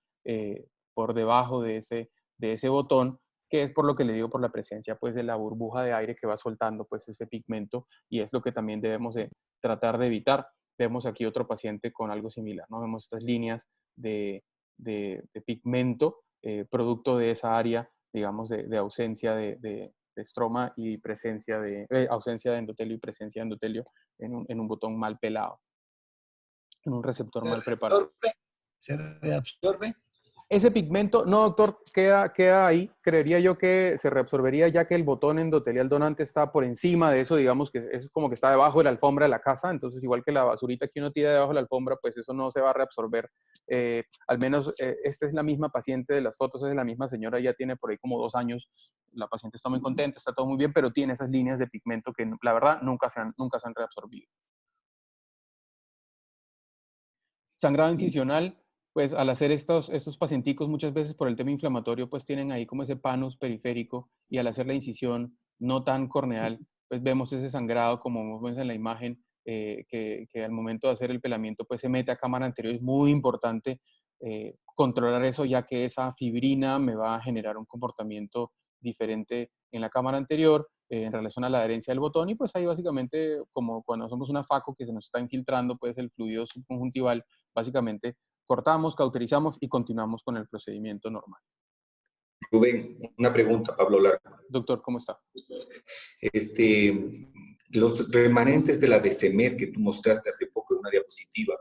por debajo de ese botón, que es por lo que le digo por la presencia pues de la burbuja de aire que va soltando pues ese pigmento y es lo que también debemos de tratar de evitar. Vemos aquí otro paciente con algo similar, ¿no? Vemos estas líneas de pigmento producto de esa área, digamos, de ausencia de estroma y presencia ausencia de endotelio y presencia de endotelio en un botón mal pelado, en un receptor mal preparado. ¿Se reabsorbe? Ese pigmento, no doctor, queda ahí. Creería yo que se reabsorbería ya que el botón endotelial donante está por encima de eso, digamos que es como que está debajo de la alfombra de la casa, entonces igual que la basurita que uno tira debajo de la alfombra, pues eso no se va a reabsorber. Al menos esta es la misma paciente de las fotos, es la misma señora, ya tiene por ahí como 2 años, la paciente está muy contenta, está todo muy bien, pero tiene esas líneas de pigmento que la verdad nunca se han reabsorbido. Sangrado incisional. Pues al hacer estos pacienticos muchas veces por el tema inflamatorio pues tienen ahí como ese panus periférico y al hacer la incisión no tan corneal pues vemos ese sangrado como vemos en la imagen que al momento de hacer el pelamiento pues se mete a cámara anterior. Es muy importante controlar eso ya que esa fibrina me va a generar un comportamiento diferente en la cámara anterior en relación a la adherencia del botón y pues ahí básicamente como cuando hacemos una faco que se nos está infiltrando pues el fluido subconjuntival, básicamente cortamos, cauterizamos y continuamos con el procedimiento normal. Rubén, una pregunta, Pablo Lara. Doctor, ¿cómo está? Los remanentes de la DSMED que tú mostraste hace poco en una diapositiva,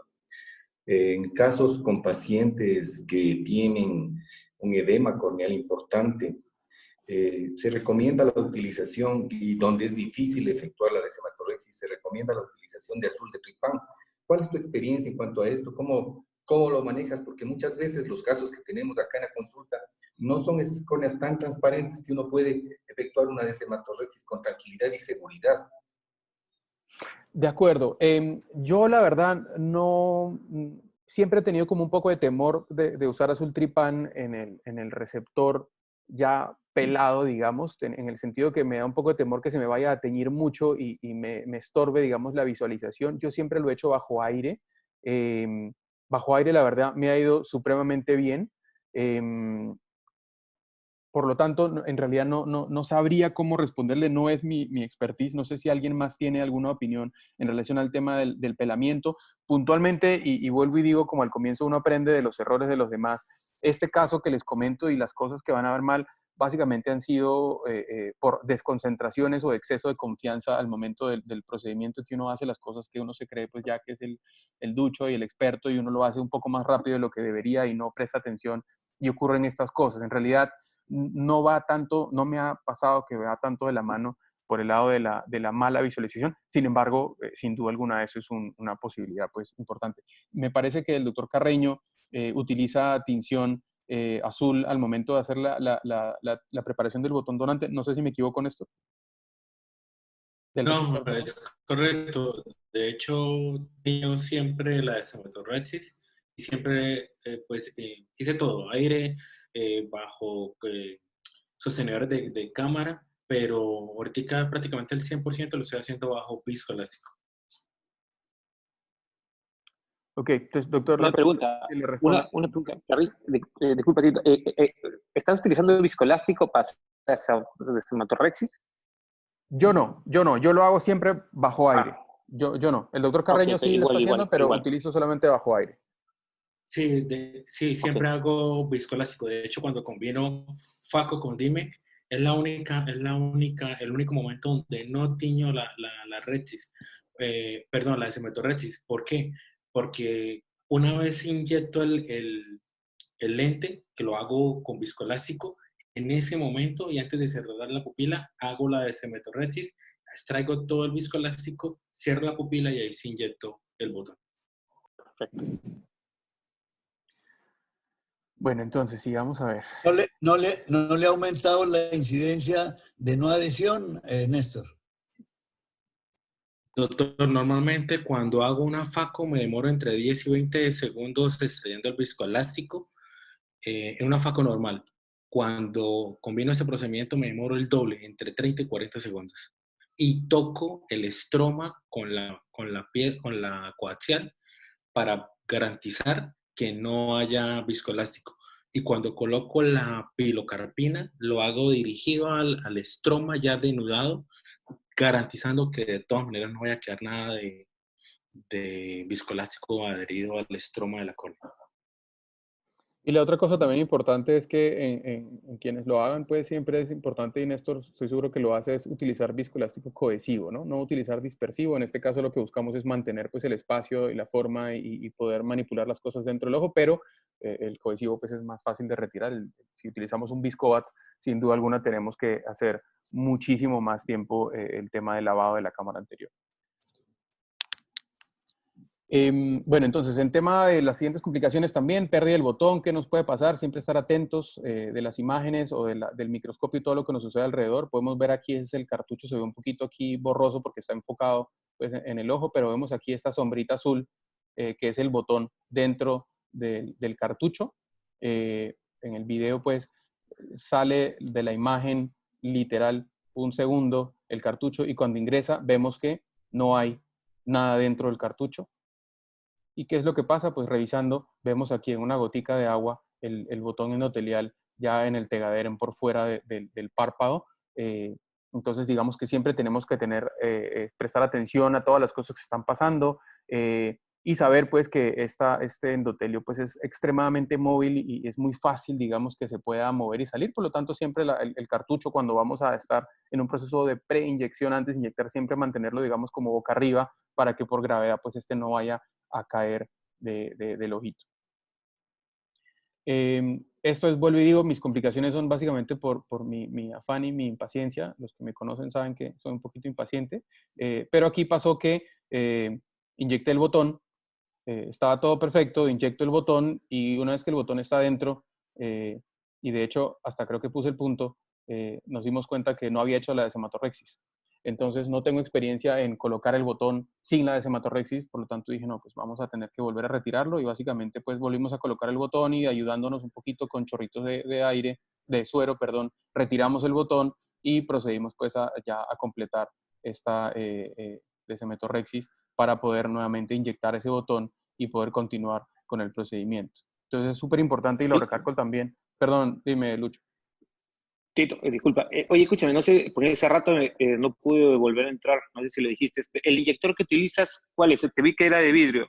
En casos con pacientes que tienen un edema corneal importante, se recomienda la utilización, y donde es difícil efectuar la desematorrexis, se recomienda la utilización de azul de tripán. ¿Cuál es tu experiencia en cuanto a esto? ¿Cómo lo manejas? Porque muchas veces los casos que tenemos acá en la consulta no son esas córneas tan transparentes que uno puede efectuar una desematorrexis con tranquilidad y seguridad. De acuerdo. Yo la verdad no, siempre he tenido como un poco de temor de usar azul tripán en el receptor ya pelado, digamos, en el sentido que me da un poco de temor que se me vaya a teñir mucho y me estorbe, digamos, la visualización. Yo siempre lo he hecho bajo aire. Bajo aire, la verdad, me ha ido supremamente bien. Por lo tanto, en realidad no sabría cómo responderle, no es mi expertise. No sé si alguien más tiene alguna opinión en relación al tema del pelamiento. Puntualmente, y vuelvo y digo, como al comienzo uno aprende de los errores de los demás, este caso que les comento y las cosas que van a ver mal, básicamente han sido por desconcentraciones o exceso de confianza al momento del procedimiento, que uno hace las cosas que uno se cree, pues ya que es el ducho y el experto, y uno lo hace un poco más rápido de lo que debería y no presta atención, y ocurren estas cosas. En realidad, no va tanto, no me ha pasado que va tanto de la mano por el lado de la mala visualización. Sin embargo, sin duda alguna, eso es una posibilidad pues importante. Me parece que el doctor Carreño utiliza tinción azul al momento de hacer la preparación del botón donante. No sé si me equivoco con esto. No, es correcto. De hecho, yo siempre la desematorrexis y siempre hice todo, aire, bajo sostenedores de cámara, pero ahorita prácticamente el 100% lo estoy haciendo bajo viscoelástico. Ok, entonces, doctor, una pregunta, disculpa, Tito. ¿Estás utilizando el viscoelástico para desematorrexis? Yo no, yo lo hago siempre bajo aire. Yo no. El doctor Carreño sí lo está haciendo, pero utilizo solamente bajo aire. Sí, siempre hago viscoelástico. De hecho, cuando combino Faco con Dimec, el único momento donde no tiño la rexis, la desematorrexis. ¿Por qué? Porque una vez inyecto el lente, que lo hago con viscoelástico, en ese momento y antes de cerrar la pupila, hago la desematorrexis, extraigo todo el viscoelástico, cierro la pupila y ahí sí inyecto el botón. Perfecto. Bueno, entonces, sí, vamos a ver. ¿No le ha aumentado la incidencia de no adhesión, Néstor? Doctor, normalmente cuando hago una Faco me demoro entre 10 y 20 segundos extrayendo el viscoelástico en una Faco normal. Cuando combino ese procedimiento me demoro el doble, entre 30 y 40 segundos. Y toco el estroma con la coaxial para garantizar que no haya viscoelástico. Y cuando coloco la pilocarpina, lo hago dirigido al estroma ya denudado, garantizando que de todas maneras no vaya a quedar nada de viscoelástico adherido al estroma de la córnea. Y la otra cosa también importante es que en quienes lo hagan, pues siempre es importante, y Néstor, estoy seguro que lo hace, es utilizar viscoelástico cohesivo, ¿no? No utilizar dispersivo. En este caso lo que buscamos es mantener pues el espacio y la forma y poder manipular las cosas dentro del ojo, pero el cohesivo pues es más fácil de retirar. Si utilizamos un viscobat, sin duda alguna tenemos que hacer muchísimo más tiempo el tema del lavado de la cámara anterior. Bueno, entonces, en tema de las siguientes complicaciones también, pérdida del botón, ¿qué nos puede pasar? Siempre estar atentos de las imágenes o del microscopio y todo lo que nos sucede alrededor. Podemos ver aquí, es el cartucho, se ve un poquito aquí borroso porque está enfocado pues, en el ojo, pero vemos aquí esta sombrita azul, que es el botón dentro del cartucho. En el video, pues, sale de la imagen literal un segundo el cartucho y cuando ingresa vemos que no hay nada dentro del cartucho. ¿Y qué es lo que pasa? Pues revisando, vemos aquí en una gotica de agua el botón endotelial ya en el tegaderen por fuera del párpado. Entonces, digamos que siempre tenemos que prestar atención a todas las cosas que están pasando y saber pues que este endotelio pues es extremadamente móvil y es muy fácil, digamos, que se pueda mover y salir. Por lo tanto, siempre el cartucho, cuando vamos a estar en un proceso de preinyección, antes de inyectar, siempre mantenerlo, digamos, como boca arriba para que por gravedad pues no vaya a caer del ojito. Esto es, vuelvo y digo, mis complicaciones son básicamente por mi afán y mi impaciencia. Los que me conocen saben que soy un poquito impaciente, pero aquí pasó que inyecté el botón, estaba todo perfecto, inyecto el botón y una vez que el botón está dentro, y de hecho hasta creo que puse el punto, nos dimos cuenta que no había hecho la desematorrexis. Entonces no tengo experiencia en colocar el botón sin la desematorrexis, por lo tanto dije, no, pues vamos a tener que volver a retirarlo y básicamente pues volvimos a colocar el botón y ayudándonos un poquito con chorritos de suero, perdón, retiramos el botón y procedimos pues ya a completar esta desematorrexis para poder nuevamente inyectar ese botón y poder continuar con el procedimiento. Entonces es súper importante y lo recalco también. Perdón, dime, Lucho. Tito, disculpa. Oye, escúchame, no sé, porque hace rato no pude volver a entrar, no sé si lo dijiste. ¿El inyector que utilizas, cuál es? Te vi que era de vidrio.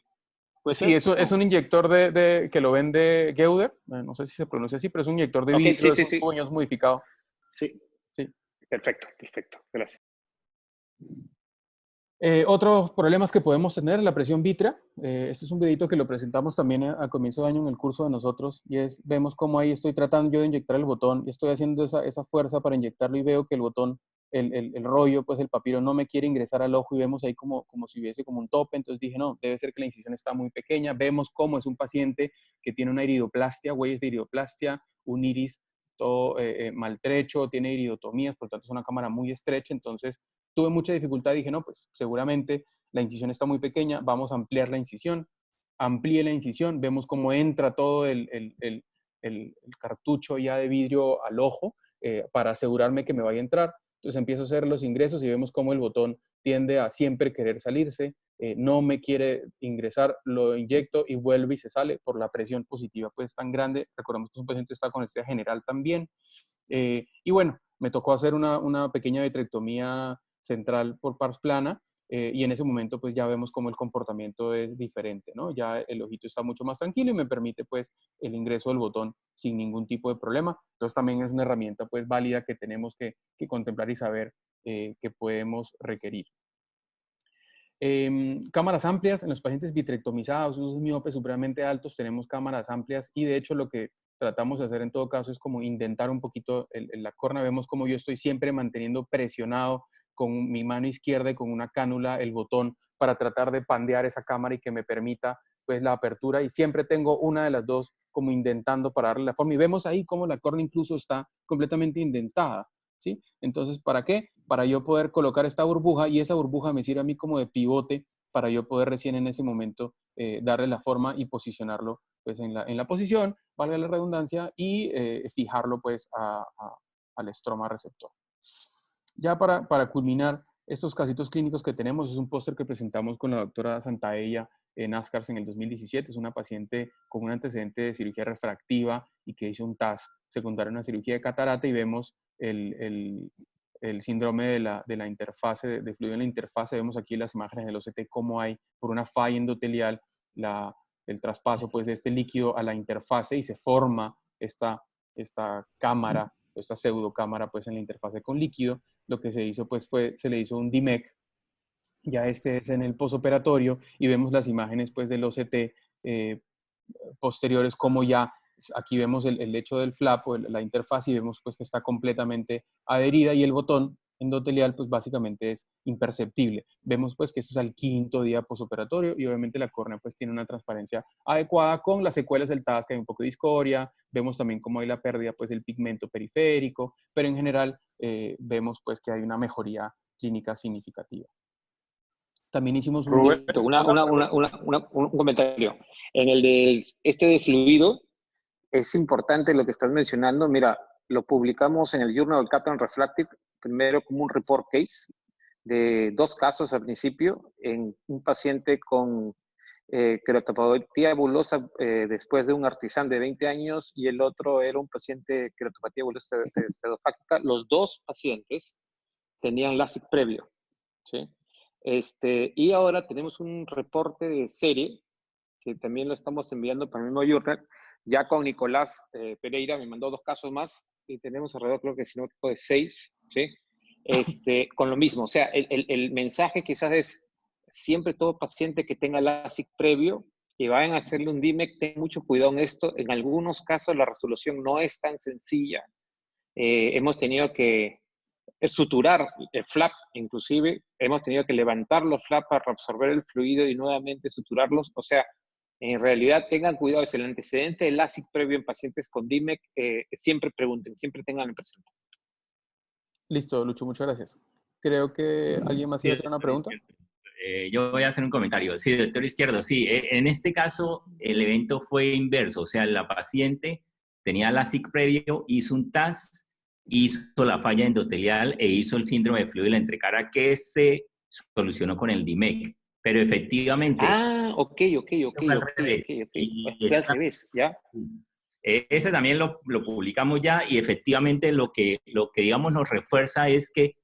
Sí, eso es un inyector que lo vende Geuder, no sé si se pronuncia así, pero es un inyector de vidrio, sí, es un puño modificado. Sí. Perfecto, gracias. Otros problemas que podemos tener, la presión vítrea. Este es un videito que lo presentamos también a comienzo de año en el curso de nosotros, y vemos cómo ahí estoy tratando yo de inyectar el botón, y estoy haciendo esa fuerza para inyectarlo, y veo que el botón, el rollo, pues el papiro no me quiere ingresar al ojo, y vemos ahí como si hubiese como un tope. Entonces dije, no, debe ser que la incisión está muy pequeña. Vemos cómo es un paciente que tiene una iridoplastia, huellas de iridoplastia, un iris todo maltrecho, tiene iridotomías, por lo tanto es una cámara muy estrecha. Entonces tuve mucha dificultad y dije, no, pues seguramente la incisión está muy pequeña, vamos a ampliar la incisión. Amplié la incisión, vemos cómo entra todo el cartucho ya de vidrio al ojo para asegurarme que me vaya a entrar. Entonces empiezo a hacer los ingresos y vemos cómo el botón tiende a siempre querer salirse, no me quiere ingresar, lo inyecto y vuelve y se sale por la presión positiva pues tan grande. Recordemos que un paciente está con anestesia general también. Y bueno, me tocó hacer una pequeña vitrectomía central por pars plana, y en ese momento pues ya vemos cómo el comportamiento es diferente, ¿no? Ya el ojito está mucho más tranquilo y me permite pues el ingreso del botón sin ningún tipo de problema. Entonces también es una herramienta pues válida que tenemos que contemplar y saber que podemos requerir. Cámaras amplias en los pacientes vitrectomizados, usos miopes supremamente altos, tenemos cámaras amplias y de hecho lo que tratamos de hacer en todo caso es como indentar un poquito la córnea. Vemos como yo estoy siempre manteniendo presionado con mi mano izquierda y con una cánula el botón para tratar de pandear esa cámara y que me permita pues la apertura, y siempre tengo una de las dos como indentando para darle la forma, y vemos ahí como la córnea incluso está completamente indentada, ¿sí? Entonces, ¿para qué? Para yo poder colocar esta burbuja, y esa burbuja me sirve a mí como de pivote para yo poder recién en ese momento darle la forma y posicionarlo pues en la posición, valga la redundancia, y fijarlo pues al estroma receptor. Ya para culminar estos casitos clínicos que tenemos, es un póster que presentamos con la doctora Santaella en ASCARS en el 2017. Es una paciente con un antecedente de cirugía refractiva y que hizo un TAS secundario a una cirugía de catarata, y vemos el síndrome de la interfase, de fluido en la interfase. Vemos aquí las imágenes del OCT, cómo hay por una falla endotelial el traspaso pues, de este líquido a la interfase y se forma esta cámara, esta pseudocámara pues, en la interfase con líquido. Lo que se hizo pues, se le hizo un DIMEC, ya este es en el posoperatorio, y vemos las imágenes pues, del OCT posteriores, como ya aquí vemos el lecho del flap o la interfaz, y vemos pues que está completamente adherida, y el botón endotelial pues básicamente es imperceptible. Vemos pues que esto es al 5º día posoperatorio, y obviamente la córnea pues tiene una transparencia adecuada con las secuelas del TAS, que hay un poco de discoria. Vemos también cómo hay la pérdida pues del pigmento periférico, pero en general vemos pues que hay una mejoría clínica significativa. También hicimos Roberto, un comentario. En el de fluido, es importante lo que estás mencionando. Mira, lo publicamos en el Journal of Cataract Refractive, primero como un report case de 2 casos al principio, en un paciente con queratopatía bulosa después de un artisán de 20 años, y el otro era un paciente queratopatía bulosa pseudofágica. Los 2 pacientes tenían LASIK previo, ¿sí? Y ahora tenemos un reporte de serie que también lo estamos enviando para el mismo journal, ya con Nicolás Pereira. Me mandó 2 casos más y tenemos alrededor, creo que si no, de 6, ¿sí? Con lo mismo. O sea, el mensaje quizás es siempre todo paciente que tenga LASIK previo y vayan a hacerle un DIMEC, ten mucho cuidado en esto. En algunos casos la resolución no es tan sencilla. Hemos tenido que suturar el flap, inclusive hemos tenido que levantar los flaps para absorber el fluido y nuevamente suturarlos. O sea, en realidad tengan cuidado, es el antecedente del LASIK previo en pacientes con DIMEC, siempre pregunten, siempre tengan presente. Listo, Lucho, muchas gracias. Creo que alguien más iba a hacer una pregunta. Yo voy a hacer un comentario. Sí, doctor Izquierdo, sí. En este caso, el evento fue inverso. O sea, la paciente tenía LASIK previo, hizo un TAS, hizo la falla endotelial e hizo el síndrome de fluido de la entrecara que se solucionó con el DIMEC. Pero efectivamente... Ah, ok. Fue al revés, ¿ya? Ese también lo publicamos ya y efectivamente lo que digamos nos refuerza es que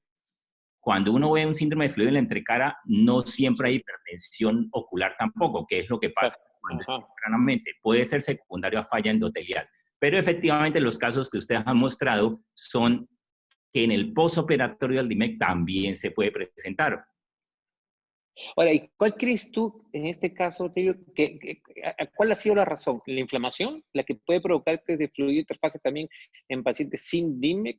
cuando uno ve un síndrome de fluido en la entrecara, no siempre hay hipertensión ocular tampoco, que es lo que pasa cuando tempranamente. Puede ser secundario a falla endotelial. Pero efectivamente los casos que ustedes han mostrado son que en el postoperatorio del DIMEC también se puede presentar. Ahora, ¿y cuál crees tú en este caso, Tello, cuál ha sido la razón? ¿La inflamación? ¿La que puede provocar de fluido interfase también en pacientes sin DIMEC?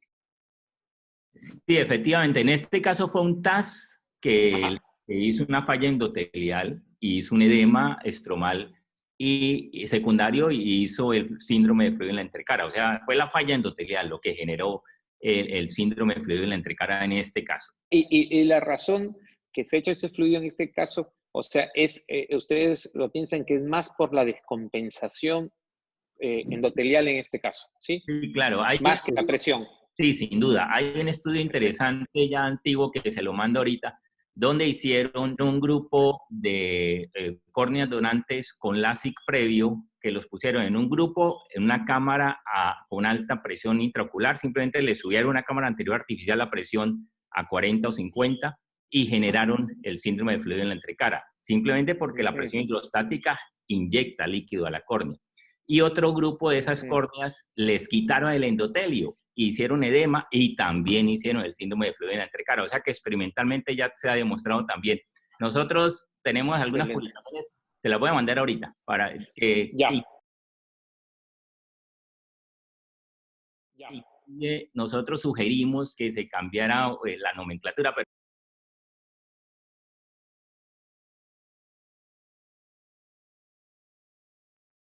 Sí, efectivamente. En este caso fue un TAS que hizo una falla endotelial, hizo un edema estromal y secundario y hizo el síndrome de fluido en la entrecara. O sea, fue la falla endotelial lo que generó el síndrome de fluido en la entrecara en este caso. Y la razón que se ha hecho ese fluido en este caso, o sea, ustedes lo piensan que es más por la descompensación endotelial en este caso, ¿sí? Sí, claro. Más que la presión. Sí, sin duda. Hay un estudio interesante ya antiguo que se lo mando ahorita, donde hicieron un grupo de córneas donantes con LASIK previo, que los pusieron en un grupo, en una cámara con alta presión intraocular, simplemente le subieron una cámara anterior artificial la presión a 40 o 50 y generaron el síndrome de fluido en la entrecara, simplemente porque la presión hidrostática inyecta líquido a la córnea. Y otro grupo de esas córneas les quitaron el endotelio, hicieron edema y también hicieron el síndrome de fluido en la entrecara. O sea que experimentalmente ya se ha demostrado también. Nosotros tenemos algunas publicaciones, se las voy a mandar ahorita para que... Y nosotros sugerimos que se cambiara la nomenclatura. Pero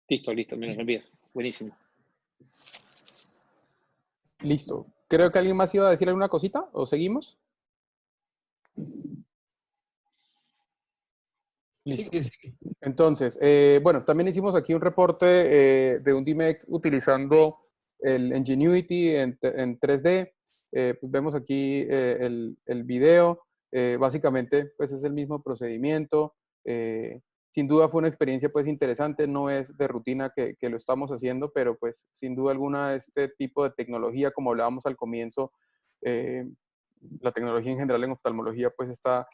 Listo, me lo envías. Buenísimo. Listo. Creo que alguien más iba a decir alguna cosita, ¿o seguimos? Listo. Sí. Entonces, bueno, también hicimos aquí un reporte de un DIMEC utilizando el Ingenuity en 3D. Pues vemos aquí el video. Básicamente, pues es el mismo procedimiento. Sin duda fue una experiencia pues interesante, no es de rutina que lo estamos haciendo, pero pues sin duda alguna este tipo de tecnología, como hablábamos al comienzo, la tecnología en general en oftalmología pues está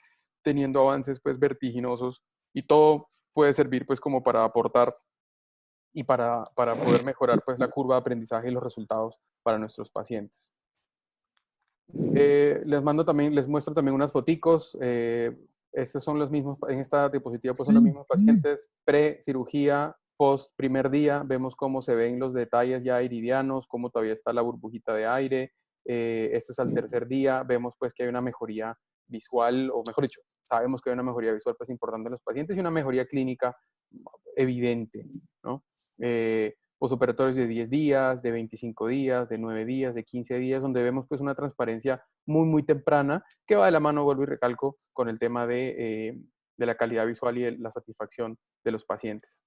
teniendo avances pues vertiginosos y todo puede servir pues como para aportar y para poder mejorar pues la curva de aprendizaje y los resultados para nuestros pacientes. Les muestro también unas foticos. Estos son los mismos, en esta diapositiva pues son los mismos pacientes pre-cirugía, post-primer día. Vemos cómo se ven los detalles ya iridianos, cómo todavía está la burbujita de aire. Esto es al tercer día. Vemos pues que hay una mejoría visual, o mejor dicho, sabemos que hay una mejoría visual pues importante en los pacientes y una mejoría clínica evidente, ¿no? Postoperatorios de 10 días, de 25 días, de 9 días, de 15 días, donde vemos pues una transparencia muy temprana que va de la mano, vuelvo y recalco, con el tema de la calidad visual y la satisfacción de los pacientes.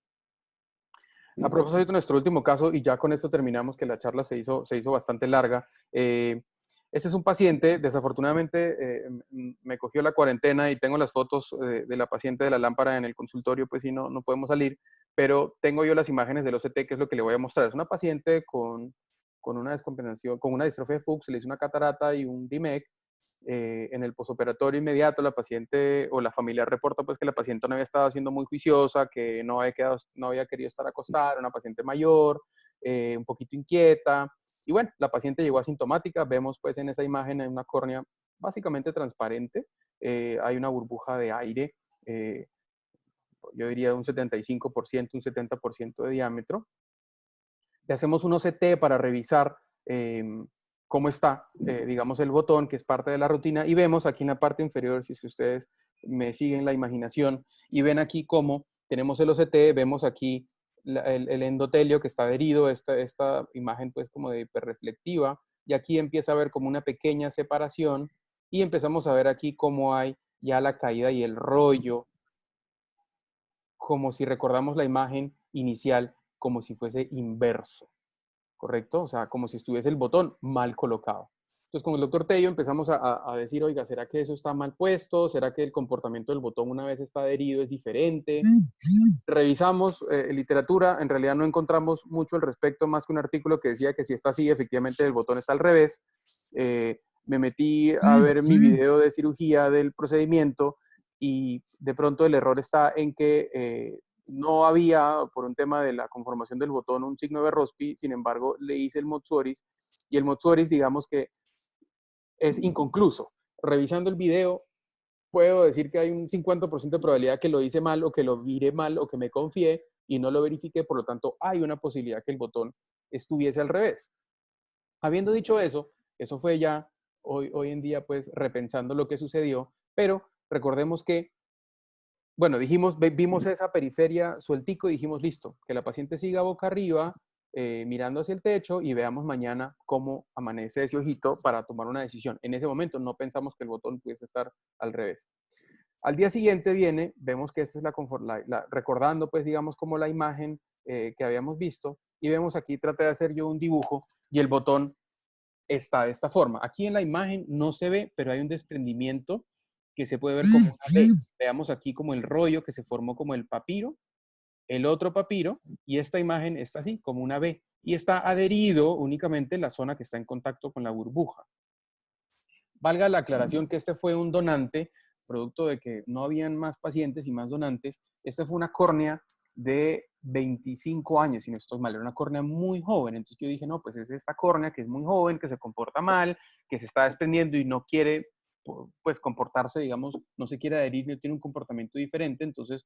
A propósito de nuestro último caso, y ya con esto terminamos, que la charla se hizo bastante larga. Este es un paciente, desafortunadamente me cogió la cuarentena y tengo las fotos de la paciente de la lámpara en el consultorio, pues sí, no podemos salir, pero tengo yo las imágenes del OCT, que es lo que le voy a mostrar. Es una paciente con una descompensación, con una distrofia de Fuchs, se le hizo una catarata y un DIMEC. En el posoperatorio inmediato, la paciente o la familia reporta pues que la paciente no había estado siendo muy juiciosa, que no había querido estar acostada, era una paciente mayor, un poquito inquieta. Y bueno, la paciente llegó asintomática. Vemos pues en esa imagen una córnea básicamente transparente. Hay una burbuja de aire yo diría un 75%, un 70% de diámetro. Le hacemos un OCT para revisar cómo está, digamos, el botón, que es parte de la rutina, y vemos aquí en la parte inferior, si es que ustedes me siguen la imaginación, y ven aquí cómo tenemos el OCT, vemos aquí el endotelio que está adherido, esta imagen pues como de hiperreflectiva, y aquí empieza a ver como una pequeña separación, y empezamos a ver aquí cómo hay ya la caída y el rollo, como si recordamos la imagen inicial, como si fuese inverso, ¿correcto? O sea, como si estuviese el botón mal colocado. Entonces, con el doctor Tello empezamos a decir, oiga, ¿será que eso está mal puesto? ¿Será que el comportamiento del botón una vez está adherido es diferente? Revisamos literatura, en realidad no encontramos mucho al respecto, más que un artículo que decía que si está así, efectivamente el botón está al revés. Me metí a ver mi video de cirugía del procedimiento y de pronto el error está en que no había, por un tema de la conformación del botón, un signo de Rossby. Sin embargo, le hice el Motsuoris y el Motsuoris, digamos que es inconcluso. Revisando el video, puedo decir que hay un 50% de probabilidad que lo hice mal o que lo miré mal o que me confié y no lo verifiqué. Por lo tanto, hay una posibilidad que el botón estuviese al revés. Habiendo dicho eso, eso fue ya hoy en día, pues, repensando lo que sucedió, pero recordemos que, bueno, vimos esa periferia sueltico y dijimos, listo, que la paciente siga boca arriba, mirando hacia el techo y veamos mañana cómo amanece ese ojito para tomar una decisión. En ese momento no pensamos que el botón pudiese estar al revés. Al día siguiente vemos que esta es recordando, pues, digamos, como la imagen que habíamos visto, y vemos aquí, traté de hacer yo un dibujo y el botón está de esta forma. Aquí en la imagen no se ve, pero hay un desprendimiento que se puede ver como una V. Veamos aquí como el rollo que se formó como el papiro, el otro papiro, y esta imagen está así, como una V, y está adherido únicamente en la zona que está en contacto con la burbuja. Valga la aclaración que este fue un donante, producto de que no habían más pacientes y más donantes. Esta fue una córnea de 25 años, si no estoy mal, era una córnea muy joven. Entonces yo dije, no, pues es esta córnea que es muy joven, que se comporta mal, que se está desprendiendo y no quiere, pues, comportarse, digamos, no se quiere adherir, no tiene un comportamiento diferente. Entonces,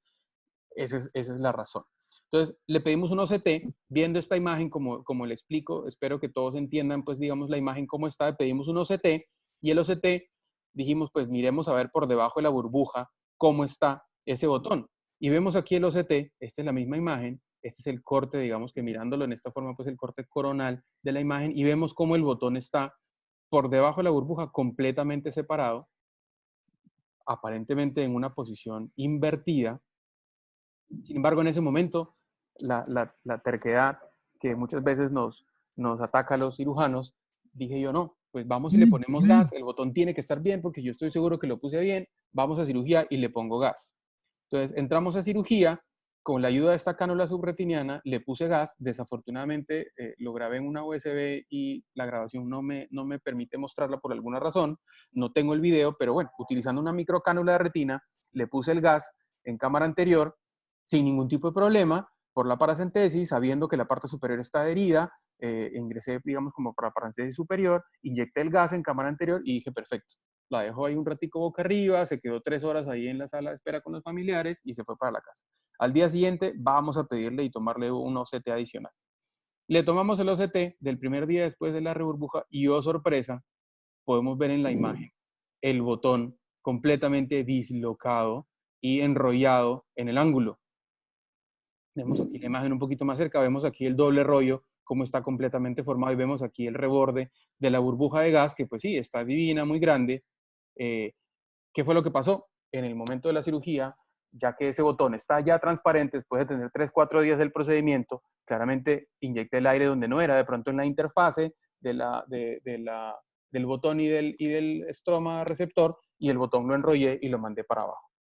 esa es la razón. Entonces, le pedimos un OCT, viendo esta imagen, como le explico, espero que todos entiendan, pues, digamos, la imagen cómo está. Le pedimos un OCT, y el OCT, dijimos, pues, miremos a ver por debajo de la burbuja cómo está ese botón. Y vemos aquí el OCT, esta es la misma imagen, este es el corte, digamos que mirándolo en esta forma, pues el corte coronal de la imagen, y vemos cómo el botón está por debajo de la burbuja completamente separado, aparentemente en una posición invertida. Sin embargo, en ese momento, la terquedad que muchas veces nos ataca a los cirujanos, dije yo, no, pues vamos y le ponemos gas, el botón tiene que estar bien porque yo estoy seguro que lo puse bien, vamos a cirugía y le pongo gas. Entonces, entramos a cirugía, con la ayuda de esta cánula subretiniana, le puse gas, desafortunadamente lo grabé en una USB y la grabación no me permite mostrarla por alguna razón, no tengo el video, pero bueno, utilizando una microcánula de retina, le puse el gas en cámara anterior, sin ningún tipo de problema, por la paracentesis, sabiendo que la parte superior está adherida, ingresé, digamos, como para paracentesis superior, inyecté el gas en cámara anterior y dije, perfecto. La dejo ahí un ratico boca arriba, se quedó 3 horas ahí en la sala de espera con los familiares y se fue para la casa. Al día siguiente vamos a pedirle y tomarle un OCT adicional. Le tomamos el OCT del primer día después de la reburbuja y, oh sorpresa, podemos ver en la imagen el botón completamente dislocado y enrollado en el ángulo. Vemos aquí la imagen un poquito más cerca, vemos aquí el doble rollo, cómo está completamente formado, y vemos aquí el reborde de la burbuja de gas, que pues sí, está divina, muy grande. ¿Qué fue lo que pasó? En el momento de la cirugía, ya que ese botón está ya transparente, después de tener 3-4 días del procedimiento, claramente inyecté el aire donde no era, de pronto en la interfase del botón y del estroma receptor, y el botón lo enrollé y lo mandé para abajo.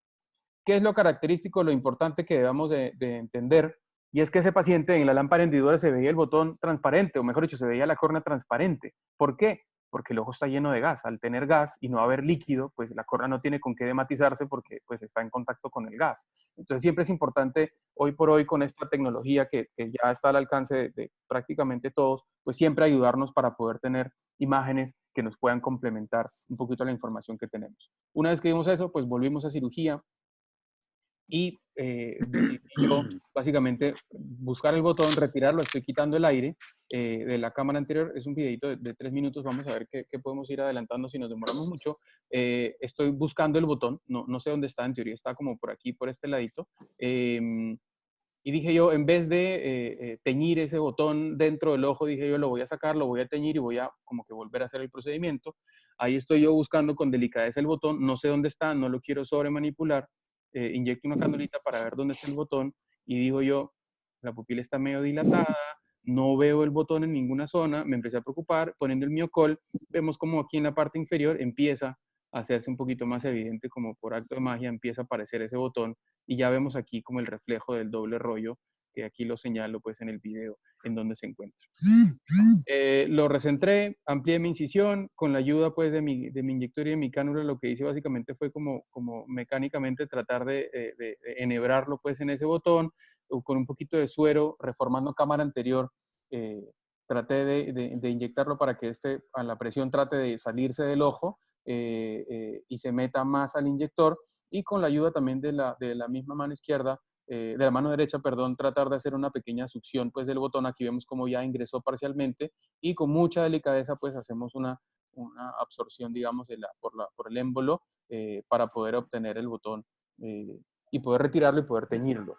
¿Qué es lo característico, lo importante que debamos de entender? Y es que ese paciente en la lámpara individual se veía el botón transparente, o mejor dicho, se veía la córnea transparente. ¿Por qué? Porque el ojo está lleno de gas. Al tener gas y no haber líquido, pues la córnea no tiene con qué dematizarse porque pues está en contacto con el gas. Entonces siempre es importante, hoy por hoy, con esta tecnología que ya está al alcance de prácticamente todos, pues siempre ayudarnos para poder tener imágenes que nos puedan complementar un poquito la información que tenemos. Una vez que vimos eso, pues volvimos a cirugía. y decidí yo básicamente buscar el botón, retirarlo, estoy quitando el aire de la cámara anterior. Es un videito de 3 minutos, vamos a ver qué podemos ir adelantando si nos demoramos mucho. Estoy buscando el botón, no sé dónde está, en teoría está como por aquí, por este ladito. Y dije yo, en vez de teñir ese botón dentro del ojo, dije yo, lo voy a sacar, lo voy a teñir y voy a como que volver a hacer el procedimiento. Ahí estoy yo buscando con delicadeza el botón, no sé dónde está, no lo quiero sobre manipular. Inyecto una canulita para ver dónde está el botón y digo yo, la pupila está medio dilatada, no veo el botón en ninguna zona, me empecé a preocupar, poniendo el miocol, vemos como aquí en la parte inferior empieza a hacerse un poquito más evidente, como por acto de magia empieza a aparecer ese botón y ya vemos aquí como el reflejo del doble rollo, que aquí lo señalo pues en el video en donde se encuentra. Lo recentré, amplié mi incisión, con la ayuda pues de mi inyector y de mi cánula, lo que hice básicamente fue como mecánicamente tratar de enhebrarlo pues en ese botón, con un poquito de suero, reformando cámara anterior, traté de inyectarlo para que a la presión trate de salirse del ojo y se meta más al inyector, y con la ayuda también de la misma mano izquierda, de la mano derecha, perdón, tratar de hacer una pequeña succión pues del botón. Aquí vemos como ya ingresó parcialmente y con mucha delicadeza pues hacemos una absorción, digamos, por el émbolo para poder obtener el botón y poder retirarlo y poder teñirlo.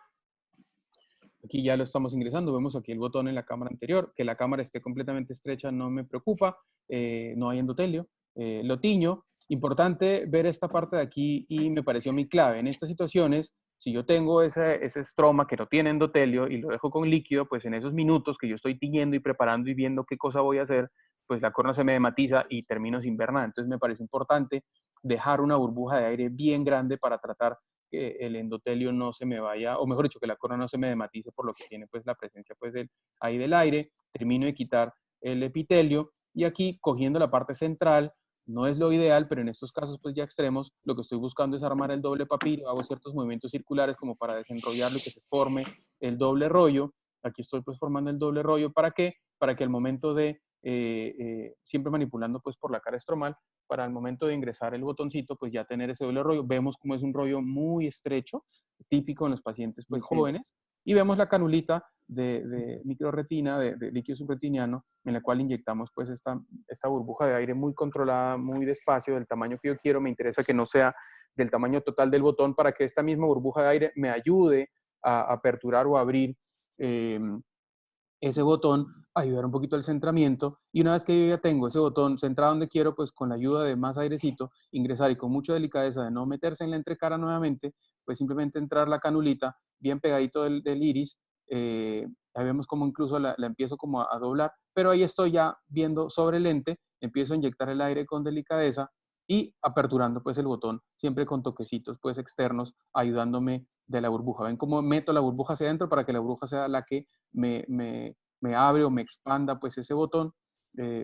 Aquí ya lo estamos ingresando, vemos aquí el botón en la cámara anterior, que la cámara esté completamente estrecha no me preocupa, no hay endotelio, lo tiño. Importante ver esta parte de aquí y me pareció muy clave. En estas situaciones, si yo tengo ese estroma que no tiene endotelio y lo dejo con líquido, pues en esos minutos que yo estoy tiñendo y preparando y viendo qué cosa voy a hacer, pues la córnea se me dematiza y termino sin ver nada. Entonces me parece importante dejar una burbuja de aire bien grande para tratar que el endotelio no se me vaya, o mejor dicho, que la córnea no se me dematice por lo que tiene pues la presencia pues ahí del aire. Termino de quitar el epitelio y aquí cogiendo la parte central, no es lo ideal, pero en estos casos pues ya extremos, lo que estoy buscando es armar el doble papiro, hago ciertos movimientos circulares como para desenrollarlo y que se forme el doble rollo. Aquí estoy pues formando el doble rollo, ¿para qué? Para que al momento de, siempre manipulando pues por la cara estromal, para el momento de ingresar el botoncito, pues ya tener ese doble rollo. Vemos como es un rollo muy estrecho, típico en los pacientes pues jóvenes, y vemos la canulita de microretina, de líquido subretiniano, en la cual inyectamos pues esta burbuja de aire muy controlada, muy despacio, del tamaño que yo quiero. Me interesa que no sea del tamaño total del botón para que esta misma burbuja de aire me ayude a aperturar o abrir ese botón, ayudar un poquito al centramiento, y una vez que yo ya tengo ese botón centrado donde quiero, pues con la ayuda de más airecito, ingresar y con mucha delicadeza de no meterse en la entrecara nuevamente, pues simplemente entrar la canulita bien pegadito del iris. Ahí vemos como incluso la empiezo como a doblar, pero ahí estoy ya viendo sobre el lente, empiezo a inyectar el aire con delicadeza y aperturando pues el botón, siempre con toquecitos pues externos, ayudándome de la burbuja. Ven cómo meto la burbuja hacia adentro para que la burbuja sea la que me abre o me expanda pues ese botón,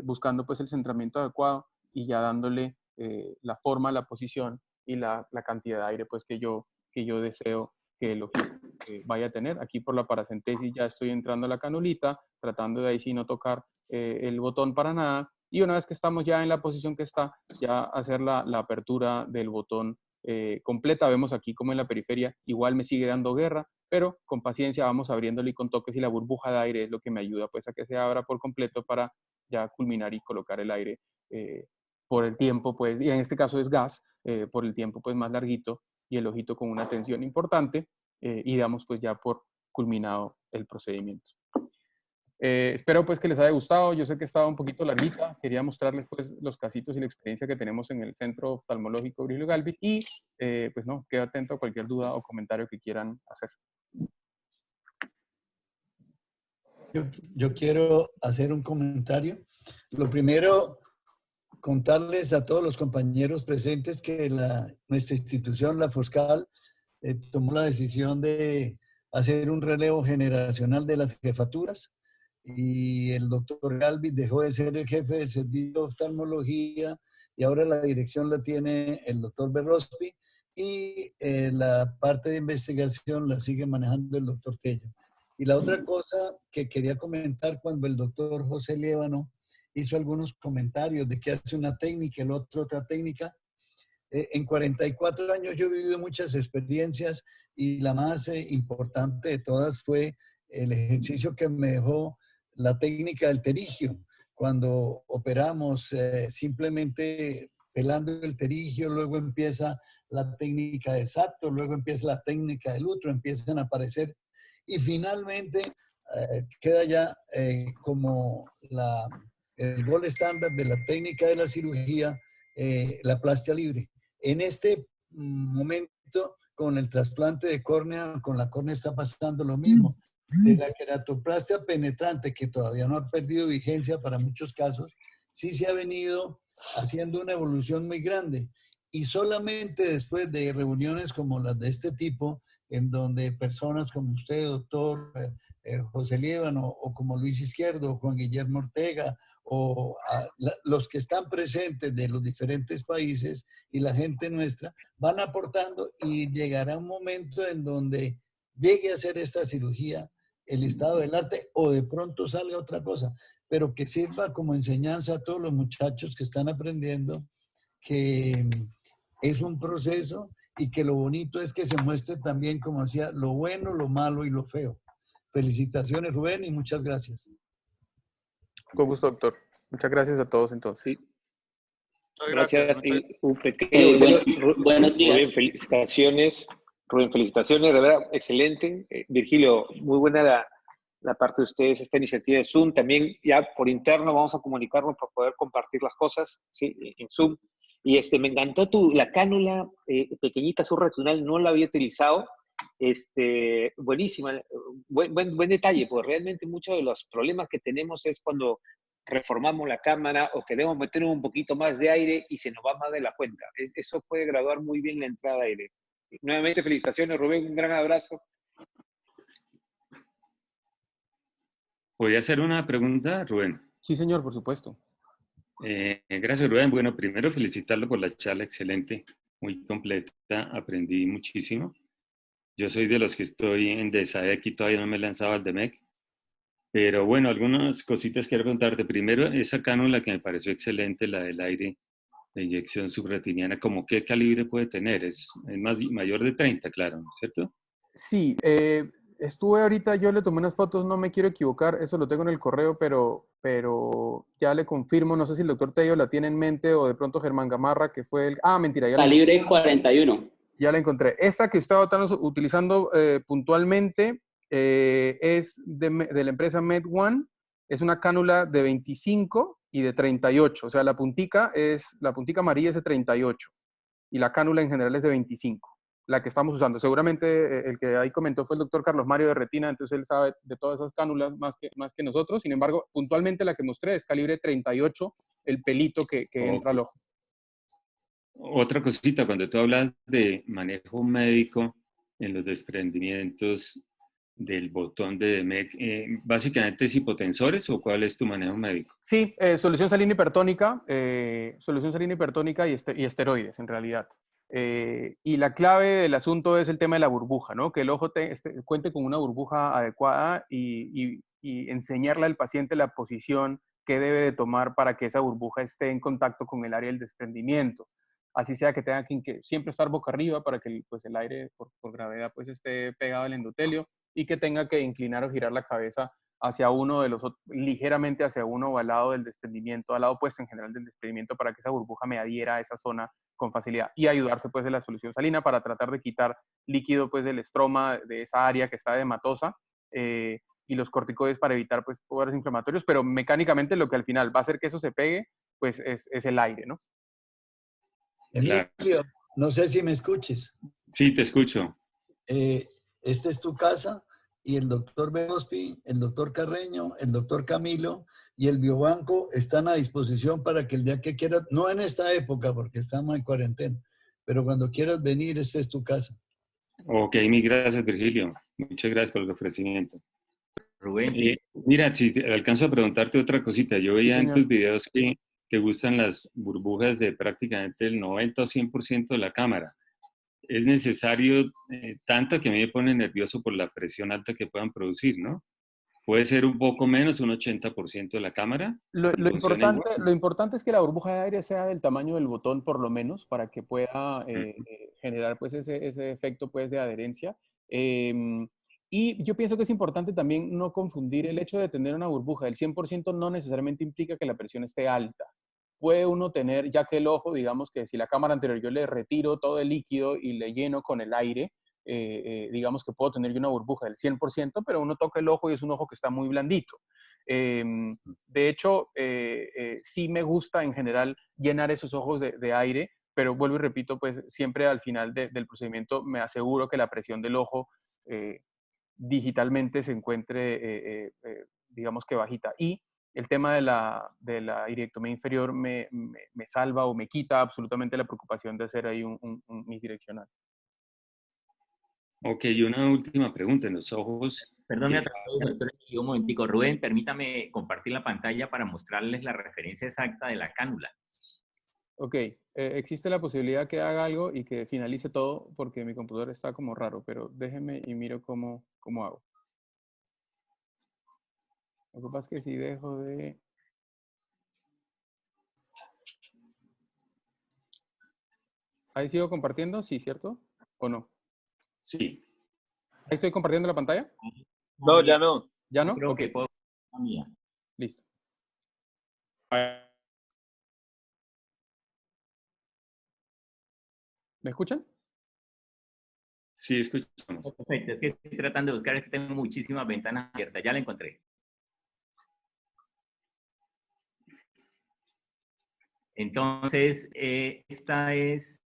buscando pues el centramiento adecuado y ya dándole la forma, la posición y la cantidad de aire pues que yo deseo que el ojito vaya a tener. Aquí por la paracentesis ya estoy entrando a la canulita, tratando de ahí sí no tocar el botón para nada, y una vez que estamos ya en la posición que está, ya hacer la apertura del botón completa. Vemos aquí como en la periferia igual me sigue dando guerra, pero con paciencia vamos abriéndole y con toques, y la burbuja de aire es lo que me ayuda pues a que se abra por completo para ya culminar y colocar el aire por el tiempo pues, y en este caso es gas, por el tiempo pues más larguito, y el ojito con una tensión importante, y damos pues ya por culminado el procedimiento. Espero pues que les haya gustado. Yo sé que estaba un poquito larguita. Quería mostrarles pues los casitos y la experiencia que tenemos en el Centro Oftalmológico Virgilio Galvis, y pues no, quedo atento a cualquier duda o comentario que quieran hacer. Yo quiero hacer un comentario. Lo primero, contarles a todos los compañeros presentes que nuestra institución, la Foscal, tomó la decisión de hacer un relevo generacional de las jefaturas, y el doctor Galvis dejó de ser el jefe del servicio de oftalmología y ahora la dirección la tiene el doctor Berrospi, y la parte de investigación la sigue manejando el doctor Tello. Y la otra cosa que quería comentar, cuando el doctor José Liévano hizo algunos comentarios de que hace una técnica, el otro otra técnica, En 44 años yo he vivido muchas experiencias y la más importante de todas fue el ejercicio que me dejó la técnica del terigio. Cuando operamos simplemente pelando el terigio, luego empieza la técnica de Sato, luego empieza la técnica del Lutro, empiezan a aparecer y finalmente queda ya como el gol estándar de la técnica de la cirugía, la plastia libre. En este momento, con el trasplante de córnea, con la córnea está pasando lo mismo. La queratoplastia penetrante, que todavía no ha perdido vigencia para muchos casos, sí se ha venido haciendo una evolución muy grande. Y solamente después de reuniones como las de este tipo, en donde personas como usted, doctor José Líbano, o como Luis Izquierdo, Juan Guillermo Ortega, o los que están presentes de los diferentes países y la gente nuestra, van aportando y llegará un momento en donde llegue a hacer esta cirugía el estado del arte o de pronto salga otra cosa, pero que sirva como enseñanza a todos los muchachos que están aprendiendo que es un proceso y que lo bonito es que se muestre también, como decía, lo bueno, lo malo y lo feo. Felicitaciones, Rubén, y muchas gracias. Con gusto, doctor. Muchas gracias a todos entonces. Sí. Gracias. Y un buenos días. Rubén, felicitaciones. Rubén, felicitaciones, de verdad, excelente. Virgilio, muy buena la parte de ustedes, esta iniciativa de Zoom. También ya por interno vamos a comunicarnos para poder compartir las cosas, ¿sí? En Zoom. Y me encantó la cánula pequeñita subretinal, no la había utilizado. Buenísima, buen detalle, porque realmente muchos de los problemas que tenemos es cuando reformamos la cámara o queremos meter un poquito más de aire y se nos va más de la cuenta. Eso puede graduar muy bien la entrada de aire. Nuevamente, felicitaciones, Rubén, un gran abrazo. ¿Voy a hacer una pregunta, Rubén? Sí, señor, por supuesto. Gracias, Rubén. Bueno, primero felicitarlo por la charla excelente, muy completa, aprendí muchísimo. Yo soy de los que estoy en DESAEC y todavía no me he lanzado al DEMEC. Pero bueno, algunas cositas quiero contarte. Primero, esa cánula que me pareció excelente, la del aire, de inyección subretiniana, ¿cómo qué calibre puede tener? Es mayor de 30, claro, ¿cierto? Sí, estuve ahorita, yo le tomé unas fotos, no me quiero equivocar, eso lo tengo en el correo, pero ya le confirmo, no sé si el doctor Tello la tiene en mente o de pronto Germán Gamarra, que fue el... Ah, mentira. Ya calibre 41. Ya la encontré. Esta que estaba utilizando puntualmente es de la empresa MedOne, es una cánula de 25 y de 38, o sea, la puntica amarilla es de 38 y la cánula en general es de 25, la que estamos usando. Seguramente el que ahí comentó fue el doctor Carlos Mario de Retina, entonces él sabe de todas esas cánulas más que nosotros. Sin embargo, puntualmente la que mostré es calibre 38, el pelito que entra al ojo. Otra cosita, cuando tú hablas de manejo médico en los desprendimientos del botón de DEMEC, ¿básicamente es hipotensores o cuál es tu manejo médico? Sí, solución salina hipertónica y esteroides en realidad. Y la clave del asunto es el tema de la burbuja, ¿no? Que el ojo cuente con una burbuja adecuada y enseñarle al paciente la posición que debe de tomar para que esa burbuja esté en contacto con el área del desprendimiento. Así sea que tenga que siempre estar boca arriba para que pues, el aire por gravedad pues, esté pegado al endotelio y que tenga que inclinar o girar la cabeza hacia uno de los ligeramente hacia uno o al lado del desprendimiento, al lado opuesto en general del desprendimiento, para que esa burbuja me adhiera a esa zona con facilidad y ayudarse pues de la solución salina para tratar de quitar líquido pues del estroma de esa área que está edematosa y los corticoides para evitar pues poderes inflamatorios, pero mecánicamente lo que al final va a hacer que eso se pegue pues es el aire, ¿no? Emilio, no sé si me escuches. Sí, te escucho. Esta es tu casa y el doctor Berrospi, el doctor Carreño, el doctor Camilo y el biobanco están a disposición para que el día que quieras, no en esta época porque estamos en cuarentena, pero cuando quieras venir, esta es tu casa. Ok, mil gracias, Virgilio. Muchas gracias por el ofrecimiento. Rubén. Mira, si alcanzo a preguntarte otra cosita. Yo veía en tus videos que te gustan las burbujas de prácticamente el 90 o 100% de la cámara. Es necesario tanto que a mí me pone nervioso por la presión alta que puedan producir, ¿no? Puede ser un poco menos, un 80% de la cámara. Lo importante es que la burbuja de aire sea del tamaño del botón, por lo menos, para que pueda generar pues, ese efecto pues, de adherencia. Y yo pienso que es importante también no confundir el hecho de tener una burbuja del 100% no necesariamente implica que la presión esté alta. Puede uno tener, ya que el ojo, digamos que si la cámara anterior yo le retiro todo el líquido y le lleno con el aire, digamos que puedo tener yo una burbuja del 100%, pero uno toca el ojo y es un ojo que está muy blandito. De hecho, sí me gusta en general llenar esos ojos de aire, pero vuelvo y repito, pues siempre al final del procedimiento me aseguro que la presión del ojo digitalmente se encuentre, digamos que bajita. Y el tema de la irectomía inferior me salva o me quita absolutamente la preocupación de hacer ahí un unidireccional. Ok, y una última pregunta en los ojos. Perdón, doctor, un momentico. Rubén, permítame compartir la pantalla para mostrarles la referencia exacta de la cánula. Ok, existe la posibilidad que haga algo y que finalice todo porque mi computador está como raro, pero déjenme y miro cómo hago. Lo que pasa es que si dejo de... ¿Ahí sigo compartiendo? Sí, ¿cierto? ¿O no? Sí. ¿Ahí estoy compartiendo la pantalla? No, ya no. ¿Ya no? Creo ok. que puedo... Mía. Listo. ¿Me escuchan? Sí, escuchamos. Perfecto, es que estoy tratando de buscar, es que tengo muchísimas ventanas abiertas. Ya la encontré. Entonces, esta es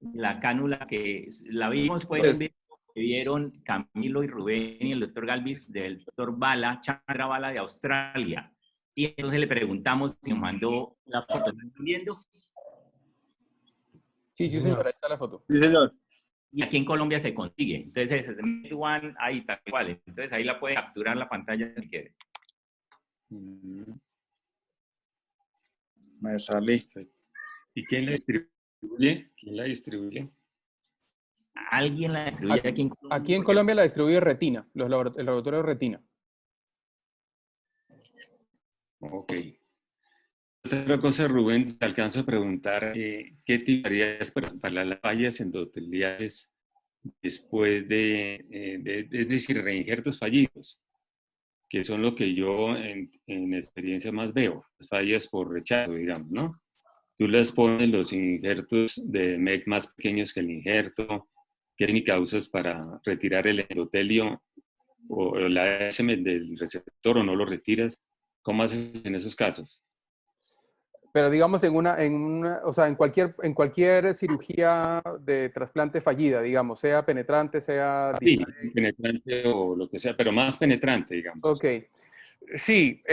la cánula que la vimos, fue en video que vieron Camilo y Rubén y el doctor Galvis del doctor Bala, Chandra Bala de Australia. Y entonces le preguntamos si nos mandó la foto. ¿Están viendo? Sí, sí, señor, ahí está la foto. Sí, señor. Y aquí en Colombia se consigue. Entonces, ahí tal cual. Entonces, ahí la puede capturar la pantalla si quiere. Me salí. ¿Y quién la distribuye? ¿Quién la distribuye? ¿Alguien la distribuye aquí en Colombia? Aquí en Colombia la distribuye Retina, el laboratorio Retina. Ok. Otra cosa, Rubén, te alcanzo a preguntar, ¿qué tipo harías para las fallas endoteliales después es decir, reinjertos fallidos, que son lo que yo en experiencia más veo, las fallas por rechazo, digamos, ¿no? Tú les pones los injertos de MEC más pequeños que el injerto, ¿qué técnica usas para retirar el endotelio o la ASM del receptor o no lo retiras? ¿Cómo haces en esos casos? Pero digamos o sea, en cualquier cirugía de trasplante fallida, digamos, sea penetrante, sea... Sí, penetrante o lo que sea, pero más penetrante, digamos. Ok. Sí,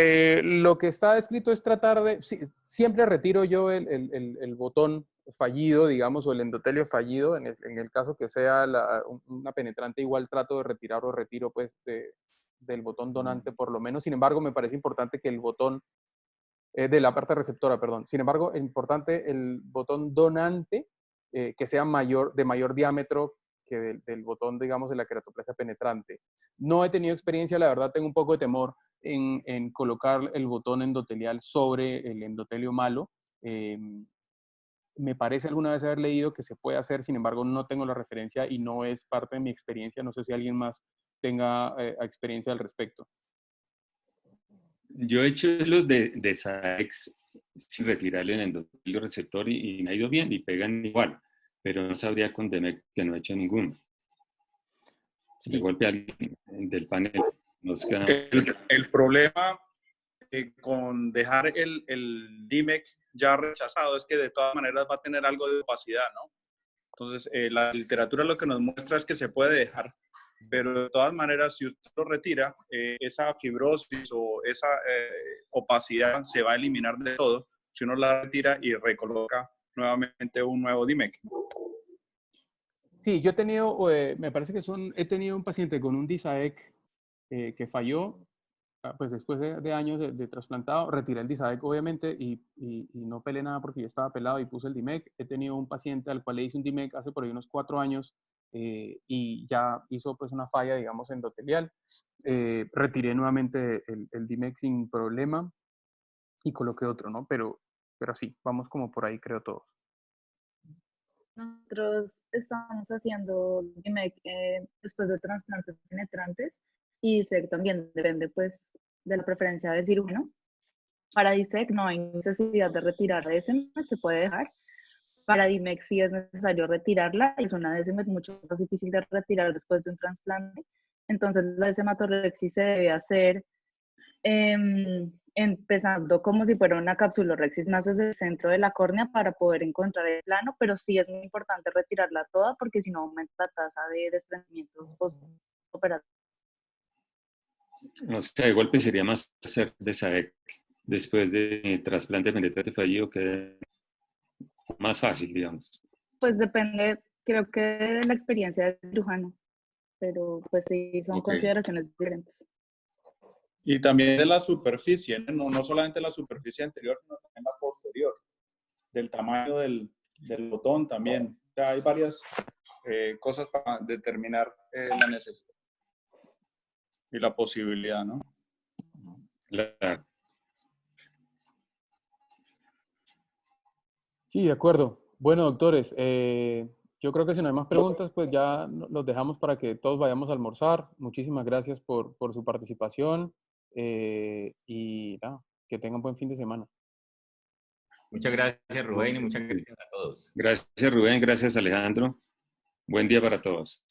lo que está escrito es tratar de... Sí, siempre retiro yo el botón fallido, digamos, o el endotelio fallido. En el caso que sea una penetrante, igual trato de retirar o retiro, pues, del botón donante, por lo menos. Sin embargo, me parece importante que el botón... de la parte receptora, perdón. Sin embargo, es importante el botón donante que sea de mayor diámetro que del botón, digamos, de la queratoplasia penetrante. No he tenido experiencia, la verdad tengo un poco de temor en colocar el botón endotelial sobre el endotelio malo. Me parece alguna vez haber leído que se puede hacer, sin embargo, no tengo la referencia y no es parte de mi experiencia. No sé si alguien más tenga experiencia al respecto. Yo he hecho los de SAEX sin retirarle el endotelio receptor y me ha ido bien y pegan igual, pero no sabría con DEMEC que no he hecho ninguno. Sí. De golpe alguien del panel nos queda... El problema con dejar el DMEC ya rechazado es que de todas maneras va a tener algo de opacidad, ¿no? Entonces, la literatura lo que nos muestra es que se puede dejar, pero de todas maneras, si usted lo retira, esa fibrosis o esa opacidad se va a eliminar de todo si uno la retira y recoloca nuevamente un nuevo DMEC. Sí, yo he tenido, me parece que he tenido un paciente con un DISAEC que falló, pues después de años de trasplantado, retiré el DISAEC obviamente y no pelé nada porque ya estaba pelado y puse el DIMEC. He tenido un paciente al cual le hice un DIMEC hace por ahí unos 4 años y ya hizo pues una falla, digamos, endotelial. Retiré nuevamente el DMEC sin problema y coloqué otro, ¿no? Pero sí, vamos como por ahí, creo, todos. Nosotros estamos haciendo DMEC después de trasplantes penetrantes y DISEC también depende pues de la preferencia del cirujano. Para DISEC no hay necesidad de retirar DSMED, se puede dejar. Para DMEC sí es necesario retirarla, es una DSMED mucho más difícil de retirar después de un trasplante. Entonces la desematorrexis se debe hacer empezando como si fuera una capsulorrexis más desde el centro de la córnea para poder encontrar el plano, pero sí es muy importante retirarla toda porque si no aumenta la tasa de desprendimientos postoperatorios. O sea, de golpe sería más hacer DSAEC después de trasplante penetrante fallido, que más fácil, digamos. Pues depende, creo que de la experiencia del cirujano, pero pues sí, son consideraciones diferentes. Y también de la superficie, no solamente la superficie anterior, sino también la posterior, del tamaño del botón también. O sea, hay varias cosas para determinar la necesidad y la posibilidad, ¿no? Claro. Sí, de acuerdo. Bueno, doctores, yo creo que si no hay más preguntas, pues ya los dejamos para que todos vayamos a almorzar. Muchísimas gracias por su participación y nada, que tengan buen fin de semana. Muchas gracias, Rubén, y muchas gracias a todos. Gracias, Rubén. Gracias, Alejandro. Buen día para todos.